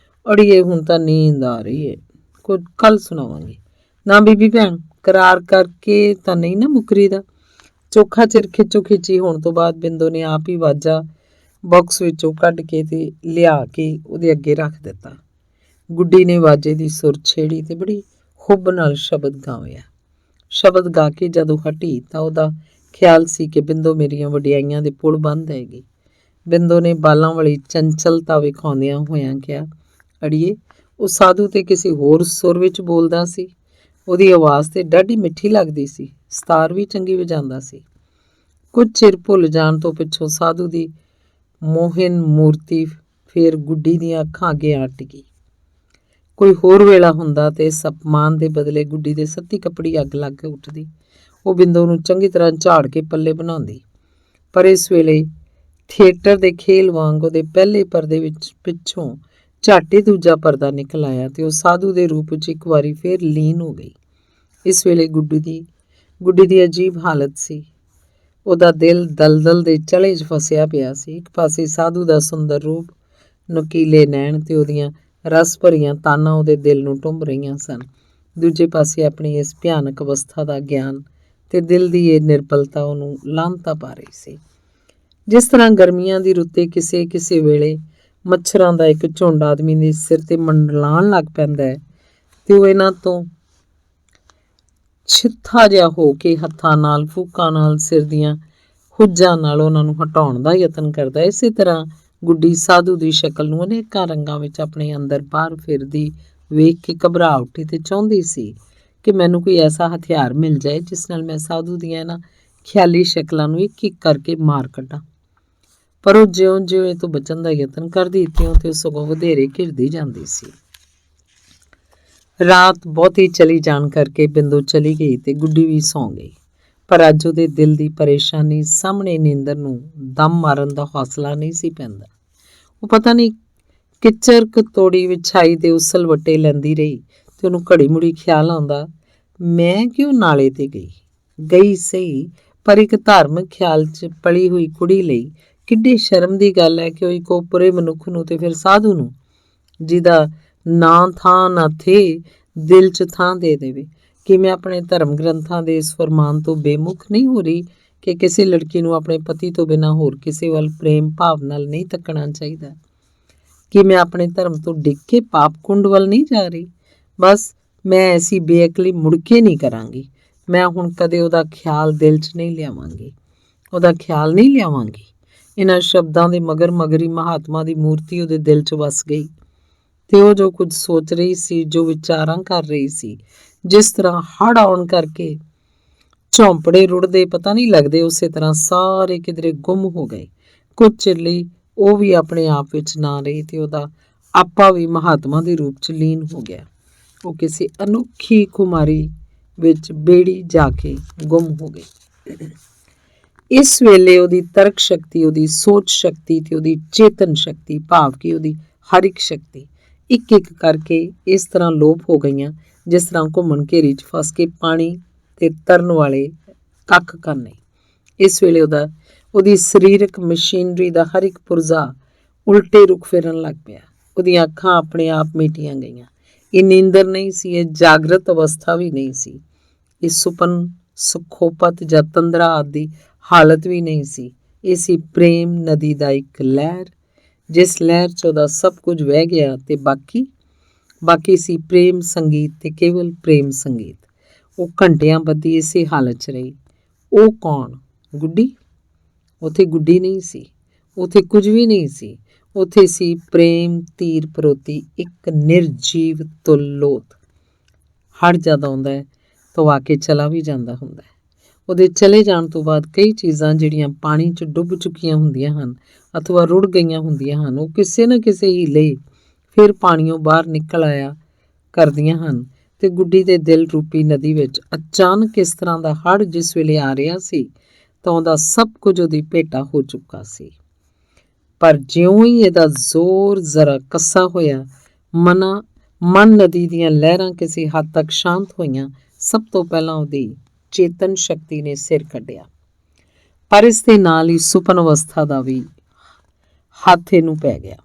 ਅੜੀਏ ਹੁਣ ਤਾਂ ਨੀਂਦ ਆ ਰਹੀ ਹੈ, ਕੁਝ ਕੱਲ ਸੁਣਾਵਾਂਗੀ। ਨਾ ਬੀਬੀ ਭੈਣ, ਕਰਾਰ ਕਰਕੇ ਤਾਂ ਨਹੀਂ ਨਾ ਮੁਕਰੀ ਦਾ। ਚੋਖਾ ਚਿਰ ਖਿੱਚੋ ਖਿੱਚੀ ਹੋਣ ਤੋਂ ਬਾਅਦ ਬਿੰਦੋ ਨੇ ਆਪ ਹੀ ਵਾਜਾ ਬਾਕਸ ਵਿੱਚੋਂ ਕੱਢ ਕੇ ਤੇ ਲਿਆ ਕੇ ਉਹਦੇ ਅੱਗੇ ਰੱਖ ਦਿੱਤਾ। ਗੁੱਡੀ ਨੇ ਵਾਜੇ ਦੀ ਸੁਰ ਛੇੜੀ ਤੇ ਬੜੀ ਹੁੱਬ ਨਾਲ ਸ਼ਬਦ ਗਾਇਆ। ਸ਼ਬਦ ਗਾ ਕੇ ਜਦੋਂ ਹਟੀ ਤਾਂ ਉਹਦਾ ਖਿਆਲ ਸੀ ਕਿ ਬਿੰਦੋ ਮੇਰੀਆਂ ਵਡਿਆਈਆਂ ਦੇ ਪੁਲ ਬੰਨ੍ਹ ਦੇਗੀ। ਬਿੰਦੋ ਨੇ ਬਾਲਾਂ ਵਾਲੀ ਚੰਚਲਤਾ ਵਿਖਾਉਂਦਿਆਂ ਹੋਇਆਂ ਕਿਹਾ, ਅੜੀਏ ਉਹ ਸਾਧੂ ਤੇ ਕਿਸੇ ਹੋਰ ਸੁਰ ਵਿੱਚ ਬੋਲਦਾ ਸੀ। ਉਹਦੀ ਆਵਾਜ਼ ਤੇ ਡਾਢੀ ਮਿੱਠੀ ਲੱਗਦੀ ਸੀ, ਸਤਾਰ ਵੀ ਚੰਗੀ ਵਜਾਉਂਦਾ ਸੀ। ਕੁਝ ਚਿਰ ਭੁੱਲ ਜਾਣ ਤੋਂ ਪਿੱਛੋਂ ਸਾਧੂ ਦੀ ਮੋਹਨ ਮੂਰਤੀ ਫੇਰ ਗੁੱਡੀ ਦੀਆਂ ਅੱਖਾਂ ਅੱਗੇ ਆ ਟਿਕੀ। ਕੋਈ ਹੋਰ ਵੇਲਾ ਹੁੰਦਾ ਤੇ ਇਸ ਅਪਮਾਨ ਦੇ ਬਦਲੇ ਗੁੱਡੀ ਦੇ ਸੱਤੀ ਕੱਪੜੀ ਅੱਗ ਲੱਗ ਕੇ ਉੱਠਦੀ। ਉਹ ਬਿੰਦੋ ਨੂੰ ਚੰਗੀ ਤਰ੍ਹਾਂ ਝਾੜ ਕੇ ਪੱਲੇ ਬਣਾਉਂਦੀ। ਪਰ ਇਸ ਵੇਲੇ ਥੀਏਟਰ ਦੇ ਖੇਲ ਵਾਂਗ ਉਹਦੇ ਪਹਿਲੇ ਪਰਦੇ ਵਿੱਚ ਪਿੱਛੋਂ ਝੱਟ ਹੀ ਦੂਜਾ ਪਰਦਾ ਨਿਕਲ ਆਇਆ ਤੇ ਉਹ ਸਾਧੂ ਦੇ ਰੂਪ ਵਿੱਚ ਇੱਕ ਵਾਰੀ ਫੇਰ ਲੀਨ ਹੋ ਗਈ। ਇਸ ਵੇਲੇ ਗੁੱਡੀ ਦੀ ਅਜੀਬ ਹਾਲਤ ਸੀ। ਉਹਦਾ ਦਿਲ ਦਲਦਲ ਦੇ ਚਲੇ 'ਚ ਫਸਿਆ ਪਿਆ ਸੀ। ਇੱਕ ਪਾਸੇ ਸਾਧੂ ਦਾ ਸੁੰਦਰ ਰੂਪ, ਨੁਕੀਲੇ ਨੈਣ ਤੇ ਉਹਦੀਆਂ ਰਸ ਭਰੀਆਂ ਤਾਨਾਂ ਉਹਦੇ ਦਿਲ ਨੂੰ ਟੁੰਬ ਰਹੀਆਂ ਸਨ। ਦੂਜੇ ਪਾਸੇ ਆਪਣੀ ਇਸ ਭਿਆਨਕ ਅਵਸਥਾ ਦਾ ਗਿਆਨ ਤੇ ਦਿਲ ਦੀ ਇਹ ਨਿਰਬਲਤਾ ਉਹਨੂੰ ਲਾਂਭਤਾ ਪਾ ਰਹੀ ਸੀ। ਜਿਸ ਤਰ੍ਹਾਂ ਗਰਮੀਆਂ ਦੀ ਰੁੱਤੇ ਕਿਸੇ ਵੇਲੇ ਮੱਛਰਾਂ ਦਾ ਇੱਕ ਝੁੰਡ ਆਦਮੀ ਦੇ ਸਿਰ ਤੇ ਮੰਡਲਾਉਣ ਲੱਗ ਪੈਂਦਾ ਹੈ ਤੇ ਉਹ ਇਹਨਾਂ ਤੋਂ ਛਿੱਥਾ ਜਿਹਾ ਹੋ ਕੇ ਹੱਥਾਂ ਨਾਲ, ਫੂਕਾਂ ਨਾਲ, ਸਿਰ ਦੀਆਂ ਹੁੱਜਾਂ ਨਾਲ ਉਹਨਾਂ ਨੂੰ ਹਟਾਉਣ ਦਾ ਯਤਨ ਕਰਦਾ। ਇਸੇ ਤਰ੍ਹਾਂ ਗੁੱਡੀ ਸਾਧੂ ਦੀ ਸ਼ਕਲ ਨੂੰ ਅਨੇਕਾਂ ਰੰਗਾਂ ਵਿੱਚ ਆਪਣੇ ਅੰਦਰ ਬਾਹਰ ਫਿਰਦੀ ਵੇਖ ਕੇ ਘਬਰਾ ਉੱਠੀ ਤੇ ਚਾਹੁੰਦੀ ਸੀ ਕਿ ਮੈਨੂੰ ਕੋਈ ਐਸਾ ਹਥਿਆਰ ਮਿਲ ਜਾਏ ਜਿਸ ਨਾਲ ਮੈਂ ਸਾਧੂ ਦੀਆਂ ਇਹਨਾਂ ਖਿਆਲੀ ਸ਼ਕਲਾਂ ਨੂੰ ਇੱਕ ਇੱਕ ਕਰਕੇ ਮਾਰ ਕੱਢਾਂ। ਪਰ ਉਹ ਜਿਉਂ-ਜਿਉਂ ਇਹ ਤੋਂ ਬਚਣ ਦਾ ਯਤਨ ਕਰਦੀ ਤਿਉਂ ਤੇ ਸਗੋਂ ਵਧੇਰੇ ਘਿਰਦੀ ਜਾਂਦੀ ਸੀ। ਰਾਤ ਬਹੁਤੀ ਚਲੀ ਜਾਣ ਕਰਕੇ ਬਿੰਦੋ ਚਲੀ ਗਈ ਤੇ ਗੁੱਡੀ ਵੀ ਸੌਂ ਗਈ। ਪਰ ਅੱਜ ਉਹਦੇ ਦਿਲ ਦੀ ਪਰੇਸ਼ਾਨੀ ਸਾਹਮਣੇ ਨੀਂਦਰ ਨੂੰ ਦਮ ਮਾਰਨ ਦਾ ਹੌਸਲਾ ਨਹੀਂ ਸੀ ਪੈਂਦਾ। ਉਹ ਪਤਾ ਨਹੀਂ ਕਿੱਚਰ ਤੋੜੀ ਵਿਛਾਈ ਦੇ ਉਸਲ ਵੱਟੇ ਲੈਂਦੀ ਰਹੀ ਤੇ ਉਹਨੂੰ ਘੜੀ ਮੁੜੀ ਖਿਆਲ ਆਉਂਦਾ, ਮੈਂ ਕਿਉਂ ਨਾਲੇ ਤੇ ਗਈ ਸਹੀ, ਪਰ ਇੱਕ ਧਾਰਮਿਕ ਖਿਆਲ 'ਚ ਪਲੀ ਹੋਈ ਕੁੜੀ ਲਈ ਕਿੱਡੀ ਸ਼ਰਮ ਦੀ ਗੱਲ ਹੈ ਕਿ ਉਹ ਇੱਕ ਉਪਰੇ ਮਨੁੱਖ ਨੂੰ ਤੇ ਫਿਰ ਸਾਧੂ ਨੂੰ, ਜਿਹਦਾ ਨਾ ਥਾਂ ਨਾ ਥੇ, ਦਿਲ 'ਚ ਥਾਂ ਦੇ ਦੇਵੇ। ਕਿ ਮੈਂ ਆਪਣੇ ਧਰਮ ਗ੍ਰੰਥਾਂ ਦੇ ਇਸ ਫਰਮਾਨ ਤੋਂ ਬੇਮੁਖ ਨਹੀਂ ਹੋ ਰਹੀ ਕਿ ਕਿਸੇ ਲੜਕੀ ਨੂੰ ਆਪਣੇ ਪਤੀ ਤੋਂ ਬਿਨਾਂ ਹੋਰ ਕਿਸੇ ਵੱਲ ਪ੍ਰੇਮ ਭਾਵ ਨਾਲ ਨਹੀਂ ਤੱਕਣਾ ਚਾਹੀਦਾ। ਕਿ ਮੈਂ ਆਪਣੇ ਧਰਮ ਤੋਂ ਡਿੱਗ ਕੇ ਪਾਪ ਕੁੰਡ ਵੱਲ ਨਹੀਂ ਜਾ ਰਹੀ। ਬਸ ਮੈਂ ਐਸੀ ਬੇਅਕਲੀ ਮੁੜ ਕੇ ਨਹੀਂ ਕਰਾਂਗੀ। ਮੈਂ ਹੁਣ ਕਦੇ ਉਹਦਾ ਖਿਆਲ ਦਿਲ 'ਚ ਨਹੀਂ ਲਿਆਵਾਂਗੀ, ਉਹਦਾ ਖਿਆਲ ਨਹੀਂ ਲਿਆਵਾਂਗੀ। ਇਹਨਾਂ ਸ਼ਬਦਾਂ ਦੇ ਮਗਰ ਮਗਰ ਹੀ ਮਹਾਤਮਾ ਦੀ ਮੂਰਤੀ ਉਹਦੇ ਦਿਲ 'ਚ ਵਸ ਗਈ ਤੇ ਉਹ ਜੋ ਕੁਝ ਸੋਚ ਰਹੀ ਸੀ, ਜੋ ਵਿਚਾਰਾਂ ਕਰ ਰਹੀ ਸੀ, ਜਿਸ ਤਰ੍ਹਾਂ ਹੜ੍ਹ ਆਉਣ ਕਰਕੇ ਝੌਂਪੜੇ ਰੁੜਦੇ ਪਤਾ ਨਹੀਂ ਲੱਗਦੇ, ਉਸੇ ਤਰ੍ਹਾਂ ਸਾਰੇ ਕਿਧਰੇ ਗੁੰਮ ਹੋ ਗਏ। ਕੁਝ ਚਿਰ ਲਈ ਉਹ ਵੀ ਆਪਣੇ ਆਪ ਵਿੱਚ ਨਾ ਰਹੀ ਤੇ ਉਹਦਾ ਆਪਾ ਵੀ ਮਹਾਤਮਾ ਦੇ ਰੂਪ 'ਚ ਲੀਨ ਹੋ ਗਿਆ। ਉਹ ਕਿਸੇ ਅਨੋਖੀ ਖੁਮਾਰੀ ਵਿੱਚ ਬੇੜੀ ਜਾ ਕੇ ਗੁੰਮ ਹੋ ਗਈ। ਇਸ ਵੇਲੇ ਉਹਦੀ ਤਰਕ ਸ਼ਕਤੀ, ਉਹਦੀ ਸੋਚ ਸ਼ਕਤੀ ਤੇ ਉਹਦੀ ਚੇਤਨ ਸ਼ਕਤੀ, ਭਾਵ ਕਿ ਉਹਦੀ ਹਰ ਇੱਕ ਸ਼ਕਤੀ ਇੱਕ ਇੱਕ ਕਰਕੇ ਇਸ ਤਰ੍ਹਾਂ ਲੋਪ ਹੋ ਗਈਆਂ ਜਿਸ ਤਰ੍ਹਾਂ ਘੁੰਮਣ ਘੇਰੀ 'ਚ ਫਸ ਕੇ ਪਾਣੀ ਤੇ ਤਰਨ ਵਾਲੇ ਕੱਖ ਕਰਨੇ। ਇਸ ਵੇਲੇ ਉਹਦੀ ਸਰੀਰਕ ਮਸ਼ੀਨਰੀ ਦਾ ਹਰ ਇੱਕ ਪੁਰਜ਼ਾ ਉਲਟੇ ਰੁਖ ਫਿਰਨ ਲੱਗ ਪਿਆ। ਉਹਦੀਆਂ ਅੱਖਾਂ ਆਪਣੇ ਆਪ ਮੀਟੀਆਂ ਗਈਆਂ। ਇਹ ਨੀਂਦਰ ਨਹੀਂ ਸੀ, ਇਹ ਜਾਗਰਤ ਅਵਸਥਾ ਵੀ ਨਹੀਂ ਸੀ, ਇਹ ਸੁਪਨ, ਸੁਖੋਪਤ ਜਾਂ ਤੰਦਰਾ ਆਦਿ ਹਾਲਤ ਵੀ ਨਹੀਂ ਸੀ। ਇਹ ਸੀ ਪ੍ਰੇਮ ਨਦੀ ਦਾ ਇੱਕ ਲਹਿਰ, ਜਿਸ ਲਹਿਰ 'ਚ ਉਹਦਾ ਸਭ ਕੁਝ ਵਹਿ ਗਿਆ ਤੇ ਬਾਕੀ ਸੀ ਪ੍ਰੇਮ ਸੰਗੀਤ ਤੇ ਕੇਵਲ ਪ੍ਰੇਮ ਸੰਗੀਤ। ਉਹ ਘੰਟਿਆਂ ਬੱਧੀ ਇਸੇ ਹਾਲਤ 'ਚ ਰਹੀ। ਉਹ ਕੌਣ? ਗੁੱਡੀ? ਉੱਥੇ ਗੁੱਡੀ ਨਹੀਂ ਸੀ, ਉੱਥੇ ਕੁਝ ਵੀ ਨਹੀਂ ਸੀ। ਉੱਥੇ ਸੀ ਪ੍ਰੇਮ ਤੀਰ ਪਰੋਤੀ ਇੱਕ ਨਿਰਜੀਵ ਤੁਲੋਤ। ਹੜ੍ਹ ਜਦ ਆਉਂਦਾ ਹੈ ਤਾਂ ਉਹ ਆ ਕੇ ਚਲਾ ਵੀ ਜਾਂਦਾ ਹੁੰਦਾ ਹੈ। ਉਹਦੇ ਚਲੇ ਜਾਣ ਤੋਂ ਬਾਅਦ ਕਈ ਚੀਜ਼ਾਂ ਜਿਹੜੀਆਂ ਪਾਣੀ 'ਚ ਡੁੱਬ ਚੁੱਕੀਆਂ ਹੁੰਦੀਆਂ ਹਨ ਅਥਵਾ ਰੁੜ ਗਈਆਂ ਹੁੰਦੀਆਂ ਹਨ, ਉਹ ਕਿਸੇ ਨਾ ਕਿਸੇ ਹੀਲੇ ਫਿਰ ਪਾਣੀਓਂ ਬਾਹਰ ਨਿਕਲ ਆਇਆ ਕਰਦੀਆਂ ਹਨ ਤੇ ਗੁੱਡੀ ਦੇ ਦਿਲ ਰੂਪੀ ਨਦੀ ਵਿੱਚ ਅਚਾਨਕ ਇਸ ਤਰ੍ਹਾਂ ਦਾ ਹੜ੍ਹ ਜਿਸ ਵੇਲੇ ਆ ਰਿਹਾ ਸੀ ਤਾਂ ਉਹਦਾ ਸਭ ਕੁਝ ਉਹਦੀ ਭੇਟਾ ਹੋ ਚੁੱਕਾ ਸੀ। ਪਰ ਜਿਉਂ ਹੀ ਇਹਦਾ ਜ਼ੋਰ ਜ਼ਰਾ ਕੱਸਾ ਹੋਇਆ, ਮਨ ਨਦੀ ਦੀਆਂ ਲਹਿਰਾਂ ਕਿਸੇ ਹੱਦ ਤੱਕ ਸ਼ਾਂਤ ਹੋਈਆਂ। ਸਭ ਤੋਂ ਪਹਿਲਾਂ ਉਹਦੀ ਚੇਤਨ ਸ਼ਕਤੀ ਨੇ ਸਿਰ ਕੱਢਿਆ, ਪਰ ਇਸ ਦੇ ਨਾਲ ਹੀ ਸੁਪਨ ਅਵਸਥਾ ਦਾ ਵੀ ਹੱਥ ਇਹਨੂੰ ਪੈ ਗਿਆ।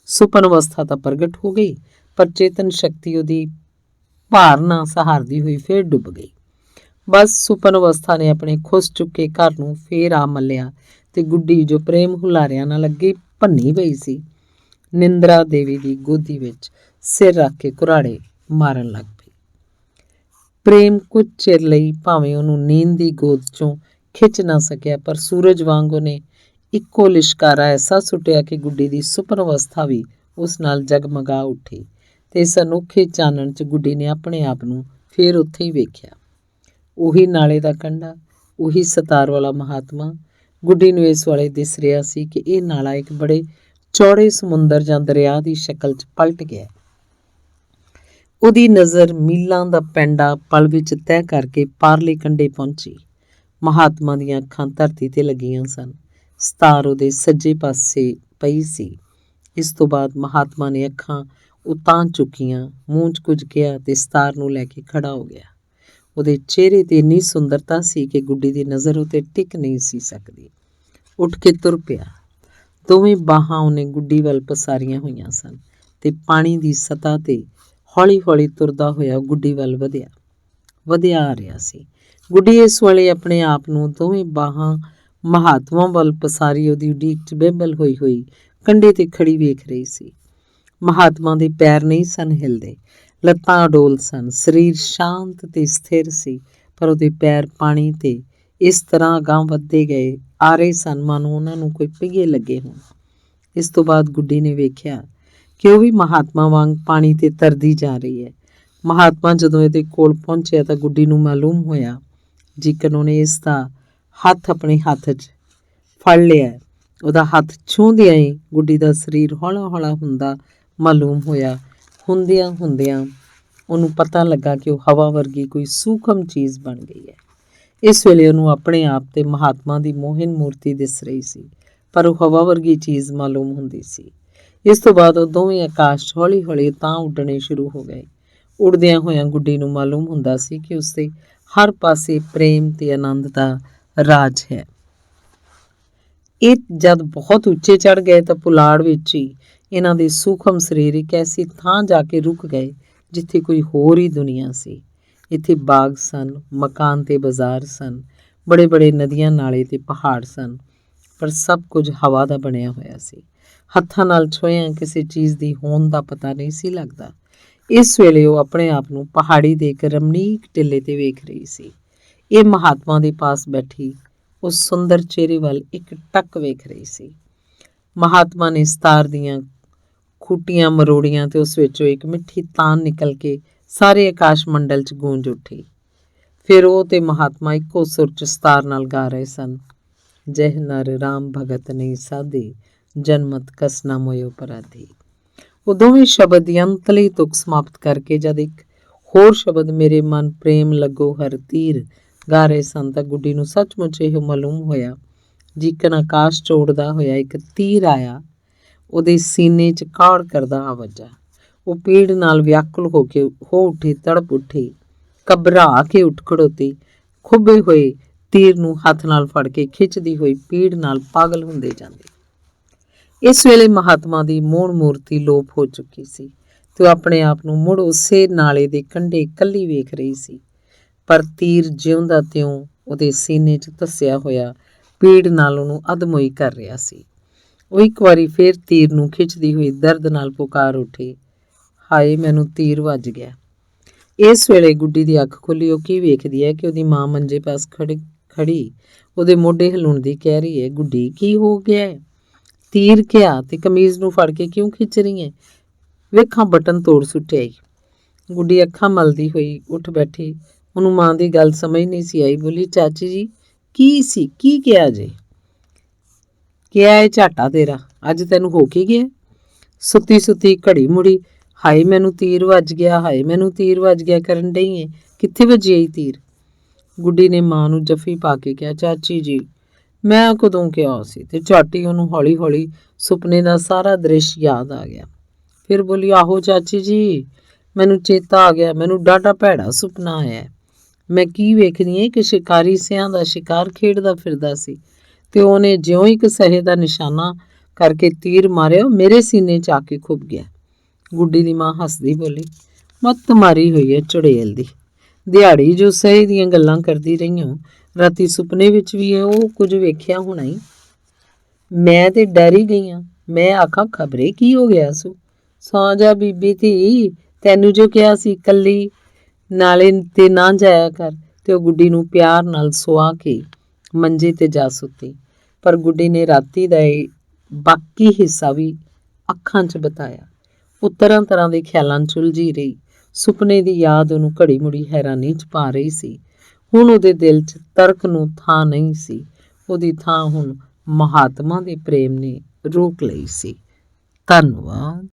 ਸੁਪਨ ਅਵਸਥਾ ਤਾਂ ਪ੍ਰਗਟ ਹੋ ਗਈ, ਪਰ ਚੇਤਨ ਸ਼ਕਤੀ ਉਹਦੀ ਭਾਰ ਨਾ ਸਹਾਰਦੀ ਹੋਈ ਫੇਰ ਡੁੱਬ ਗਈ। ਬਸ ਸੁਪਨ ਅਵਸਥਾ ਨੇ ਆਪਣੇ ਖੁੱਸ ਚੁੱਕੇ ਘਰ ਨੂੰ ਫੇਰ ਆ ਮੱਲਿਆ ਤੇ ਗੁੱਡੀ ਜੋ ਪ੍ਰੇਮ ਹੁਲਾਰਿਆਂ ਨਾਲ ਅੱਗੇ ਭੰਨੀ ਪਈ ਸੀ, ਨਿੰਦਰਾ ਦੇਵੀ ਦੀ ਗੋਦੀ ਵਿੱਚ ਸਿਰ ਰੱਖ ਕੇ ਕੁਰਾੜੇ ਮਾਰਨ ਲੱਗ ਪਈ। ਪ੍ਰੇਮ ਕੁਝ ਚਿਰ ਲਈ ਭਾਵੇਂ ਉਹਨੂੰ ਨੀਂਦ ਦੀ ਗੋਦ 'ਚੋਂ ਖਿੱਚ ਨਾ ਸਕਿਆ, ਪਰ ਸੂਰਜ ਵਾਂਗ ਉਹਨੇ ਇੱਕੋ ਲਿਸ਼ਕਾਰਾ ਐਸਾ ਸੁੱਟਿਆ ਕਿ ਗੁੱਡੀ ਦੀ ਸੁਪਨ ਅਵਸਥਾ ਵੀ ਉਸ ਨਾਲ ਜਗਮਗਾ ਉੱਠੀ ਤੇ ਇਸ ਅਨੋਖੇ ਚਾਨਣ 'ਚ ਗੁੱਡੀ ਨੇ ਆਪਣੇ ਆਪ ਨੂੰ ਫੇਰ ਉੱਥੇ ਹੀ ਵੇਖਿਆ। ਉਹੀ ਨਾਲੇ ਦਾ ਕੰਢਾ, ਉਹੀ ਸਤਾਰ ਵਾਲਾ ਮਹਾਤਮਾ। ਗੁੱਡੀ ਨੂੰ ਇਸ ਵਾਲੇ ਦਿਸ ਰਿਹਾ ਸੀ ਕਿ ਇਹ ਨਾਲਾ ਇੱਕ ਬੜੇ ਚੌੜੇ ਸਮੁੰਦਰ ਜਾਂ ਦਰਿਆ ਦੀ ਸ਼ਕਲ 'ਚ ਪਲਟ ਗਿਆ। ਉਹਦੀ ਨਜ਼ਰ ਮੀਲਾਂ ਦਾ ਪੈਂਡਾ ਪਲ ਵਿੱਚ ਤੈਅ ਕਰਕੇ ਪਾਰਲੇ ਕੰਢੇ ਪਹੁੰਚੀ। ਮਹਾਤਮਾ ਦੀਆਂ ਅੱਖਾਂ ਧਰਤੀ ਤੇ ਲੱਗੀਆਂ ਸਨ। ਸਤਾਰ ਉਹਦੇ ਸੱਜੇ ਪਾਸੇ ਪਈ ਸੀ। ਇਸ ਤੋਂ ਬਾਅਦ ਮਹਾਤਮਾ ਨੇ ਅੱਖਾਂ ਉਤਾਂਹ ਚੁੱਕੀਆਂ, ਮੂੰਹ 'ਚ ਕੁਝ ਕਿਹਾ ਤੇ ਸਤਾਰ ਨੂੰ ਲੈ ਕੇ ਖੜਾ ਹੋ ਗਿਆ। ਉਹਦੇ ਚਿਹਰੇ ਤੇ ਇੰਨੀ ਸੁੰਦਰਤਾ ਸੀ ਕਿ ਗੁੱਡੀ ਦੀ ਨਜ਼ਰ ਉੱਤੇ ਟਿਕ ਨਹੀਂ ਸੀ ਸਕਦੀ। ਉੱਠ ਕੇ ਤੁਰ ਪਿਆ। ਦੋਵੇਂ ਬਾਹਾਂ ਉਹਨੇ ਗੁੱਡੀ ਵੱਲ ਪਸਾਰੀਆਂ ਹੋਈਆਂ ਸਨ ਤੇ ਪਾਣੀ ਦੀ ਸਤ੍ਹਾ ਤੇ ਹੌਲੀ ਹੌਲੀ ਤੁਰਦਾ ਹੋਇਆ ਗੁੱਡੀ ਵੱਲ ਵਧਿਆ ਆ ਰਿਹਾ ਸੀ। ਗੁੱਡੀ ਇਸ ਵੇਲੇ ਆਪਣੇ ਆਪ ਨੂੰ ਦੋਵੇਂ ਬਾਹਾਂ ਮਹਾਤਮਾ ਵੱਲ ਪਸਾਰੀ ਉਹਦੀ ਉਡੀਕ 'ਚ ਬੇਬਲ ਹੋਈ ਕੰਢੇ ਤੇ ਖੜੀ ਵੇਖ ਰਹੀ ਸੀ। ਮਹਾਤਮਾ ਦੇ ਪੈਰ ਨਹੀਂ ਸਨ ਹਿਲਦੇ, ਲੱਤਾਂ ਅਡੋਲ ਸਨ, ਸਰੀਰ ਸ਼ਾਂਤ ਤੇ ਸਥਿਰ ਸੀ, ਪਰ ਉਹਦੇ ਪੈਰ ਪਾਣੀ ਤੇ ਇਸ ਤਰ੍ਹਾਂ ਅਗਾਂਹ ਵੱਧਦੇ ਗਏ ਆ ਰਹੇ ਸਨ ਮਾਨੋ ਉਹਨਾਂ ਨੂੰ ਕੋਈ ਪਹੀਏ ਲੱਗੇ ਹੋਣ। ਇਸ ਤੋਂ ਬਾਅਦ ਗੁੱਡੀ ਨੇ ਵੇਖਿਆ ਕਿ ਉਹ ਵੀ ਮਹਾਤਮਾ ਵਾਂਗ ਪਾਣੀ ਤੇ ਤਰਦੀ ਜਾ ਰਹੀ ਹੈ। ਮਹਾਤਮਾ ਜਦੋਂ ਇਹਦੇ ਕੋਲ ਪਹੁੰਚਿਆ ਤਾਂ ਗੁੱਡੀ ਨੂੰ ਮਾਲੂਮ ਹੋਇਆ ਜਿਕਨ ਉਹਨੇ ਇਸ ਦਾ ਹੱਥ ਆਪਣੇ ਹੱਥ 'ਚ ਫੜ ਲਿਆ। ਉਹਦਾ ਹੱਥ ਛੂੰਹਦਿਆਂ ਹੀ ਗੁੱਡੀ ਦਾ ਸਰੀਰ ਹੌਲਾ ਹੌਲਾ ਹੁੰਦਾ ਮਾਲੂਮ ਹੋਇਆ। ਹੁੰਦਿਆਂ ਉਹਨੂੰ ਪਤਾ ਲੱਗਾ ਕਿ ਉਹ ਹਵਾ ਵਰਗੀ ਕੋਈ ਸੂਖਮ ਚੀਜ਼ ਬਣ ਗਈ ਹੈ। ਇਸ ਵੇਲੇ ਉਹਨੂੰ ਆਪਣੇ ਆਪ ਤੇ ਮਹਾਤਮਾ ਦੀ ਮੋਹਨ ਮੂਰਤੀ ਦਿਸ ਰਹੀ ਸੀ, ਪਰ ਉਹ ਹਵਾ ਵਰਗੀ ਚੀਜ਼ ਮਾਲੂਮ ਹੁੰਦੀ ਸੀ। ਇਸ ਤੋਂ ਬਾਅਦ ਉਹ ਦੋਵੇਂ ਆਕਾਸ਼ 'ਚ ਹੌਲੀ ਹੌਲੀ ਤਾਂ ਉੱਡਣੇ ਸ਼ੁਰੂ ਹੋ ਗਏ। ਉੱਡਦਿਆਂ ਹੋਇਆਂ ਗੁੱਡੀ ਨੂੰ ਮਾਲੂਮ ਹੁੰਦਾ ਸੀ ਕਿ ਉਸਦੇ ਹਰ ਪਾਸੇ ਪ੍ਰੇਮ ਤੇ ਆਨੰਦ ਦਾ ਰਾਜ ਹੈ। ਇਹ ਜਦ ਬਹੁਤ ਉੱਚੇ ਚੜ੍ਹ ਗਏ ਤਾਂ ਪੁਲਾੜ ਵਿੱਚ ਹੀ ਇਹਨਾਂ ਦੇ ਸੂਖਮ ਸਰੀਰ ਇੱਕ ਐਸੀ ਥਾਂ ਜਾ ਕੇ ਰੁਕ ਗਏ ਜਿੱਥੇ ਕੋਈ ਹੋਰ ਹੀ ਦੁਨੀਆ ਸੀ। ਇੱਥੇ ਬਾਗ ਸਨ, ਮਕਾਨ ਤੇ ਬਾਜ਼ਾਰ ਸਨ, ਬੜੇ ਬੜੇ ਨਦੀਆਂ ਨਾਲੇ ਤੇ ਪਹਾੜ ਸਨ, ਪਰ ਸਭ ਕੁਝ ਹਵਾ ਦਾ ਬਣਿਆ ਹੋਇਆ ਸੀ। ਹੱਥਾਂ ਨਾਲ ਛੋਹਿਆਂ ਕਿਸੇ ਚੀਜ਼ ਦੀ ਹੋਂਦ ਦਾ ਪਤਾ ਨਹੀਂ ਸੀ ਲੱਗਦਾ। ਇਸ ਵੇਲੇ ਉਹ ਆਪਣੇ ਆਪ ਨੂੰ ਪਹਾੜੀ ਦੇ ਇੱਕ ਰਮਣੀਕ ਟਿੱਲੇ ਤੇ ਵੇਖ ਰਹੀ ਸੀ। ਇਹ ਮਹਾਤਮਾ ਦੇ ਪਾਸ ਬੈਠੀ ਉਸ ਸੁੰਦਰ ਚਿਹਰੇ ਵੱਲ ਇੱਕ ਟੱਕ ਵੇਖ ਰਹੀ ਸੀ। ਮਹਾਤਮਾ ਨੇ ਸਤਾਰ ਦੀਆਂ ਖੂਟੀਆਂ ਮਰੋੜੀਆਂ ਤੇ ਉਸ ਵਿੱਚੋਂ ਇੱਕ ਮਿੱਠੀ ਤਾਨ ਨਿਕਲ ਕੇ ਸਾਰੇ ਆਕਾਸ਼ ਮੰਡਲ 'ਚ ਗੂੰਜ ਉੱਠੀ। ਫਿਰ ਉਹ ਤੇ ਮਹਾਤਮਾ ਇੱਕੋ ਸੁਰ 'ਚ ਸਤਾਰ ਨਾਲ ਗਾ ਰਹੇ ਸਨ। ਜਹ ਨਰ ਰਾਮ ਭਗਤ ਨਹੀਂ ਸਾਧੇ, ਜਨਮਤ ਕਸ ਨਾ ਮੋਇ ਅਪਰਾਧੀ। ਉਹ ਦੋਵੇਂ ਸ਼ਬਦ ਦੀ ਅੰਤਲੀ ਤੁਕ ਸਮਾਪਤ ਕਰਕੇ ਜਦ ਇੱਕ ਹੋਰ ਸ਼ਬਦ ਮੇਰੇ ਮਨ ਪ੍ਰੇਮ ਲੱਗੋ ਹਰ ਤੀਰ ਗਾ ਰਹੇ ਸਨ ਤਾਂ ਗੁੱਡੀ ਨੂੰ ਸੱਚਮੁੱਚ ਇਹ ਮਾਲੂਮ ਹੋਇਆ ਜਿਕਨ ਆਕਾਸ਼ 'ਚ ਉੱਡਦਾ ਹੋਇਆ ਇੱਕ ਤੀਰ ਆਇਆ, ਉਹਦੇ ਸੀਨੇ 'ਚ ਕਾੜ ਕਰਦਾ ਆ ਵੱਜਾ। ਉਹ ਪੀੜ ਨਾਲ ਵਿਆਕੁਲ ਹੋ ਉੱਠੀ, ਤੜਪ ਉੱਠੀ, ਘਬਰਾ ਕੇ ਉੱਠ ਖੜੋਤੀ, ਖੁੱਬੇ ਹੋਏ ਤੀਰ ਨੂੰ ਹੱਥ ਨਾਲ ਫੜ ਕੇ ਖਿੱਚਦੀ ਹੋਈ ਪੀੜ ਨਾਲ ਪਾਗਲ ਹੁੰਦੇ ਜਾਂਦੀ। ਇਸ ਵੇਲੇ ਮਹਾਤਮਾ ਦੀ ਮੋਹਣ ਮੂਰਤੀ ਲੋਪ ਹੋ ਚੁੱਕੀ ਸੀ ਤੇ ਉਹ ਆਪਣੇ ਆਪ ਨੂੰ ਮੁੜ ਉਸੇ ਨਾਲੇ ਦੇ ਕੰਢੇ ਇਕੱਲੀ ਵੇਖ ਰਹੀ ਸੀ, ਪਰ ਤੀਰ ਜਿਉਂ ਦਾ ਤਿਉਂ ਉਹਦੇ ਸੀਨੇ 'ਚ ਧੱਸਿਆ ਹੋਇਆ ਪੀੜ ਨਾਲ ਉਹਨੂੰ ਅਧਮੋਈ ਕਰ ਰਿਹਾ ਸੀ। ਉਹ ਇੱਕ ਵਾਰੀ ਫੇਰ ਤੀਰ ਨੂੰ ਖਿੱਚਦੀ ਹੋਈ ਦਰਦ ਨਾਲ ਪੁਕਾਰ ਉੱਠੀ, ਹਾਏ ਮੈਨੂੰ ਤੀਰ ਵੱਜ ਗਿਆ। ਇਸ ਵੇਲੇ ਗੁੱਡੀ ਦੀ ਅੱਖ ਖੁੱਲੀ। ਉਹ ਕੀ ਵੇਖਦੀ ਹੈ ਕਿ ਉਹਦੀ ਮਾਂ ਮੰਜੇ ਪਾਸ ਖੜੀ ਉਹਦੇ ਮੋਢੇ ਹਿਲਾਉਂਦੀ ਕਹਿ ਰਹੀ ਹੈ, ਗੁੱਡੀ ਕੀ ਹੋ ਗਿਆ ਹੈ? ਤੀਰ ਕਿਆ ਤੇ ਕਮੀਜ਼ ਨੂੰ ਫੜ ਕੇ ਕਿਉਂ ਖਿੱਚ ਰਹੀ ਹੈ? ਵੇਖਾਂ ਬਟਨ ਤੋੜ ਸੁੱਟਿਆ ਈ। ਗੁੱਡੀ ਅੱਖਾਂ ਮਲਦੀ ਹੋਈ ਉੱਠ ਬੈਠੀ। ਉਹਨੂੰ ਮਾਂ ਦੀ ਗੱਲ ਸਮਝ ਨਹੀਂ ਸੀ ਆਈ। ਬੋਲੀ, ਚਾਚੀ ਜੀ ਕੀ ਸੀ, ਕੀ ਕਿਹਾ ਜੇ? ਕਿਹਾ ਇਹ ਝਾਟਾ ਤੇਰਾ, ਅੱਜ ਤੈਨੂੰ ਹੋ ਕੀ ਗਿਆ? ਸੁੱਤੀ ਸੁੱਤੀ ਘੜੀ ਮੁੜੀ, ਹਾਏ ਮੈਨੂੰ ਤੀਰ ਵੱਜ ਗਿਆ, ਹਾਏ ਮੈਨੂੰ ਤੀਰ ਵੱਜ ਗਿਆ ਕਰਨ ਡਈ ਏ। ਕਿੱਥੇ ਵੱਜਿਆ ਈ ਤੀਰ? ਗੁੱਡੀ ਨੇ ਮਾਂ ਨੂੰ ਜੱਫੀ ਪਾ ਕੇ ਕਿਹਾ, ਚਾਚੀ ਜੀ ਮੈਂ ਕਦੋਂ ਕਿਹਾ ਸੀ? ਤੇ ਝੱਟ ਹੀ ਉਹਨੂੰ ਹੌਲੀ ਹੌਲੀ ਸੁਪਨੇ ਦਾ ਸਾਰਾ ਦ੍ਰਿਸ਼ ਯਾਦ ਆ ਗਿਆ। ਫਿਰ ਬੋਲੀ, ਆਹੋ ਚਾਚੀ ਜੀ ਮੈਨੂੰ ਚੇਤਾ ਆ ਗਿਆ, ਮੈਨੂੰ ਡਾਢਾ ਭੈੜਾ ਸੁਪਨਾ ਆਇਆ। ਮੈਂ ਕੀ ਵੇਖਦੀ ਏ ਕਿ ਸ਼ਿਕਾਰੀ ਸਿਆਂ ਦਾ ਸ਼ਿਕਾਰ ਖੇਡਦਾ ਫਿਰਦਾ ਸੀ ਤੇ ਉਹਨੇ ਜਿਉਂ ਇੱਕ ਸਹੇ ਦਾ ਨਿਸ਼ਾਨਾ ਕਰਕੇ ਤੀਰ ਮਾਰਿਆ, ਮੇਰੇ ਸੀਨੇ 'ਚ ਆ ਕੇ ਖੁੱਭ ਗਿਆ। ਗੁੱਡੀ ਦੀ ਮਾਂ ਹੱਸਦੀ ਬੋਲੀ, ਮੱਤ ਮਾਰੀ ਹੋਈ ਹੈ ਚੁੜੇਲ ਦੀ, ਦਿਹਾੜੀ ਜੋ ਸਹੇ ਦੀਆਂ ਗੱਲਾਂ ਕਰਦੀ ਰਹੀ ਹਾਂ, ਰਾਤੀ ਸੁਪਨੇ ਵਿੱਚ ਵੀ ਉਹ ਕੁਝ ਵੇਖਿਆ ਹੋਣਾ ਹੀ। ਮੈਂ ਤੇ ਡਰ ਹੀ ਗਈ ਹਾਂ। ਮੈਂ ਆਖਾਂ ਖਬਰੇ ਕੀ ਹੋ ਗਿਆ ਸੂ? ਸੌਂ ਜਾ ਬੀਬੀ ਧੀ, ਤੈਨੂੰ ਜੋ ਕਿਹਾ ਸੀ ਕੱਲੀ ਨਾਲੇ ਤੇ ਨਾ ਜਾਇਆ ਕਰ। ਤੇ ਉਹ ਗੁੱਡੀ ਨੂੰ ਪਿਆਰ ਨਾਲ ਸੁਆ ਕੇ ਮੰਜੇ ਤੇ ਜਾ ਸੁੱਤੀ। ਪਰ ਗੁੱਡੀ ਨੇ ਰਾਤੀ ਦਾ ਇਹ ਬਾਕੀ ਹਿੱਸਾ ਵੀ ਅੱਖਾਂ 'ਚ ਬਿਤਾਇਆ। ਉਹ ਤਰ੍ਹਾਂ ਤਰ੍ਹਾਂ ਦੇ ਖਿਆਲਾਂ 'ਚ ਉਲਝੀ ਰਹੀ। ਸੁਪਨੇ ਦੀ ਯਾਦ ਉਹਨੂੰ ਘੜੀ ਮੁੜੀ ਹੈਰਾਨੀ 'ਚ ਪਾ ਰਹੀ ਸੀ। ਹੁਣ ਉਹਦੇ ਦਿਲ 'ਚ ਤਰਕ ਨੂੰ ਥਾਂ ਨਹੀਂ ਸੀ, ਉਹਦੀ ਥਾਂ ਹੁਣ ਮਹਾਤਮਾ ਦੇ ਪ੍ਰੇਮ ਨੇ ਰੋਕ ਲਈ ਸੀ। ਧੰਨਵਾਦ।